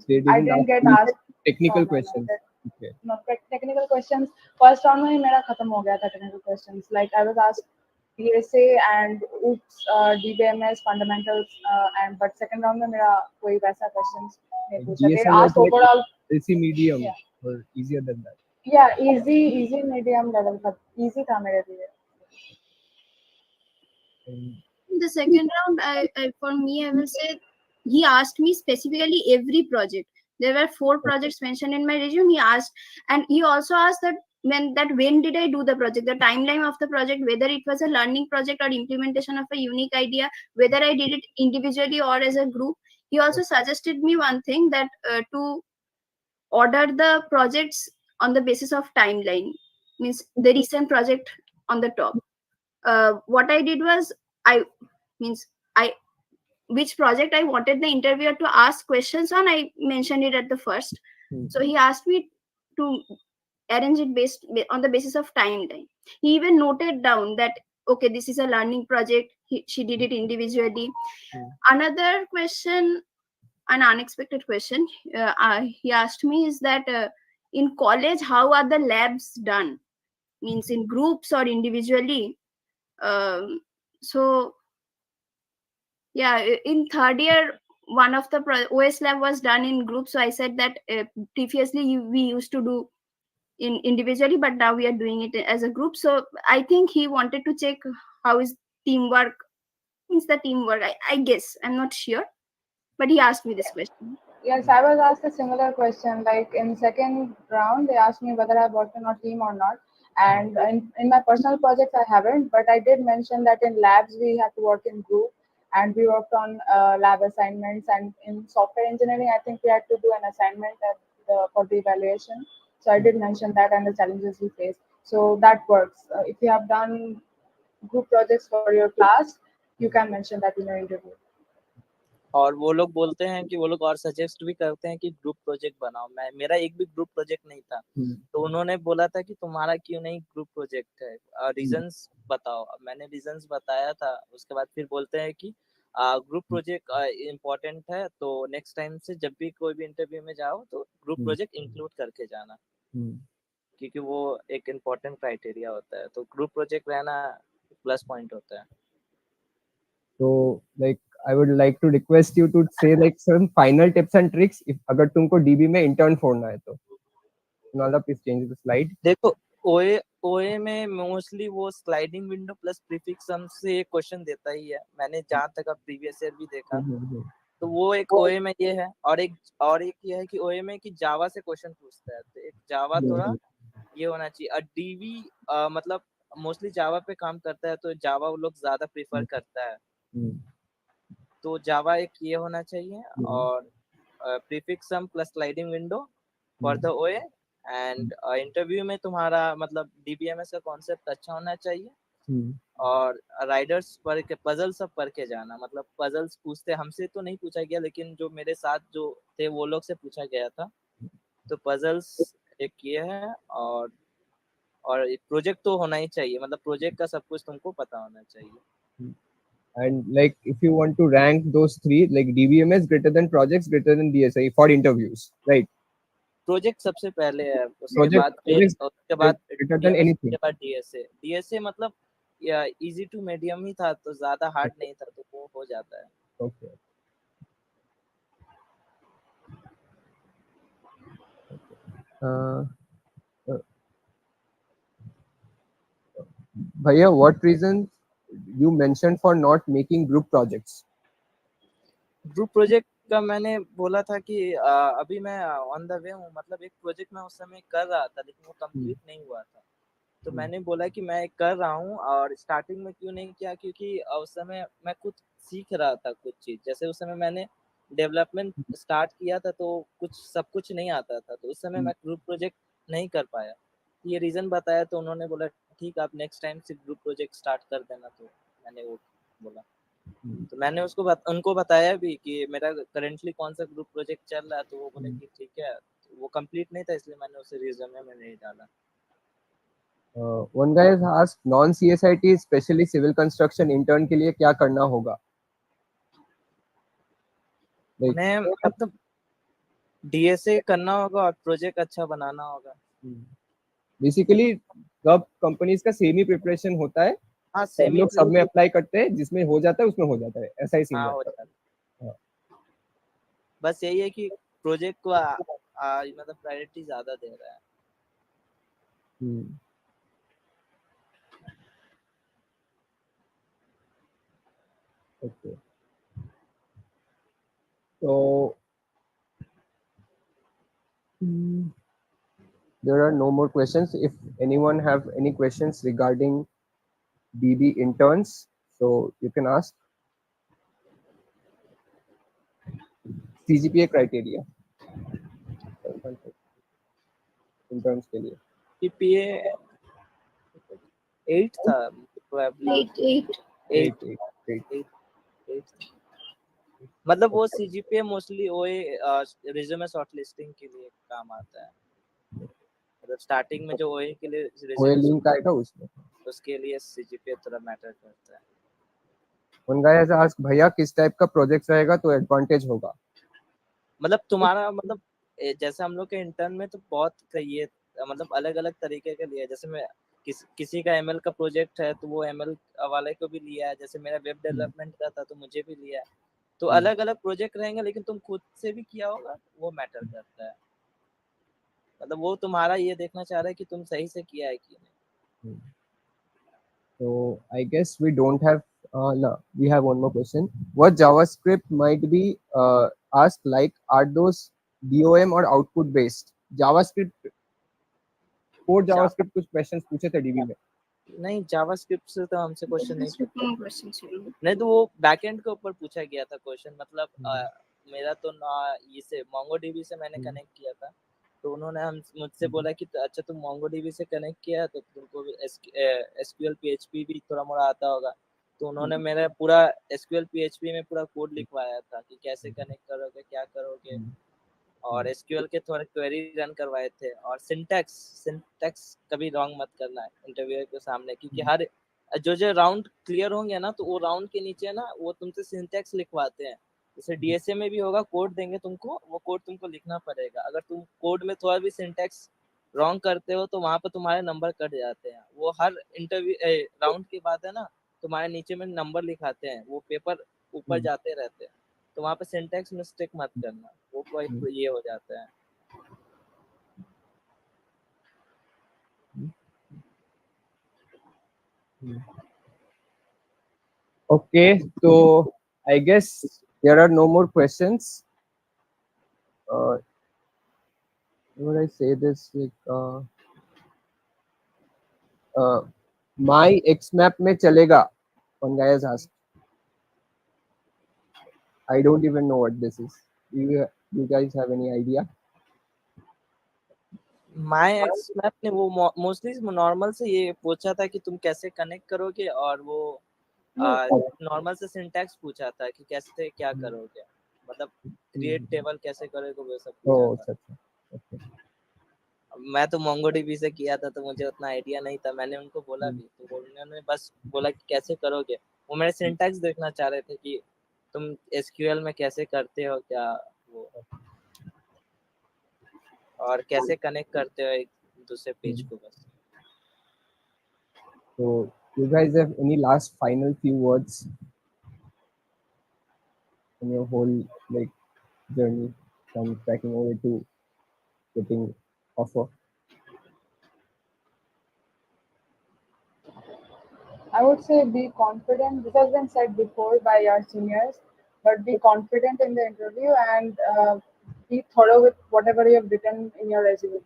didn't get asked technical questions. Okay. No, technical questions. First round में मेरा खत्म हो गया था technical questions. Like I was asked DSA and OOPS, DBMS fundamentals, and but second round में मेरा कोई वैसा questions नहीं पूछा. They asked overall. Easy, medium, or easier than that. Yeah, easy, medium level. But easy था मेरे लिए. In the second round, for me, I will say he asked me specifically every project. There were 4 projects mentioned in my resume. He asked, and he also asked that when did I do the project, the timeline of the project, whether it was a learning project or implementation of a unique idea, whether I did it individually or as a group. He also suggested me one thing, that to order the projects on the basis of timeline, means the recent project on the top. What I did was, I means I which project I wanted the interviewer to ask questions on, I mentioned it at the first. So he asked me to arrange it based on the basis of timeline. He even noted down that, okay, this is a learning project. She did it individually. Another question, an unexpected question, he asked me is that in college, how are the labs done? Means in groups or individually? So yeah, in third year, one of the OS lab was done in groups. So I said that previously we used to do in individually, but now we are doing it as a group. So I think he wanted to check how is teamwork, means the teamwork. I guess, I'm not sure, but he asked me this question. Yes, I was asked a similar question. Like in second round, they asked me whether I've worked on a team or not. And in my personal projects, I haven't, but I did mention that in labs, we had to work in group and we worked on lab assignments. And in software engineering, I think we had to do an assignment for the evaluation. So I did mention that and the challenges we face. So that works. If you have done group projects for your class, you can mention that in your interview. और वो लोग बोलते हैं कि वो लोग और suggest भी करते हैं कि ग्रुप प्रोजेक्ट बनाओ। मेरा एक भी ग्रुप प्रोजेक्ट नहीं था, तो उन्होंने बोला था कि तुम्हारा क्यों नहीं ग्रुप प्रोजेक्ट है, रीजंस बताओ। मैंने रीजंस बताया था। उसके बाद फिर बोलते हैं कि ग्रुप प्रोजेक्ट इम्पोर्टेंट है, तो नेक्स्ट टाइम से जब भी कोई भी इंटरव्यू में जाओ तो ग्रुप प्रोजेक्ट इंक्लूड करके जाना, क्योंकि वो एक इम्पोर्टेंट क्राइटेरिया होता है। तो ग्रुप प्रोजेक्ट रहना प्लस पॉइंट होता है। So like I would like to request you to say like some final tips and tricks if अगर तुमको DB में intern छोड़ना है तो। Nala, please change the slide. देखो ओए में मोस्टली वो स्लाइडिंग विंडो प्लस प्रीफिक्स सम से एक क्वेश्चन देता ही है। मैंने जहाँ तक अब प्रीवियस ईयर भी देखा, तो वो एक ओए में ये है। और एक ये है कि ओए में कि जावा से क्वेश्चन पूछता है, तो एक जावा थोड़ा ये होना चाहिए। और डीवी मतलब मोस्टली जावा पे काम करता है, तो जावा वो लोग ज्यादा प्रेफर करता है, तो जावा एक ये होना चाहिए। और prefix sum plus sliding window for the OA. And interview में तुम्हारा मतलब डीबीएमएस का कॉन्सेप्ट अच्छा होना चाहिए। और राइडर्स पर के पजल सब पढ़ के जाना, मतलब पजल्स पूछते, हमसे तो नहीं पूछा गया, लेकिन जो मेरे साथ जो थे वो लोग से पूछा गया था। तो पजल्स एक ये है। और प्रोजेक्ट तो होना ही चाहिए, मतलब प्रोजेक्ट का सब कुछ तुमको पता होना चाहिए। And like if you want to rank those three, like DBMS greater than projects greater than DSI for interviews, right? Project सबसे पहले है, उसके बाद greater than anything. उसके बाद डीएसए मतलब इजी टू मीडियम ही था, तो ज्यादा हार्ड नहीं था, तो वो हो जाता है। Okay. Bhaiya, what reasons you mentioned for not making group projects? Group project का मैंने बोला था कि अभी मैं ऑन द वे हूँ, मतलब एक प्रोजेक्ट मैं उस समय कर रहा था लेकिन वो कंप्लीट नहीं हुआ था, तो मैंने बोला कि मैं कर रहा हूँ। और स्टार्टिंग में क्यों नहीं किया, क्योंकि उस समय मैं खुद सीख रहा था कुछ चीज़। जैसे उस समय मैंने डेवलपमेंट स्टार्ट किया था, तो सब कुछ नहीं आता था, तो उस समय मैं ग्रुप प्रोजेक्ट नहीं कर पाया। ये रीज़न बताया, तो उन्होंने बोला ठीक, आप नेक्स्ट टाइम से ग्रुप प्रोजेक्ट स्टार्ट कर देना। तो मैंने वो बोला, तो मैंने उनको बताया भी कि मेरा करेंटली कौन सा ग्रुप प्रोजेक्ट चल रहा है, तो वो बोले कि ठीक है। तो वो कंप्लीट नहीं था, इसलिए मैंने उसे रिज्यूमे में नहीं डाला। One guy has asked non-CSIT especially civil construction intern के लिए क्या करना होगा? उन्हें मतलब डीएसए करना होगा और प्रोजेक्ट अच्छा बनाना होगा। बेसिकली सब कंपनीज का सेम ही प्रिपरेशन होता है। हाँ, सब लोग सब में अप्लाई करते हैं, जिसमें हो जाता है उसमें हो जाता है, ऐसा ही सीन है। बस यही है कि प्रोजेक्ट को मतलब प्रायोरिटी ज्यादा दे रहा है। Okay. So there are no more questions. If anyone have any questions regarding DB interns, so you can ask. CGPA criteria interns के लिए CPA 8 था probably 8. 8 मतलब वो CGPA mostly OA resume shortlisting के लिए काम आता है, मतलब स्टार्टिंग में जो OA के लिए OA लिंक आएगा उसमें, उसके लिए CGPA थोड़ा मैटर करता है। One guy has asked भैया किस टाइप का प्रोजेक्ट रहेगा तो एडवांटेज होगा। मतलब तुम्हारा मतलब जैसे हम लोग के इंटर्न में तो बहुत ये मतलब अलग अलग तरीके के लिए, जैसे मैं किसी का ML का प्रोजेक्ट है तो वो ML वाले को भी लिया है, जैसे मेरा वेब डेवलपमेंट का था तो मुझे भी लिया है, तो अलग अलग प्रोजेक्ट रहेंगे, लेकिन तुम खुद से भी किया होगा वो मैटर करता है, मतलब वो तुम्हारा ये देखना चाह रहा है कि तुम सही से किया है कि नहीं। So I guess we don't have no, we have one more question. What JavaScript might be asked, like are those DOM or output based? JavaScript core JavaScript कुछ questions पूछे थे DB में। नहीं जावास्क्रिप्ट से तो हमसे क्वेश्चन नहीं पूछा, नहीं तो वो बैकएंड के ऊपर पूछा गया था क्वेश्चन, मतलब मेरा तो इसे MongoDB से मैंने कनेक्ट किया था, तो उन्होंने मुझसे बोला कि अच्छा तुम MongoDB से कनेक्ट किया तो तुमको SQL PHP भी थोड़ा मोड़ा आता होगा, तो उन्होंने मेरा पूरा SQL PHP में पूरा कोड लिखवाया था कि कैसे कनेक्ट करोगे क्या करोगे, और SQL के थोड़े क्वेरी रन करवाए थे, और सिंटैक्स कभी रॉन्ग मत करना है इंटरव्यू के सामने, क्योंकि हर जो राउंड क्लियर होंगे ना तो वो राउंड के नीचे ना वो तुमसे सिंटैक्स लिखवाते हैं, जैसे DSA में भी होगा, कोड देंगे तुमको, वो कोड तुमको लिखना पड़ेगा, अगर तुम कोड में थोड़ा भी सिंटैक्स रॉन्ग करते हो तो वहाँ पर तुम्हारे नंबर कट जाते हैं, वो हर इंटरव्यू राउंड के बाद है ना तुम्हारे नीचे में नंबर लिखाते हैं, वो पेपर ऊपर जाते रहते हैं, तो वहाँ पे सिंटैक्स मिस्टेक मत करना, वो कोई ये हो जाता है। Okay, so I guess there are no more questions. Would I say this like my XMAP में चलेगा? One guy has asked. I don't even know what this is. You guys have any idea? My एक्समैप ने वो mostly normal से ये पूछा था कि तुम कैसे कनेक्ट करोगे, और वो नॉर्मल से सिंटैक्स पूछा था कि कैसे क्या करोगे, मतलब क्रिएट टेबल कैसे करोगे वो सब पूछा था। मैं तो MongoDB से किया था तो मुझे उतना आइडिया नहीं था, मैंने उनको बोला भी तो उन्होंने बस बोला कि कैसे करोगे, वो मेरे सिंटैक्स देखना चाह रहे थे कि तुम SQL में कैसे करते हो क्या वो, और कैसे कनेक्ट करते हो एक दूसरे पेज को बस। So you guys have any last final few words in your whole like journey from cracking over to getting offer? I would say be confident. This has been said before by our seniors, but be confident in the interview and be thorough with whatever you have written in your resume.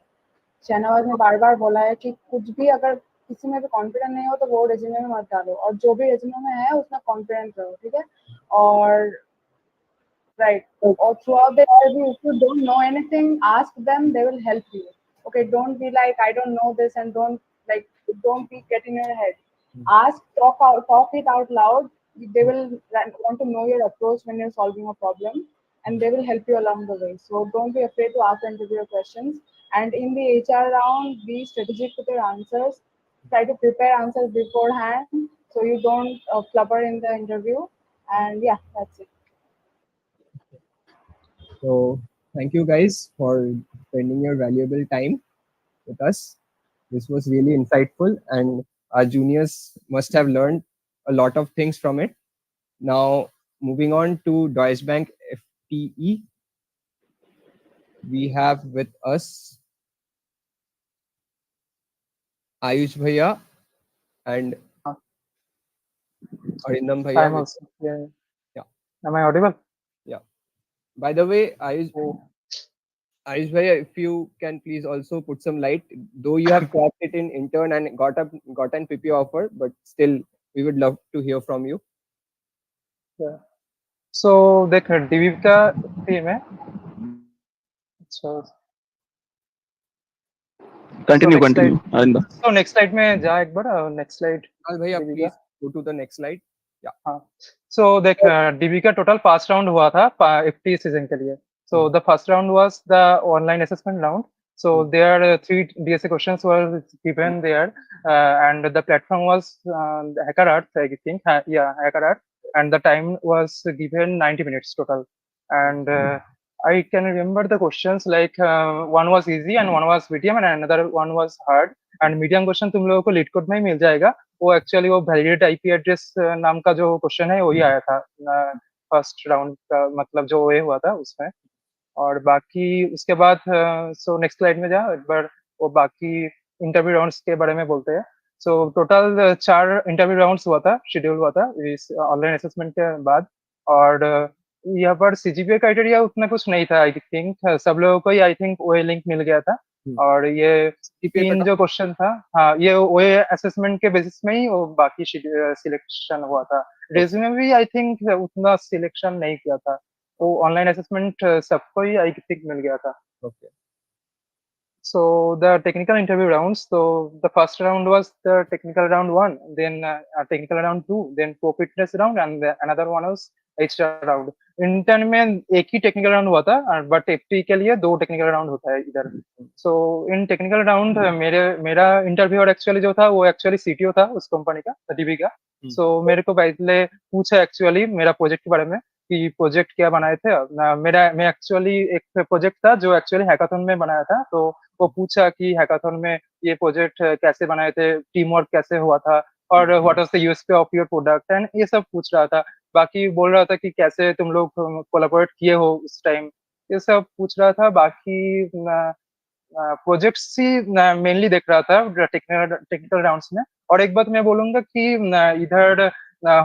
Shahnawaz ने बार बार बोला है कि कुछ भी अगर किसी में भी कॉन्फिडेंट नहीं हो तो वो रेज्यूमे में मत डालो, और जो भी रेज्यूमे में है उसमें कॉन्फिडेंट रहो, ठीक है। और right, or throughout the interview, if you don't know anything, ask them, they will help you. Okay, don't be like I don't know this, and don't be get in your head. Ask, talk it out loud. They will want to know your approach when you're solving a problem, and they will help you along the way. So don't be afraid to ask the interviewer questions. And in the HR round, be strategic with your answers. Try to prepare answers beforehand so you don't flubber in the interview. And yeah, that's it. So thank you guys for spending your valuable time with us. This was really insightful, and our juniors must have learned a lot of things from it. Now, moving on to Deutsche Bank FTE, we have with us Ayush Bhaiya and Arindam Bhaiya. I'm also, yeah. Am I audible? Yeah. By the way, Ayush Bhaiya, if you can please also put some light, though you have cracked it in intern and got an PP offer, but still we would love to hear from you. Yeah. सो देख dB का theme है। अच्छा continue next continue slide. आइंदा। So next slide में जा एक बार next slide भैया डीबी प्लीज का। Go to the next slide. हाँ सो देख डीबी का टोटल 5 राउंड हुआ था 50 सीजन के लिए। So the first round was the online assessment round. So there are 3 DSA questions were given there, and the platform was HackerArt, I think. Yeah, HackerArt, and the time was given 90 minutes total. And I can remember the questions like one was easy and one was medium and another one was hard. And medium question तुम लोगों को leet code में ही मिल जाएगा। वो actually वो validate IP address नाम का जो क्वेश्चन है वही आया था फर्स्ट राउंड का, मतलब जो ये हुआ था उसमें। और बाकी उसके बाद सो नेक्स्ट स्लाइड में जा एक बार वो बाकी इंटरव्यू राउंड्स के बारे में बोलते हैं। सो टोटल 4 इंटरव्यू राउंड्स हुआ था, शेड्यूल हुआ था इस ऑनलाइन असेसमेंट के बाद। और यहाँ पर सीजीपीए क्राइटेरिया उतना कुछ नहीं था, आई थिंक सब लोगों को ही आई थिंक ओए लिंक मिल गया था। और ये 3 जो क्वेश्चन था, हाँ ये ओए असेसमेंट के बेसिस में ही वो बाकी सिलेक्शन हुआ था। रेज्यूमे भी आई थिंक उतना सिलेक्शन नहीं किया था, वो ऑनलाइन असेसमेंट सबको ही आई थिंक मिल गया था। Okay. So the technical interview rounds. So the first round was the technical round 1, then technical round 2, then co-fitness round, and another one was HR round. Intern में एक ही technical round हुआ था, but FT के लिए 2 technical round होता है इधर। सो इन technical round मेरा इंटरव्यूअर एक्चुअली जो था वो एक्चुअली सीटीओ था उस कंपनी का, डीबी का। सो मेरे को पहले पूछा एक्चुअली मेरा प्रोजेक्ट के बारे में कि प्रोजेक्ट क्या बनाए थे। मैं एक्चुअली एक प्रोजेक्ट था जो एक्चुअली हैकाथन में बनाया था। तो वो पूछा कि हैकाथन में ये प्रोजेक्ट कैसे बनाए थे, टीम वर्क कैसे हुआ था, और what was the USP of your product, and ये सब पूछ रहा था। बाकी बोल रहा था कि कैसे तुम लोग कोलैबोरेट किए हो उस टाइम, ये सब पूछ रहा था। बाकी प्रोजेक्ट्स ही मेनली देख रहा था टेक्निकल राउंड्स में। और एक बात मैं बोलूंगा कि इधर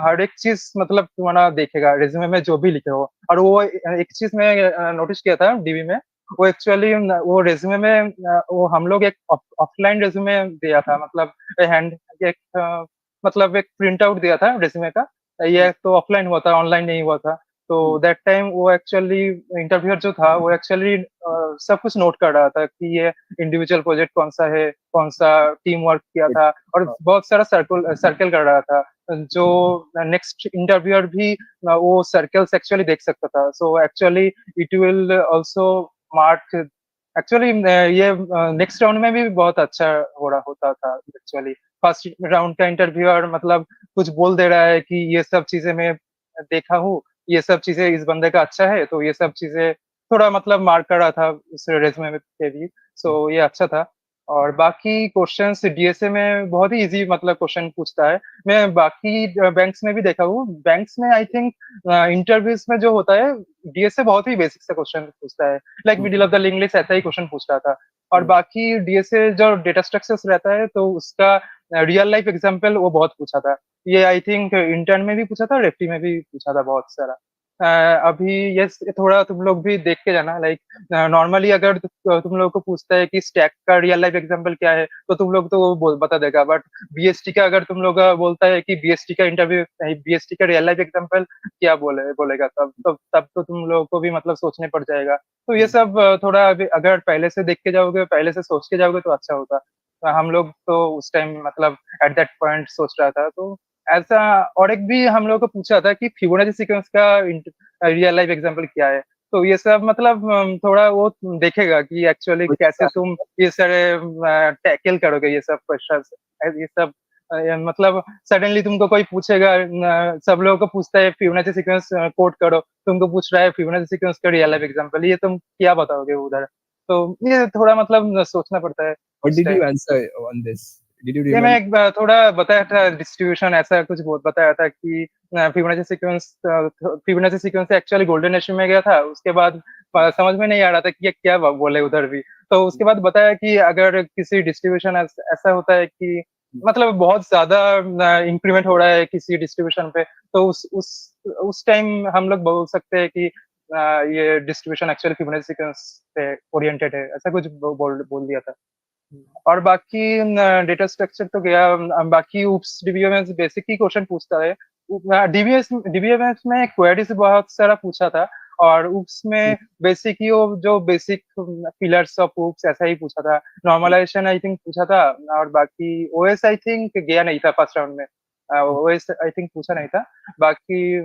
हर एक चीज मतलब तुम्हारा देखेगा रिज्यूमे में जो भी लिखे हो। और वो एक चीज मैं नोटिस किया था डीबी में, वो एक्चुअली वो रेज्यूमे में वो हम लोग एक ऑफलाइन रेज्यूमे दिया था, मतलब हैंड एक मतलब एक प्रिंट आउट दिया था रेज्यूमे का। ये तो ऑफलाइन हुआ था, ऑनलाइन नहीं हुआ था। तो दैट टाइम वो एक्चुअली इंटरव्यूअर जो था वो एक्चुअली सब कुछ नोट कर रहा था कि ये इंडिविजुअल प्रोजेक्ट कौन सा है, कौन सा टीम वर्क किया था, और बहुत सारा सर्कल कर रहा था, जो नेक्स्ट इंटरव्यूअर भी वो सर्कल्स एक्चुअली देख सकता था। So actually it will also mark actually ये नेक्स्ट राउंड में भी बहुत अच्छा हो रहा होता था। एक्चुअली फर्स्ट राउंड का इंटरव्यूअर मतलब कुछ बोल दे रहा है कि ये सब चीजें मैं देखा हूँ, ये सब चीजें इस बंदे का अच्छा है, तो ये सब चीजें थोड़ा मतलब मार्क कर रहा था उस रेज्यूमे पे भी। सो ये अच्छा था। और बाकी क्वेश्चंस डीएसए में बहुत ही इजी मतलब क्वेश्चन पूछता है। मैं बाकी बैंक्स में भी देखा हूँ, बैंक्स में आई थिंक इंटरव्यूज में जो होता है डीएसए बहुत ही बेसिक सा क्वेश्चन पूछता है, like middle of the link list ऐसा ही क्वेश्चन पूछ रहा था। और बाकी डीएसए जो डेटा स्ट्रक्चर्स रहता है तो उसका रियल लाइफ एग्जांपल वो बहुत पूछा था। ये आई थिंक इंटर्न में भी पूछा था, रेफ्टी में भी पूछा था बहुत सारा। अभी ये थोड़ा तुम लोग भी देख के जाना, लाइक नॉर्मली अगर तुम लोग को पूछता है कि स्टैक का रियल लाइफ एग्जांपल क्या है तो तुम लोग तो वो बता देगा, बट बीएसटी का अगर तुम लोग बोलता है कि बीएसटी का इंटरव्यू बीएसटी का रियल लाइफ एग्जांपल क्या बोलेगा, तब तो तुम लोगों को भी मतलब सोचने पड़ जाएगा। तो ये सब थोड़ा अगर पहले से देख के जाओगे, पहले से सोच के जाओगे तो अच्छा होता। हम लोग तो उस टाइम मतलब एट दैट पॉइंट सोच रहा था। तो ऐसा और एक भी हम लोग को पूछा था कि फिबोनाची सीक्वेंस का रियल लाइफ एग्जांपल क्या है। तो ये सब मतलब थोड़ा वो देखेगा कि एक्चुअली कैसे तुम ये सारे टैकल करोगे ये सब क्वेश्चन। ये सब मतलब सडनली तुमको कोई पूछेगा, सब लोगों को पूछता है फिबोनाची सीक्वेंस कोड करो, तुमको पूछ रहा है फिबोनाची सीक्वेंस का रियल लाइफ एग्जांपल, ये तुम क्या बताओगे उधर। तो ये थोड़ा मतलब सोचना पड़ता है। What did you answer on this? Did you ये remember? मैं एक थोड़ा बताया था डिस्ट्रीब्यूशन ऐसा कुछ बहुत बताया था कि Fibonacci sequence actually golden age में गया था। उसके बाद समझ में नहीं आ रहा था कि ये क्या बोले उधर भी। तो उसके बाद बताया कि अगर किसी डिस्ट्रीब्यूशन ऐसा होता है कि मतलब बहुत ज्यादा इंक्रीमेंट हो रहा है किसी डिस्ट्रीब्यूशन पे, तो उस टाइम हम लोग बोल सकते हैं कि ये डिस्ट्रीब्यूशन एक्चुअली फिबोनाची सीक्वेंस पे ओरिएंटेड है, ऐसा कुछ बोल दिया था। और बाकी डेटा स्ट्रक्चर तो गया, बाकी ऊप्स डीबीओ में बेसिक ही क्वेश्चन पूछता है। डीबीएमएस में क्वेरीज बहुत सारा पूछा था, और उसमें बेसिक ही वो जो बेसिक पिलर्स ऑफ हुक्स ऐसा ही पूछा था। नॉर्मलाइजेशन आई थिंक पूछा था, और बाकी ओएस आई थिंक गया नहीं था फर्स्ट राउंड में, ओएस आई थिंक पूछा नहीं था। बाकी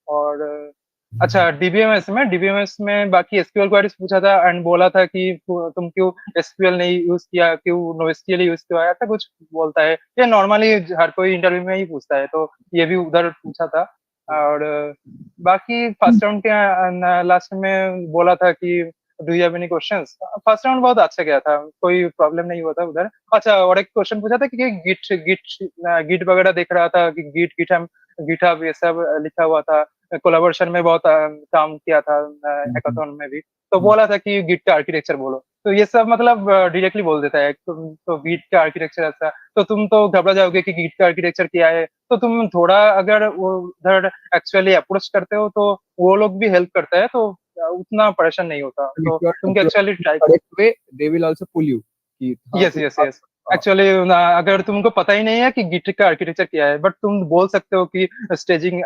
और अच्छा, डीबीएमएस में बाकी एसक्यूएल क्वेरीज पूछा था, एंड बोला था कि तुम क्यों एसक्यूएल नहीं यूज किया, क्यों नोएसक्यूएल यूज किया, ऐसा कुछ बोलता है। ये नॉर्मली हर कोई इंटरव्यू में ही पूछता है, तो ये भी उधर पूछा था। और बाकी फर्स्ट राउंड के लास्ट में बोला था कि do you have any questions. First round बहुत अच्छा गया था, कोई प्रॉब्लम नहीं हुआ था उधर। अच्छा, और एक क्वेश्चन पूछा था कि गिट वगैरह देख रहा था कि गिटहब ये सब लिखा हुआ था, कोलैबोरेशन में बहुत काम किया था हैकाथॉन में भी। तो बोला था कि गिट का आर्किटेक्चर बोलो, तो ये सब मतलब डायरेक्टली बोल देता है तो गिट का आर्किटेक्चर ऐसा, तो तुम तो घबरा जाओगे कि गिट का आर्किटेक्चर क्या है। तो तुम थोड़ा अगर उधर एक्चुअली अप्रोच करते हो तो वो लोग भी हेल्प करता है, तो उतना परेशान नहीं होता। तो तुम actually try correct way, they will also pull you कि यस यस यस एक्चुअली अगर तुमको पता ही नहीं है कि गिट का आर्किटेक्चर क्या है, बट तुम बोल सकते हो कि स्टेजिंग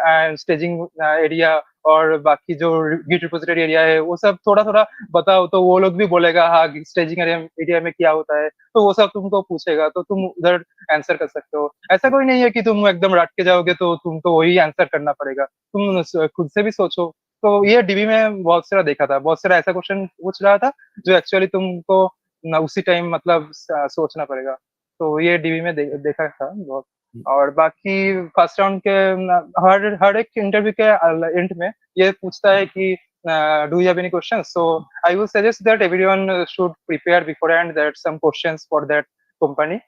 एरिया और बाकी जो गिट रिपोजिटरी एरिया है वो सब थोड़ा थोड़ा बताओ, तो वो लोग भी बोलेगा हाँ स्टेजिंग एरिया में क्या होता है, तो वो सब तुमको पूछेगा, तो तुम उधर आंसर कर सकते हो। ऐसा कोई नहीं है कि तुम एकदम रट के जाओगे तो तुमको वही आंसर करना पड़ेगा, तुम खुद से भी सोचो। तो ये डीबी में बहुत सारा देखा था, बहुत सारा ऐसा क्वेश्चन पूछ रहा था जो एक्चुअली तुमको ना उसी टाइम मतलब सोचना पड़ेगा। तो ये डीबी में देखा था बहुत। और बाकी फर्स्ट राउंड के हर एक इंटरव्यू के एंड में ये पूछता है कि do you have any questions. So I will suggest that everyone should prepare beforehand that some questions for that company.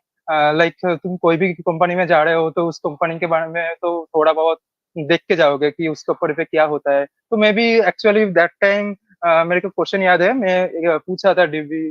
Like तुम कोई भी कंपनी में जा रहे हो तो उस कंपनी के बारे में तो थोड़ा बहुत देख के जाओगे कि उसके ऊपर पे क्या होता है। तो may be actually that time मेरे को क्वेश्चन याद है, मैं पूछा था डीबी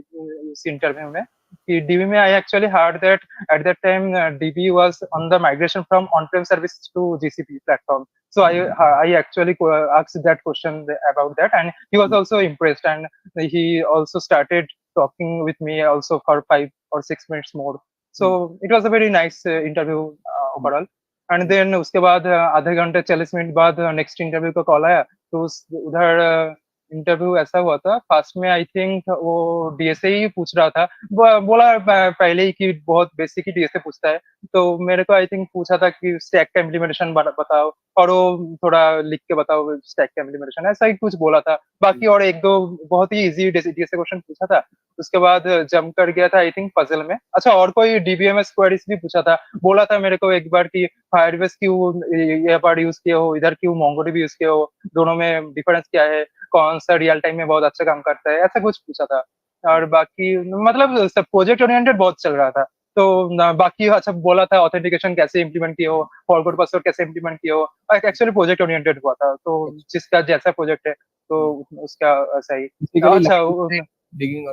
इंटरव्यू में कि डीबी में I actually hard that at that time DB was on the migration from on prem service to GCP platform. So I actually asked that question about that, and he was also impressed, and he also started talking with me also for 5 or 6 minutes more. So it was a very nice interview overall. And then उसके बाद आधे घंटे 40 minute बाद next interview का call आया, तो उधर interview ऐसा हुआ था। फर्स्ट में आई थिंक वो डीएसए ही पूछ रहा था, बोला पहले ही कि बहुत बेसिक ही डीएसए पूछता है। तो मेरे को आई थिंक पूछा था कि स्टैक का इम्प्लीमेंटेशन बताओ, और वो थोड़ा लिख के बताओ स्टैक का इम्प्लीमेंटेशन, ऐसा ही कुछ बोला था। बाकी और एक दो बहुत ही इजी डीएसए क्वेश्चन पूछा था। उसके बाद जम कर गया था आई थिंक पजल में। अच्छा, और कोई डीबीएमएस क्वेरीज भी पूछा था, बोला था मेरे को एक बार कि फायरबेस क्यों ये पार्ट यूज किए हो, इधर क्यों मोंगोडीबी यूज किए हो, दोनों में डिफरेंस क्या है, कौन सा रियल टाइम में बहुत अच्छा काम करता है, ऐसा कुछ पूछा था। और बाकी मतलब सब प्रोजेक्ट ओरिएंटेड बहुत चल रहा था। तो बाकी अच्छा बोला था ऑथेंटिकेशन कैसे इंप्लीमेंट किए हो, फॉरवर्ड पासवर्ड कैसे इंप्लीमेंट किए हो। एक्चुअली प्रोजेक्ट ओरिएंटेड हुआ था, तो जिसका जैसा प्रोजेक्ट है तो उसका सही। अच्छा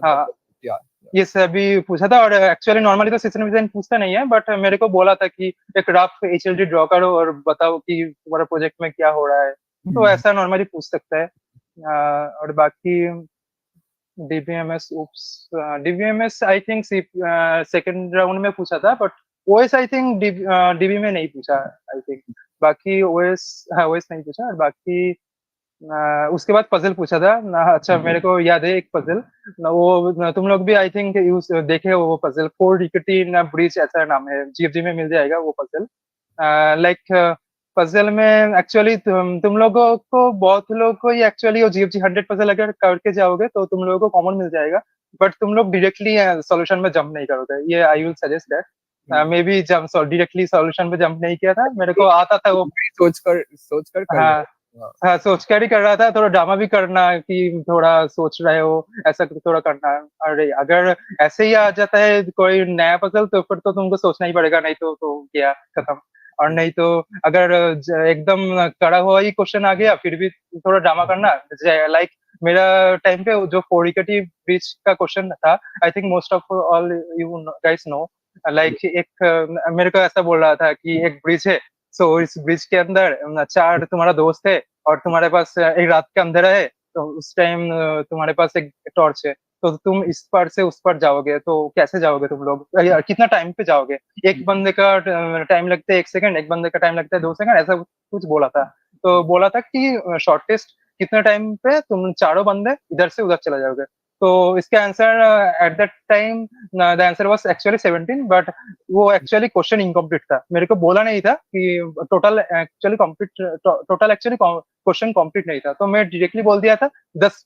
हाँ, ये सभी पूछा था। और एक्चुअली नॉर्मली तो सिस्टम डिजाइन पूछता नहीं है, बट मेरे को बोला था कि एक रफ एचएलडी ड्रॉ करो और बताओ कि तुम्हारा प्रोजेक्ट में क्या हो रहा है, तो ऐसा नॉर्मली पूछ सकता है। और बाकी DBMS I think second round में पूछा था, but OS I think dB में नहीं पूछा आई थिंक। बाकी ओएस नहीं पूछा। और बाकी उसके बाद पजल पूछा था। अच्छा, मेरे को याद है एक पजल, वो तुम लोग भी आई थिंक यूज देखे हो वो पजल, 4 डिकेटी ब्रिज ऐसा नाम है, जीएफजी में मिल जाएगा वो पजल। लाइक पजल में एक्चुअली तुम लोगों को बहुत लोग को ये एक्चुअली वो जीएफजी 100 पजल अगर करके जाओगे तो तुम लोगों को कॉमन मिल जाएगा, बट तुम लोग डायरेक्टली सॉल्यूशन में जंप नहीं करोगे। ये आई will suggest that. May be jump directly solution में जंप नहीं किया था, मेरे को आता था वो सोच कर हाँ सोच कर ही कर रहा था। थोड़ा ड्रामा भी करना कि थोड़ा सोच रहे हो, ऐसा थोड़ा करना। अरे अगर ऐसे ही आ जाता है कोई नया पजल तो फिर तो तुमको सोचना ही पड़ेगा, नहीं तो क्या खत्म। और नहीं तो अगर एकदम कड़ा हुआ ही क्वेश्चन आ गया फिर भी थोड़ा ड्रामा करना। लाइक मेरा टाइम पे जो 4 विकेटी ब्रिज का क्वेश्चन था, I think most of all you guys know, like एक मेरे को ऐसा बोल रहा था कि एक ब्रिज है, सो इस ब्रिज के अंदर 4 तुम्हारा दोस्त है और तुम्हारे पास एक रात का अंधेरा है, तो उस टाइम तुम्हारे पास एक टॉर्च है, तो तुम इस पार से उस पार जाओगे तो कैसे जाओगे तुम लोग, कितना टाइम पे जाओगे, एक बंदे का टाइम लगता है 1 सेकंड, एक बंदे का टाइम लगता है 2 सेकंड, ऐसा कुछ बोला था। तो बोला था कि शॉर्टेस्ट कितने टाइम पे तुम चारों बंदे इधर से उधर चला जाओगे। तो इसका answer eight that time the answer was actually 17, but वो एक्चुअली क्वेश्चन इनकम्प्लीट था, मेरे को बोला नहीं था कि टोटल एक्चुअली क्वेश्चन कंप्लीट नहीं था, तो मैं डायरेक्टली बोल दिया था 10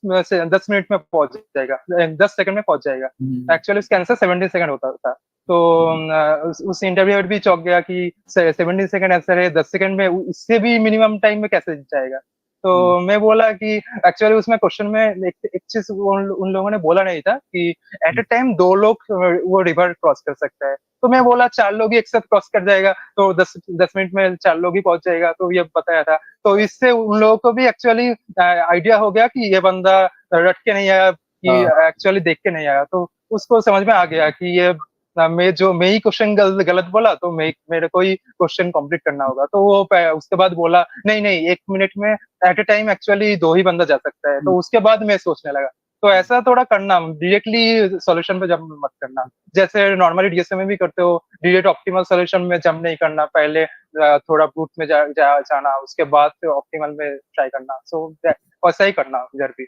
मिनट में पहुंच जाएगा, 10 सेकंड में पहुंच जाएगा। एक्चुअली उसका आंसर 17 सेकंड होता था। तो उस इंटरव्यूअर भी चौंक गया कि 17 सेकंड आंसर है, 10 सेकंड में इससे भी मिनिमम टाइम में कैसे जाएगा। तो मैं बोला कि एक्चुअली उसमें क्वेश्चन में एक चीज उन लोगों ने बोला नहीं था कि एट अ टाइम 2 लोग वो रिवर क्रॉस कर सकता है। तो मैं बोला 4 लोग ही एक साथ क्रॉस कर जाएगा, तो 10 मिनट में 4 लोग ही पहुंच जाएगा, तो ये बताया था। तो इससे उन लोगों को भी एक्चुअली आइडिया हो गया कि ये बंदा रट के नहीं आया, कि एक्चुअली देख के नहीं आया। तो उसको समझ में आ गया कि ये मैं ही क्वेश्चन गलत बोला, तो मेरे को ही क्वेश्चन कंप्लीट करना होगा। तो वो उसके बाद बोला नहीं नहीं 1 मिनट में एट अ टाइम एक्चुअली 2 ही बंदा जा सकता है। तो उसके बाद मैं सोचने लगा। तो ऐसा थोड़ा करना, डायरेक्टली सॉल्यूशन पे जंप मत करना, जैसे नॉर्मली डीएसए में भी करते हो, डायरेक्ट ऑप्टिमल सॉल्यूशन में जंप नहीं करना, पहले थोड़ा ब्रूट में जाना, उसके बाद फिर ऑप्टिमल में ट्राई करना। सो वैसा ही करना इधर भी।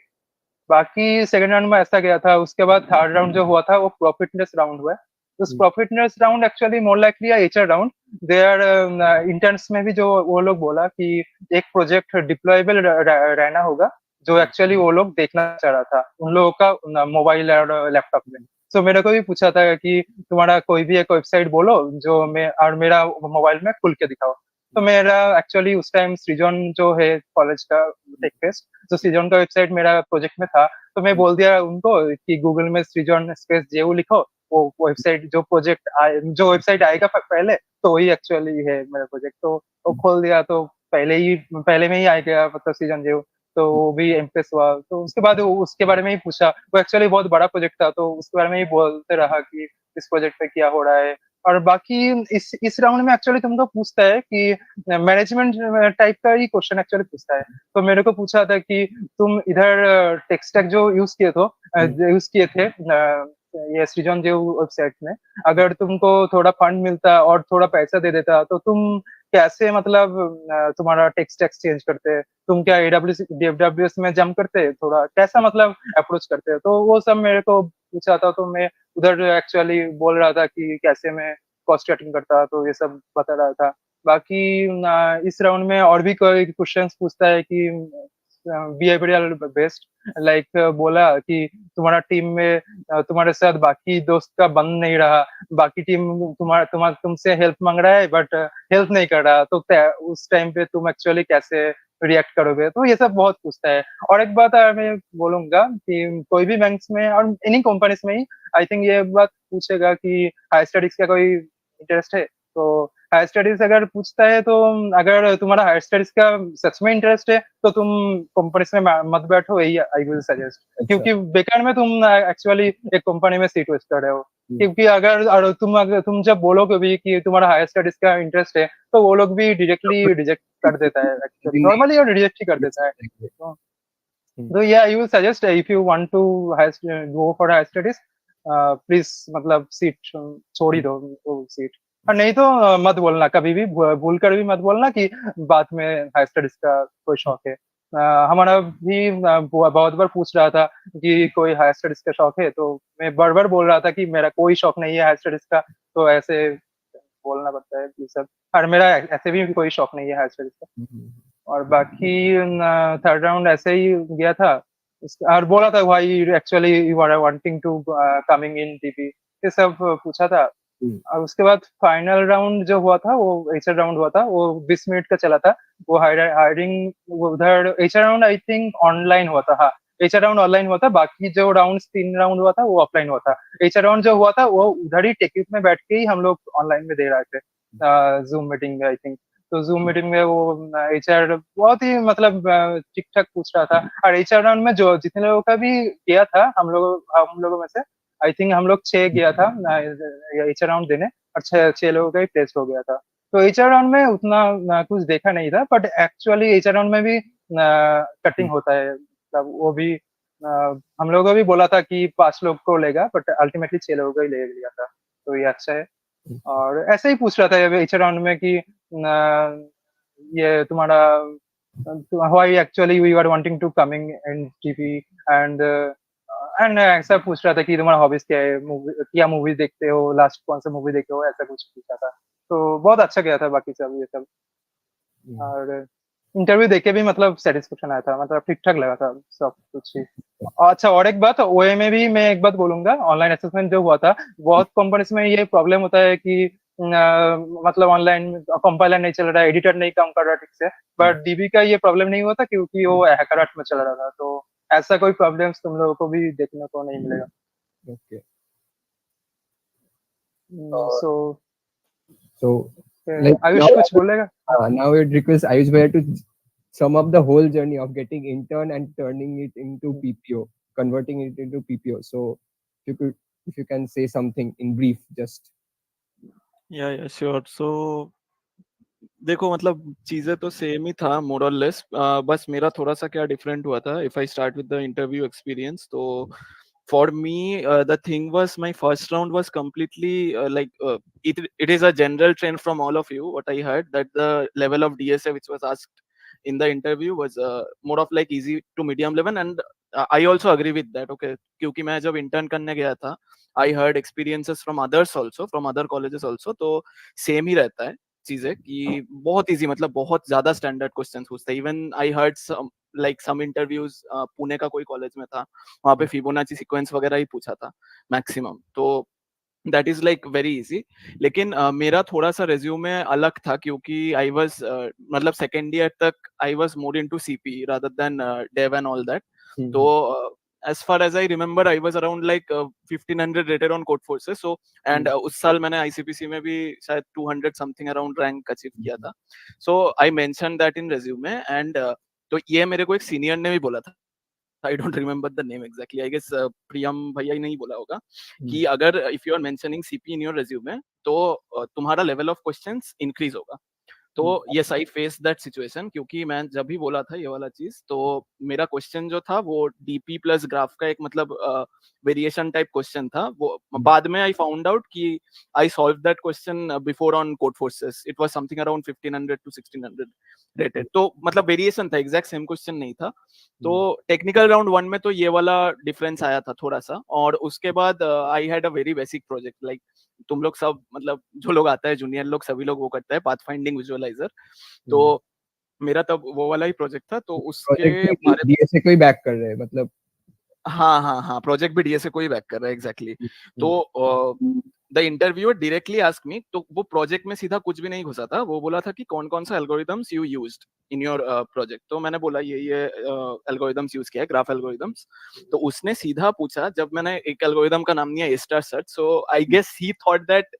बाकी सेकंड राउंड में ऐसा गया था। उसके बाद थर्ड राउंड जो हुआ था वो प्रॉफिटनेस राउंड हुआ। उस प्रॉफिटनेस round actually more likely HR round. There interns में भी जो वो लोग बोला कि एक प्रोजेक्ट डिप्लॉयबल रहना होगा, जो एक्चुअली वो लोग देखना चाह रहा था उन लोगों का मोबाइल और लैपटॉप में। सो मेरे को भी पूछा था कि तुम्हारा कोई भी एक वेबसाइट बोलो जो मेरा मोबाइल में खुल के दिखाओ। तो मेरा एक्चुअली उस टाइम सृजन जो है कॉलेज का टेक फेस्ट, जो सृजन का वेबसाइट मेरा प्रोजेक्ट में था, तो मैं बोल दिया उनको कि गूगल में सृजन स्पेस जेयू लिखो, वो वेबसाइट जो वेबसाइट आएगा पहले, तो वही एक्चुअली है मेरा प्रोजेक्ट। तो वो खोल दिया, तो पहले में ही आ गया, मतलब सृजन जेयू। तो वो भी इम्प्रेस हुआ। तो उसके बाद उसके बारे में ही पूछा। वो एक्चुअली बहुत बड़ा प्रोजेक्ट था, तो उसके बारे में ही बोलते रहा कि इस प्रोजेक्ट पे क्या हो रहा है। और बाकी इस राउंड में एक्चुअली तुमको पूछता है कि मैनेजमेंट टाइप का ही क्वेश्चन एक्चुअली पूछता है। तो मेरे को पूछा था कि तुम इधर टेक स्टैक जो यूज किए थे ये सृजन जो वेबसाइट में, अगर तुमको थोड़ा फंड मिलता और थोड़ा पैसा दे देता, तो तुम कैसे मतलब तुम्हारा टेक स्टैक चेंज करते, तुम क्या AWS में जंप करते, थोड़ा कैसा मतलब अप्रोच करते। तो वो सब मेरे को पूछा था। तो मैं उधर एक्चुअली बोल रहा था कि कैसे मैं कॉस्ट कटिंग करता, तो ये सब बता रहा था। बाकी इस राउंड में और भी कोई क्वेश्चंस पूछता है कि बिहेवियरल बेस्ड, लाइक बोला कि तुम्हारा टीम में तुम्हारे साथ बाकी दोस्त का बन नहीं रहा, बाकी टीम तुमसे हेल्प मांग रहा है बट हेल्प नहीं कर रहा, तो उस टाइम पे तुम एक्चुअली कैसे रिएक्ट करोगे। तो ये सब बहुत पूछता है। और एक बात मैं बोलूंगा कि कोई भी बैंक्स में और एनी कंपनीज में ही आई थिंक ये बात पूछेगा कि हायर स्टडीज का कोई इंटरेस्ट है। तो हायर स्टडीज अगर पूछता है, तो अगर तुम्हारा हायर स्टडीज का सच में इंटरेस्ट है, तो तुम कंपनीज में मत बैठो, यही आई विल सजेस्ट। क्योंकि बेकार में तुम एक्चुअली एक कंपनी में सीट वेस्ट कर रहे हो। क्योंकि अगर तुम जब बोलोगे भी कि तुम्हारा हायर स्टडीज का इंटरेस्ट है, तो वो लोग भी डायरेक्टली रिजेक्ट कर देता है, एक्चुअली नॉर्मली और रिजेक्ट ही कर देता है। तो या I will suggest if you want to go for higher studies, please मतलब सीट छोड़ ही दो वो सीट। और नहीं तो मत बोलना, कभी भी भूल कर भी मत बोलना कि बाद में हायर स्टडीज का कोई शौक है। हमारा भी बहुत बार पूछ रहा था कि कोई हायर स्टडीज का शौक है, तो मैं बार बार बोल रहा था कि मेरा कोई शौक नहीं है हायर स्टडीज का। तो ऐसे बोलना पड़ता है ये सब। और मेरा ऐसे भी कोई शौक नहीं है हायर स्टडीज का। और बाकी थर्ड राउंड ऐसे ही गया था। और बोला था भाई actually you are wanting to coming in TP, ये सब पूछा था। और उसके बाद फाइनल राउंड जो हुआ था, वो एचआर राउंड हुआ था, वो 20 मिनट का चला था। वो हायरिंग उधर HR round I think online हुआ था। हाँ, एचआर राउंड ऑनलाइन हुआ था। बाकी जो 3 राउंड हुआ था वो ऑफलाइन हुआ था। एचआर राउंड जो हुआ था वो उधर ही टेक्यूब में बैठ के ही हम लोग ऑनलाइन में दे रहे थे, जूम मीटिंग में आई थिंक। तो जूम मीटिंग में वो एचआर बहुत ही मतलब ठीक ठाक पूछ रहा था। और एचआर राउंड में जो जितने लोगों का भी किया था, हम लोगों में से आई थिंक हम लोग 6 गया था एचआर राउंड देने, और 6 लोगों का ही टेस्ट हो गया था। तो एचआर राउंड में उतना कुछ देखा नहीं था, बट एक्चुअली एचआर राउंड में भी कटिंग होता है, मतलब वो भी हम लोगों को भी बोला था कि 5 लोग को लेगा, बट अल्टीमेटली 6 लोगों को ही ले लिया था, तो ये अच्छा है। और ऐसे ही पूछ रहा था एच राउंड में कि ये तुम्हारा why actually you are wanting to coming in TV, and ऐसा पूछ रहा था कि तुम्हारा हॉबीज क्या है, क्या मूवी देखते हो, लास्ट कौन सा मूवी देखे हो, ऐसा कुछ पूछा था। तो बहुत अच्छा गया था बाकी सब ये सब। और इंटरव्यू देके भी मतलब सेटिस्फेक्शन आया था, मतलब ठीक ठाक लगा था सब कुछ ही। अच्छा, और एक बात ओए में भी मैं एक बात बोलूंगा, ऑनलाइन असेसमेंट जो हुआ था, बहुत कंपनीज में ये प्रॉब्लम होता है कि मतलब ऑनलाइन कंपाइलर नहीं चल रहा है, एडिटर नहीं काम कर रहा ठीक से, बट डीबी का ये प्रॉब्लम नहीं हुआ था क्योंकि वो हैकरआर्ट में चल रहा था, तो ऐसा कोई प्रॉब्लम्स तुम लोगों को भी देखने को नहीं मिलेगा। Okay. सो Like आयुष now, कुछ बोलेगा? now I would request Ayush Bhaiya to sum up the whole journey of getting intern and turning it into PPO, converting it into PPO. So if you can say something in brief, just. Yeah, sure. So देखो मतलब चीजें तो same ही था मोर और less, बस मेरा थोड़ा सा क्या डिफरेंट हुआ था। If I start with the interview experience, तो for me the thing was my first round was completely like it is a general trend from all of you what I heard that the level of DSA which was asked in the interview was more of like easy to medium level, and I also agree with that. Okay, क्योंकि मैं जब intern करने गया था I heard experiences from others also, from other colleges also, तो same ही रहता है चीजें कि बहुत इजी, मतलब बहुत ज्यादा स्टैंडर्ड क्वेश्चंस पूछते हैं। Even I heard like some interviews, Pune का कोई कॉलेज में था, वहां पे फिबोनाची सीक्वेंस वगैरह ही पूछा था मैक्सिमम, तो that is like very easy. लेकिन मेरा थोड़ा सा रेज्यूमे अलग था क्योंकि आई वाज मतलब सेकेंड ईयर तक I was more into CP rather than dev and all that. तो as far as I remember, I was around like 1500 rated on code forces. So and उस साल मैंने ICPC में भी शायद 200 something around rank achieve किया था। So I mentioned that in resume, and तो ये मेरे को एक सीनियर ने भी बोला था, I don't remember the name exactly. I guess प्रियम भैया ही नहीं बोला होगा कि अगर if you are mentioning CP in your resume तो तुम्हारा level of questions increase होगा। तो yes I face that situation, क्योंकि मैं जब भी बोला था ये वाला चीज, तो मेरा क्वेश्चन जो था वो डीपी प्लस ग्राफ का एक मतलब वेरिएशन टाइप क्वेश्चन था। वो बाद में आई फाउंड आउट कि I solve that question before on code forces, it was something around 1500 to 1600 rated, तो मतलब वेरिएशन था, एग्जैक्ट सेम क्वेश्चन नहीं था। तो टेक्निकल राउंड 1 में तो ये वाला डिफरेंस आया था थोड़ा सा, और उसके बाद आई had a very basic project, like तुम लोग सब मतलब जो लोग आता है जूनियर लोग सभी लोग वो करता है पाथ फाइंडिंग विजुअलाइजर, तो मेरा तब वो वाला ही प्रोजेक्ट था। तो उसके बारे में डीएसए कोई बैक कर रहे हैं मतलब। हाँ, प्रोजेक्ट भी डीएसए को ही बैक कर रहा है एग्जैक्टली। तो द इंटरव्यूअर डायरेक्टली आस्क मी, तो वो प्रोजेक्ट में सीधा कुछ भी नहीं घुसा था, वो बोला था कि कौन कौन सा algorithms you used in your project. तो मैंने बोला ये एल्गोरिथम्स यूज किया है, ग्राफ एल्गोरिथम्स। तो उसने सीधा पूछा, जब मैंने एक एल्गोरिथम का नाम लिया A star search, so I guess he thought that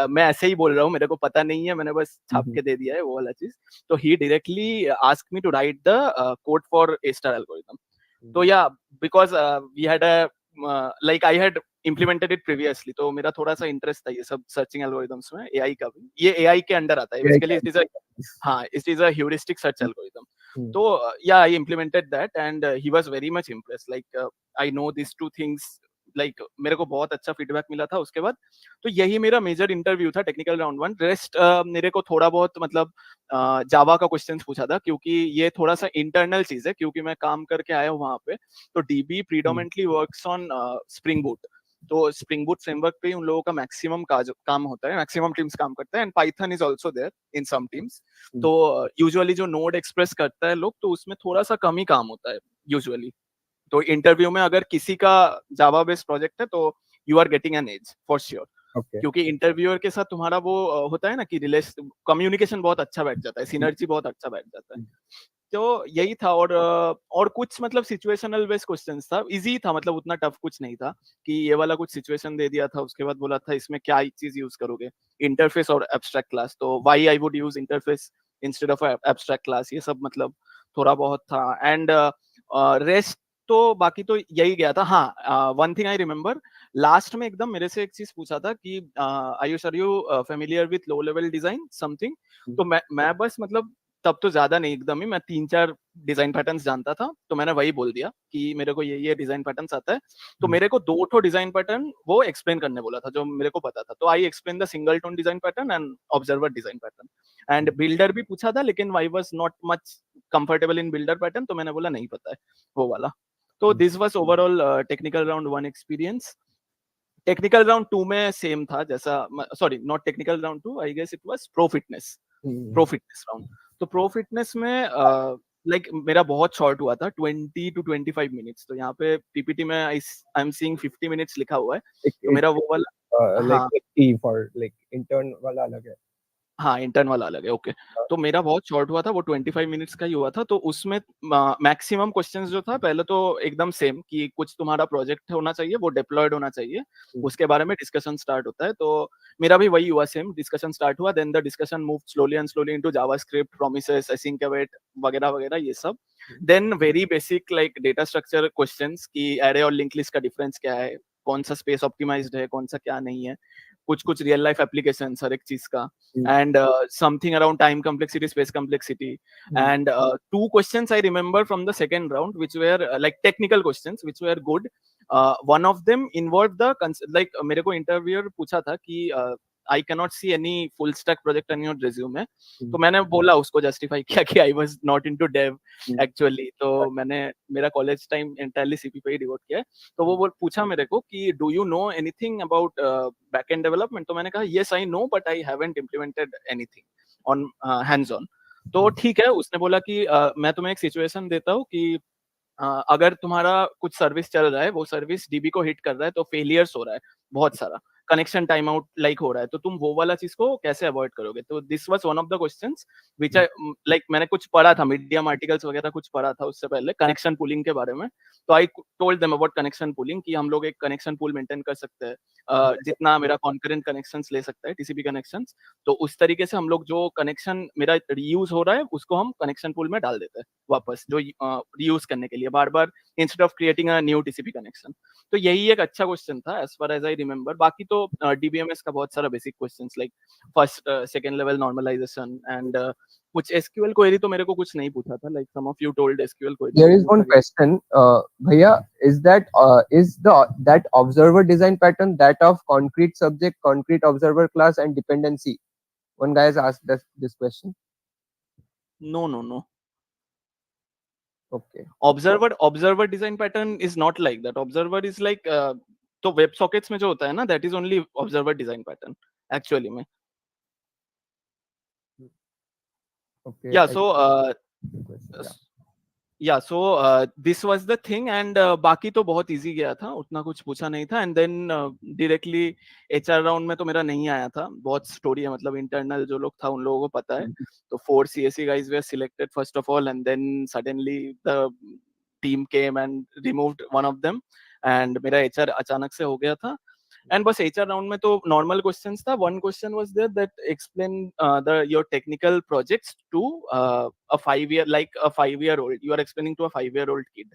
मैं ऐसे ही बोल रहा हूँ, मेरे को पता नहीं है, मैंने बस छाप के दे दिया है वो वाला चीज। तो he directly ask me to write the code for A star algorithm. तो या because we had a like I had implemented it previously, तो मेरा थोड़ा सा इंटरेस्ट था ये सब सर्चिंग एल्गोरिथम्स में, एआई का भी, ये एआई के अंडर आता है basically, it is a heuristic search algorithm. तो या I implemented that and he was very much impressed, like I know this two things, like मेरे को बहुत अच्छा फीडबैक मिला था उसके बाद। तो यही मेरा मेजर इंटरव्यू था टेक्निकल राउंड 1। रेस्ट मेरे को थोड़ा बहुत मतलब जावा का क्वेश्चन पूछा था, क्योंकि ये थोड़ा सा इंटरनल चीज है, क्योंकि मैं काम करके आया हूँ वहां पे। तो dB predominantly works on spring boot, तो स्प्रिंग बूट फ्रेमवर्क पे उन लोगों का मैक्सिमम काम होता है, मैक्सिमम टीम्स काम करता है, and Python is also there in some teams. तो यूजुअली जो नोड एक्सप्रेस करता है लोग, तो उसमें थोड़ा सा कम ही काम होता है यूजुअली। तो इंटरव्यू में अगर किसी का जावा बेस्ड प्रोजेक्ट है तो you are getting an edge for sure, क्योंकि इंटरव्यूअर के साथ तुम्हारा वो होता है ना कि कम्युनिकेशन बहुत अच्छा बैठ जाता है, सिनर्जी बहुत अच्छा बैठ जाता है। तो यही था, और कुछ मतलब सिचुएशनल बेस्ड क्वेश्चंस था, इजी था, मतलब उतना टफ कुछ नहीं था कि ये वाला कुछ सिचुएशन दे दिया था, उसके बाद बोला था इसमें क्या चीज यूज करोगे, इंटरफेस और एब्स्ट्रैक्ट क्लास, तो why I would use interface instead of abstract class, ये सब मतलब थोड़ा बहुत था। एंड रेस्ट तो बाकी तो यही गया था। हाँ, one thing I remember, last में एकदम मेरे से एक चीज पूछा था कि Ayush are you familiar with low level design something, तो मैं बस मतलब तब तो ज्यादा नहीं, एकदम ही मैं 3-4 डिजाइन पैटर्न्स जानता था, तो मैंने वही बोल दिया कि मेरे को ये डिजाइन पैटर्न्स आता है। तो मेरे को 2 ठो डिजाइन पैटर्न वो एक्सप्लेन करने बोला था जो मेरे को पता था। तो I explain the singleton design pattern and observer design pattern. And builder भी पूछा था, लेकिन I was not much comfortable in builder pattern, तो मैंने बोला नहीं पता है वो वाला। तो this was overall technical round 1 experience. Technical round 2 में सेम था जैसा, sorry not technical round 2, I guess it was pro fitness round. तो प्रो फिटनेस में लाइक मेरा बहुत शॉर्ट हुआ था, 20 to 25 मिनट्स। तो यहाँ पे पीपीटी में आई एम सीइंग 50 मिनट्स लिखा हुआ है, तो मेरा वो वाला like T for like intern वाला अलग है। हाँ, इंटर्न वाला अलग है, ओके। तो मेरा बहुत शॉर्ट हुआ था, वो 25 मिनट्स का ही हुआ था। तो उसमें मैक्सिमम क्वेश्चंस जो था, पहले तो एकदम सेम कि कुछ तुम्हारा प्रोजेक्ट होना चाहिए, वो डिप्लॉयड होना चाहिए, उसके बारे में डिस्कशन स्टार्ट होता है। तो मेरा भी वही हुआ, सेम डिस्कशन स्टार्ट हुआ। Then the discussion move slowly and slowly into JavaScript, promises, async await वगैरह वगैरह ये सब। Then very basic like data structure questions कि एरे और लिंक लिस्ट का डिफरेंस क्या है, कौन सा स्पेस ऑप्टिमाइज्ड है, कौन सा क्या नहीं है, कुछ रियल लाइफ एप्लीकेशन हर एक चीज का, and something around time complexity, space complexity, and 2 questions I remember from the second round which were like technical questions which were good. One of them involved the like मेरे को interviewer पूछा था कि I cannot see any full stack project on your resume. तो मैंने बोला, उसको justify किया कि I was not into dev actually. तो मैंने मेरा college time entirely CP पे ही devote किया है। तो वो पूछा मेरे को कि do you know anything about backend development? तो मैंने कहा yes I know but I haven't implemented anything on hands on. तो ठीक है, उसने बोला कि मैं तुम्हें एक सिचुएशन देता हूँ कि अगर तुम्हारा कुछ सर्विस चल रहा है, वो सर्विस डीबी को हिट कर रहा है, तो फेलियर्स हो रहा है बहुत सारा, कनेक्शन टाइम आउट लाइक हो रहा है, तो तुम वो वाला चीज को कैसे अवॉइड करोगे? तो this was one of the questions which I like मैंने कुछ पढ़ा था, मीडियम आर्टिकल्स वगैरह कुछ पढ़ा था उससे पहले कनेक्शन पूलिंग के बारे में। तो I told them about connection pooling कि हम लोग एक कनेक्शन पूल मेंटेन कर सकते हैं, जितना मेरा कॉन्करेंट कनेक्शंस ले सकता है, टीसीपी कनेक्शंस। तो उस तरीके से हम लोग जो कनेक्शन मेरा रीयूज हो रहा है उसको हम कनेक्शन पूल में डाल देते हैं वापस, जो रीयूज करने के लिए बार बार, instead of creating a new TCP connection. तो यही एक अच्छा क्वेश्चन था as far as I remember. बाकी तो डीबीएमएस का बहुत सारा basic questions like first second level normalisation and कुछ एसक्यूएल क्वेरी तो मेरे को कुछ नहीं पूछा था, like some of you told SQL query. There is one question, भैया, is that observer design pattern that of concrete subject, concrete observer class and dependency? One guy has asked this question. No. Okay. Observer design pattern is not like that. Observer is like तो web sockets में जो होता है ना, that is only observer design pattern actually में। Okay. Yeah, so this was the thing and बाकी तो बहुत इजी गया था, उतना कुछ पूछा नहीं था। And then directly HR round में तो मेरा नहीं आया था, बहुत स्टोरी है, मतलब इंटरनल जो लोग था उन लोगों को पता है। तो 4 CSE guys were selected first of all and then suddenly the team came and removed one of them and मेरा एचआर अचानक से हो गया था। एंड बस एचआर राउंड में तो नॉर्मल क्वेश्चंस था। One question was there that explain the your technical projects to a 5 year old, you are explaining to a 5 year old kid।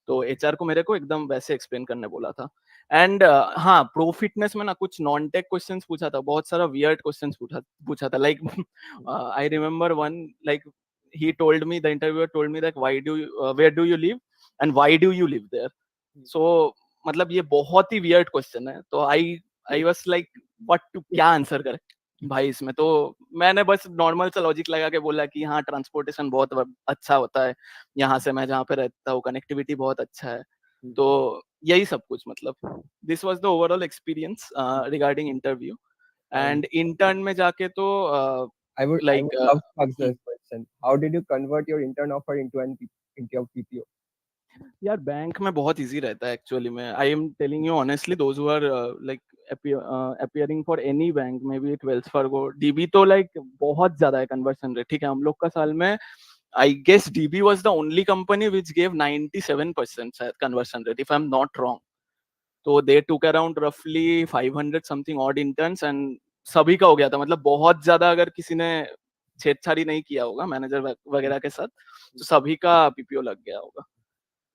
तो एचआर को मेरे को एकदम वैसे एक्सप्लेन करने बोला था। एंड हाँ, प्रो फिटनेस में ना कुछ नॉन टेक क्वेश्चंस पूछा था, बहुत सारा वियर्ड क्वेश्चंस पूछा था। Like I remember one, like he told me, the interviewer told me that where do you live and why do you live there? So मतलब ये बहुत ही वियर्ड क्वेश्चन है। तो I was like what to, क्या answer करे भाई इसमें। तो मैंने बस नॉर्मल सा लॉजिक लगा के बोला कि हाँ, ट्रांसपोर्टेशन बहुत अच्छा होता है यहाँ से, मैं जहाँ पे रहता हूँ कनेक्टिविटी बहुत अच्छा है। तो यही सब कुछ, मतलब this was the overall experience regarding interview. And intern में जाके तो I would love to ask this question. How did you convert your intern offer into a PPO? यार बैंक में बहुत इजी रहता है एक्चुअली में। I am telling you honestly, those who are like appearing for any bank, maybe it Wells Fargo, DB तो like बहुत ज्यादा है कन्वर्शन रेट। ठीक है, हम लोग का साल में I guess DB was the only company which gave 97% conversion rate if I'm not wrong. तो they took around roughly 500 something odd interns and सभी का हो गया था। मतलब बहुत ज्यादा अगर किसी ने छेड़छाड़ी नहीं किया होगा मैनेजर वगैरह के साथ, तो सभी का पीपीओ लग गया होगा।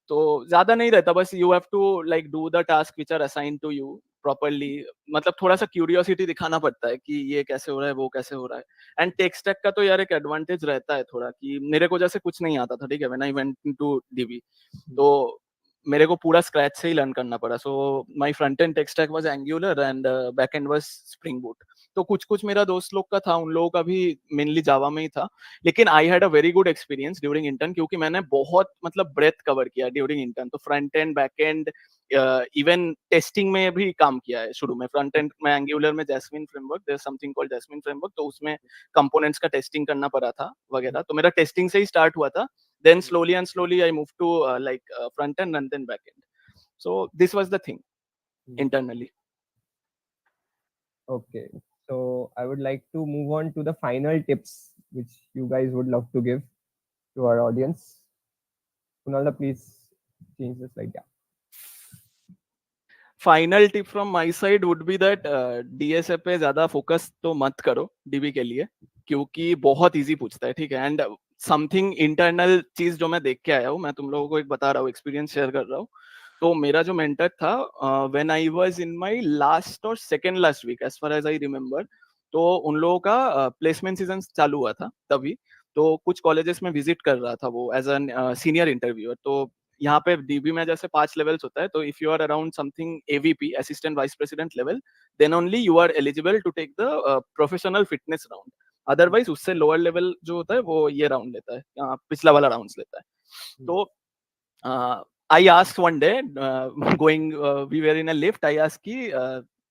तो ज्यादा नहीं रहता, बस you have to like do the task which are assigned to you properly, मतलब थोड़ा सा क्यूरियोसिटी दिखाना पड़ता है कि ये कैसे हो रहा है, वो कैसे हो रहा है। एंड टेक स्टैक का तो यार एक एडवांटेज रहता है थोड़ा, कि मेरे को जैसे कुछ नहीं आता था, ठीक है, when I went into dB, तो मेरे को पूरा स्क्रैच से ही लर्न करना पड़ा। So my front end tech stack was angular and back and was spring boot. तो कुछ कुछ मेरा दोस्त लोग का था, उन लोगों का भी मेनली जावा में ही था, लेकिन I had a very good experience during intern, क्योंकि मैंने बहुत मतलब ब्रेथ कवर किया ड्यूरिंग इंटर्न। तो front end back end even testing में भी काम किया है शुरू में। फ्रंट एंड में एंगुलर में Jasmine framework, there something called Jasmine framework, तो उसमें कंपोनेंट्स का टेस्टिंग करना पड़ा था वगैरह। तो मेरा टेस्टिंग से ही स्टार्ट हुआ था, then slowly I moved to front end and then back end. So this was the thing internally. Okay, so I would like to move on to the final tips which you guys would love to give to our audience. Kunal, please change the slide. Yeah. Final tip from my side would be that DSA पे ज्यादा focus तो मत करो dB के लिए, क्योंकि बहुत easy पूछता है, ठीक है। एंड समथिंग इंटरनल चीज जो मैं देख के आया हूँ, मैं तुम लोगों को एक बता रहा हूँ, एक्सपीरियंस शेयर कर रहा हूँ। तो मेरा जो मेंटर था, when I was in my last और second last week as far as I remember, तो उन लोगों का प्लेसमेंट सीजन चालू हुआ था तभी। तो कुछ कॉलेजेस में विजिट कर रहा था वो एज एन सीनियर इंटरव्यूअर। तो यहाँ पे डीबी में जैसे 5 लेवल्स होता है, तो if you are around something AVP, assistant vice president level, then only you are eligible to take the professional fitness round. Otherwise उससे लोअर लेवल जो होता है वो ये राउंड लेता है, पिछला वाला राउंड लेता है। तो I asked one day going, we were in a lift, I asked कि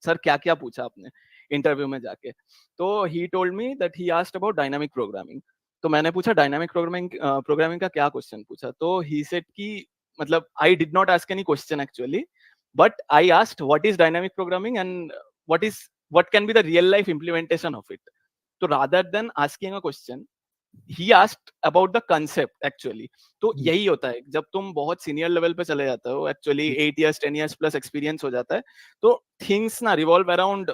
सर क्या क्या पूछा आपने इंटरव्यू में जाके। तो he told me that he asked about dynamic programming. तो मैंने पूछा डायनामिक प्रोग्रामिंग का क्या क्वेश्चन पूछा। तो ही सेड कि मतलब I did not ask any question actually, but I asked what is dynamic programming and what can be the real life implementation of it. So rather than asking a question, he asked about the concept actually. तो यही होता है जब तुम बहुत senior level पे चले जाते हो, actually 8 years 10 years plus experience हो जाता है, तो थिंग्स ना revolve around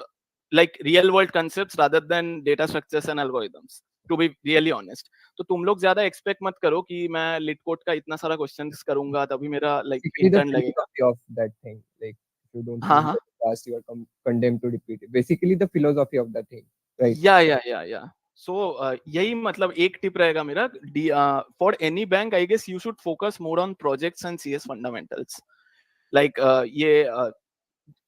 like real world concepts rather than data structures and algorithms, to be really honest. तो तुम लोग ज्यादा एक्सपेक्ट मत करो कि मैं लिट कोड का इतना सारा क्वेश्चंस करूंगा तभी मेरा like Basically, the इंटर्न लगेगा। philosophy of that thing, like if you don't हाँ use हाँ, it fast, you are condemned to repeat it. Basically, the philosophy of that thing, right? या सो यही मतलब एक टिप रहेगा मेरा, for any bank I guess you should focus more on projects and CS fundamentals. Like ये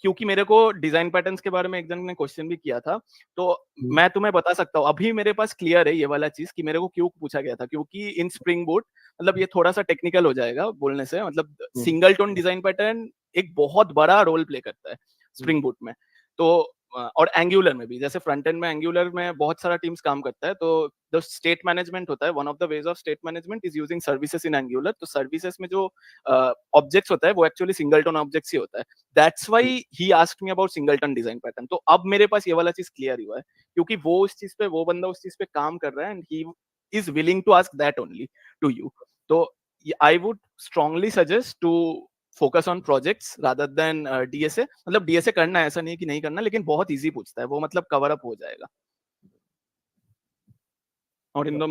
क्योंकि मेरे को डिजाइन पैटर्न्स के बारे में एक जन ने क्वेश्चन भी किया था, तो मैं तुम्हें बता सकता हूँ अभी मेरे पास क्लियर है ये वाला चीज कि मेरे को क्यों पूछा गया था। क्योंकि इन स्प्रिंग बूट, मतलब ये थोड़ा सा टेक्निकल हो जाएगा बोलने से, मतलब सिंगल टोन डिजाइन पैटर्न एक बहुत बड़ा रोल प्ले करता है स्प्रिंग बूट में। तो और एंगुलर में भी, जैसे फ्रंट एंड में एंगुलर में बहुत सारा टीम्स काम करता है, तो जो स्टेट मैनेजमेंट होता है, one of the ways of state management is using services in angular. तो सर्विसेज में जो ऑब्जेक्ट्स होता है वो एक्चुअली सिंगल टोन ऑब्जेक्ट्स ही होता है। That's why he asked me about singleton design pattern. तो अब मेरे पास ये वाला चीज क्लियर हुआ है, क्योंकि वो उस चीज पे, वो बंदा उस चीज पे काम कर रहा है and he is willing to ask that only to you. तो I would strongly suggest to focus on projects rather than DSA. मतलब डीएसए करना है, ऐसा नहीं कि नहीं करना, लेकिन बहुत इजी पूछता है वो, मतलब कवर अप हो जाएगा। और इन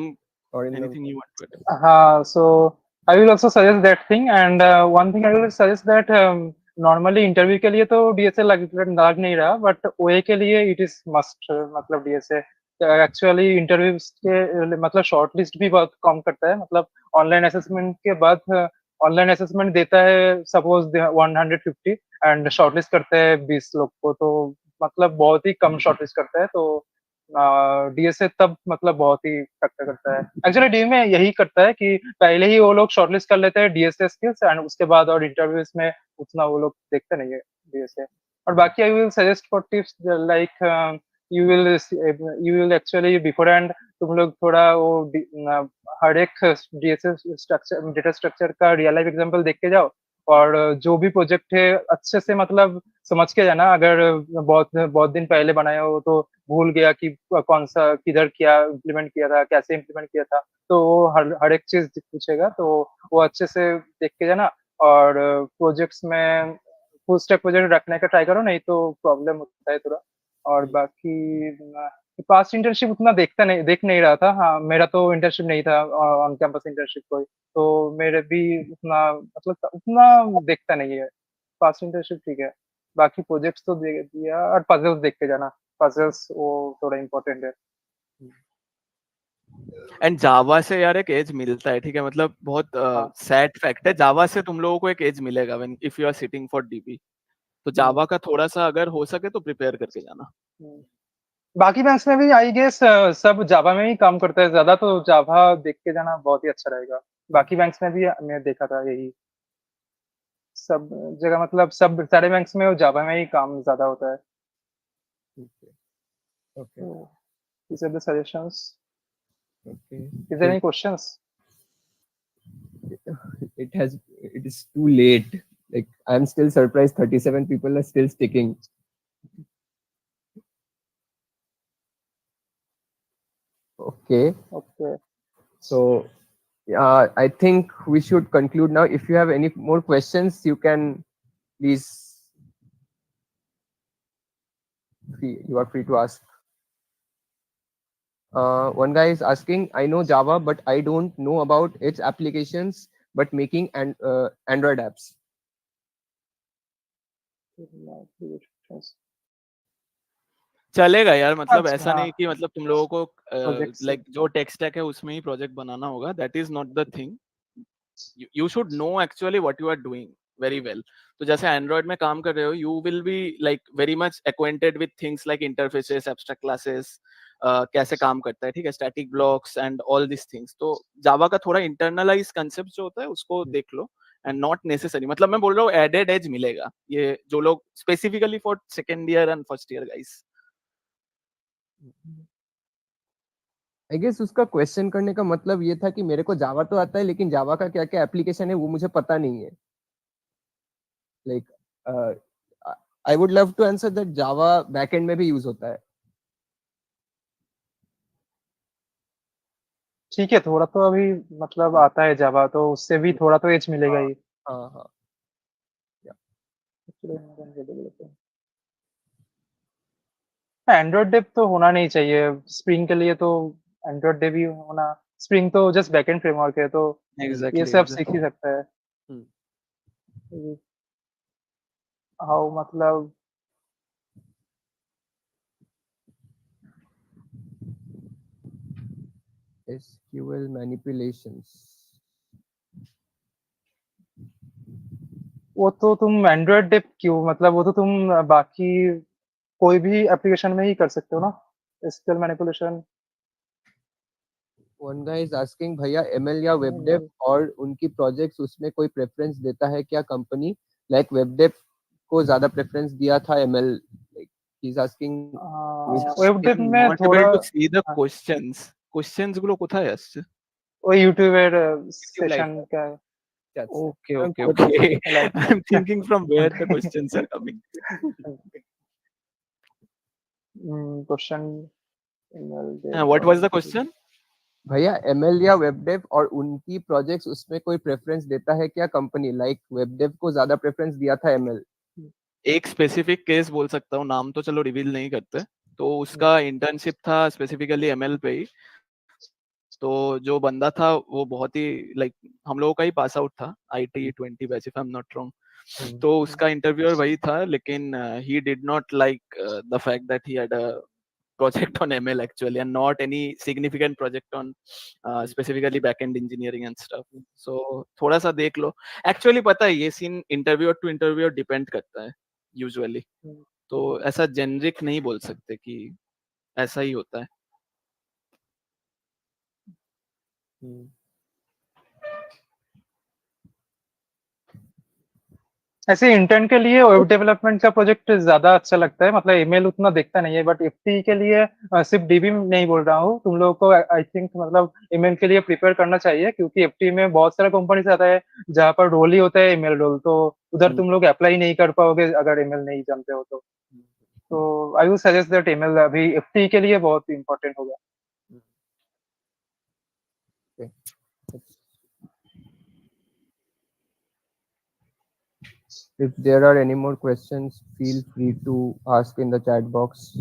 anything you want to add? So I will also suggest that thing, and one thing I will suggest that normally interview के लिए तो DSA लग नहीं रहा, but OA के लिए it is must, मतलब DSA एक्चुअली इंटरव्यूज के मतलब शॉर्ट लिस्ट भी बहुत कम करता है। मतलब ऑनलाइन असेसमेंट के बाद ऑनलाइन असेसमेंट देता है सपोज 150 एंड शॉर्टलिस्ट करता है 20 लोग को, तो मतलब बहुत ही कम शॉर्टलिस्ट करता है। तो डीएसए तब मतलब बहुत ही फैक्टर करता है। एक्चुअली डी में यही करता है कि पहले ही वो लोग शॉर्टलिस्ट कर लेते हैं डीएसए स्किल्स, एंड उसके बाद और इंटरव्यूज में उतना वो लोग देखते नहीं है डीएसए। और बाकी आई will suggest for tips like you will actually before and तुम लोग थोड़ा वो हर एक डीएसए स्ट्रक्चर, डेटा स्ट्रक्चर का रियल लाइफ एग्जांपल देख के जाओ, और जो भी प्रोजेक्ट है अच्छे से मतलब समझ के जाना। अगर बहुत दिन पहले बनाया हो तो भूल गया कि कौन सा किधर क्या इम्प्लीमेंट किया था, कैसे इम्प्लीमेंट किया था, तो वो हर एक चीज पूछेगा, तो वो अच्छे से देख के जाना। और प्रोजेक्ट्स में फुल स्टैक प्रोजेक्ट रखने का ट्राई करो, नहीं तो प्रॉब्लम होता है थोड़ा। और बाकी पास्ट इंटर्नशिप उतना देख नहीं रहा था। हाँ, मेरा तो इंटर्नशिप नहीं था ऑन कैंपस इंटर्नशिप कोई, तो मेरे भी उतना मतलब उतना देखता नहीं है। पास्ट इंटर्नशिप ठीक है। बाकी प्रोजेक्ट्स तो दे दिया, और पजल्स देख के जाना, पजल्स वो थोड़ा इम्पोर्टेंट है। एंड जावा से यार एक एज मिलता है, ठीक है, मतलब बहुत सैड फैक्ट है, जावा से तुम लोगों को एक एज मिलेगा when if you are sitting for DB, तो जावा का थोड़ा सा अगर हो सके तो प्रिपेयर करके जाना। बाकी बैंक्स में भी आई गेस सब जावा में ही काम करते हैं ज्यादा, तो जावा देख के जाना बहुत ही अच्छा रहेगा। बाकी बैंक्स में भी मैं देखा था यही, सब जगह मतलब सब सारे बैंक्स में जावा में ही काम ज्यादा होता है। Okay. These are the suggestions. Okay. Is there any questions? It is too late. Like, I'm still surprised 37 people are still sticking. Okay. So I think we should conclude now. If you have any more questions, you can please, you are free to ask. One guy is asking, I know Java, but I don't know about its applications, but making Android apps. चलेगा यार, मतलब अच्छा, ऐसा नहीं कि मतलब तुम लोगों को Projects. लाइक जो टेक स्टैक है उसमें ही प्रोजेक्ट बनाना होगा, that is not the thing. You should know actually what you are doing very well. तो जैसे एंड्रॉइड में काम कर रहे हो, you will be like very much acquainted with things like interfaces, abstract classes, कैसे काम करता है, ठीक है, static blocks and all this things. तो जावा का थोड़ा इंटरनलाइज कंसेप्ट जो होता है उसको देख लो, एंड नॉट नेसेसरी, मतलब मैं बोल रहा हूँ एडेड एज मिलेगा ये जो लोग specifically for second year and first year guys. I guess उसका क्वेश्चन करने का मतलब ये था कि मेरे को जावा तो आता है, लेकिन जावा का क्या क्या एप्लीकेशन है वो मुझे पता नहीं है। Like I would love to answer that Java backend में भी यूज होता है। ठीक है, थोड़ा तो अभी मतलब आता है जावा, तो उससे भी थोड़ा तो एज मिलेगा ही। हाँ हाँ। एंड्रॉइड डेव तो होना नहीं चाहिए स्प्रिंग के लिए, तो एंड्रॉइड डेव ही होना, स्प्रिंग तो जस्ट बैकएंड फ्रेमवर्क है, तो ये सब सीख ही सकता है। हाउ मतलब SQL manipulations. वो तो तुम एंड्रॉइड डेव क्यों, मतलब वो तो तुम बाकी कोई भी एप्लीकेशन में ही कर सकते हो ना, SQL manipulation. One guy is asking, भैया ML या वेब डेव और उनकी प्रोजेक्ट्स उसमें कोई प्रेफरेंस देता है क्या कंपनी? लाइक वेब डेव को ज्यादा प्रेफरेंस दिया था ML, like he is asking web dev में not थोड़ा able to see the questions গুলো কোথায় আসছে? वो यूट्यूबर YouTube live सेशन का है। Okay, okay. I'm thinking from where the questions are coming. Question What was the question? भैया ML या वेब डेव और उनकी प्रोजेक्ट्स उसमें कोई प्रेफरेंस देता है क्या कंपनी? लाइक वेब डेव को ज्यादा प्रेफरेंस दिया था ML। एक स्पेसिफिक केस बोल सकता हूँ, नाम तो चलो रिवील नहीं करते। तो उसका इंटर्नशिप था स्पेसिफिकली ML पे ही। तो जो बंदा था वो बहुत ही लाइक हम लोगों का ही पास आउट था, IT 20 batch if I am not wrong. तो उसका इंटरव्यूअर वही था, लेकिन he did not like the fact that he had a project on ML actually, and not any significant project on specifically backend engineering and stuff. So थोड़ा सा देख लो। Actually पता है ये scene interviewer to interviewer depend करता है usually, तो ऐसा जेनरिक नहीं बोल सकते कि ऐसा ही होता है। ऐसे इंटर्न के लिए वेब डेवलपमेंट का प्रोजेक्ट ज्यादा अच्छा लगता है, मतलब ईमेल उतना देखता नहीं है, बट एफटी के लिए सिर्फ डीबी नहीं बोल रहा हूँ, तुम लोगों को आई थिंक मतलब ईमेल के लिए प्रिपेयर करना चाहिए, क्योंकि एफटी में बहुत सारा कंपनी आता है जहाँ पर रोल ही होता है ईमेल रोल, तो उधर तुम लोग अप्लाई नहीं कर पाओगे अगर ईमेल नहीं जानते हो तो I would suggest that email अभी एफटी के लिए बहुत इंपॉर्टेंट होगा। If there are any more questions, feel free to ask in the chat box.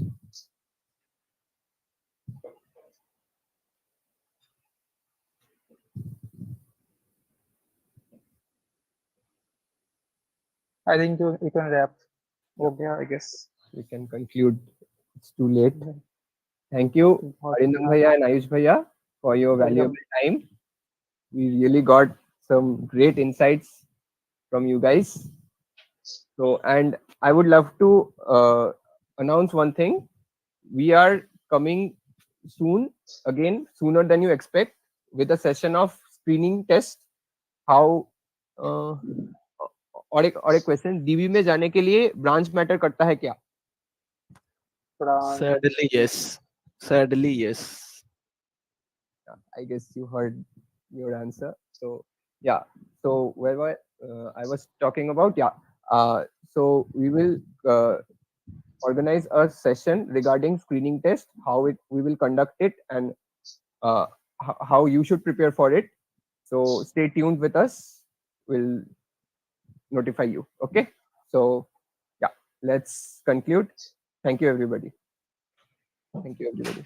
I think we can wrap. Okay, I guess. We can conclude. It's too late. Thank you, Arindam Bhaiya and Ayush Bhaiya, for your valuable time. We really got some great insights from you guys. So, and I would love to announce one thing. We are coming soon, again, sooner than you expect, with a session of screening test. How और एक question, dB में जाने के लिए branch matter करता है क्या? Sadly, yes. Sadly, yes. I guess you heard your answer. So yeah. So where I was talking about, yeah. So we will organize a session regarding screening test, how we will conduct it, and how you should prepare for it. So stay tuned with us. We'll notify you. Okay. So yeah, let's conclude. Thank you, everybody. Thank you, everybody.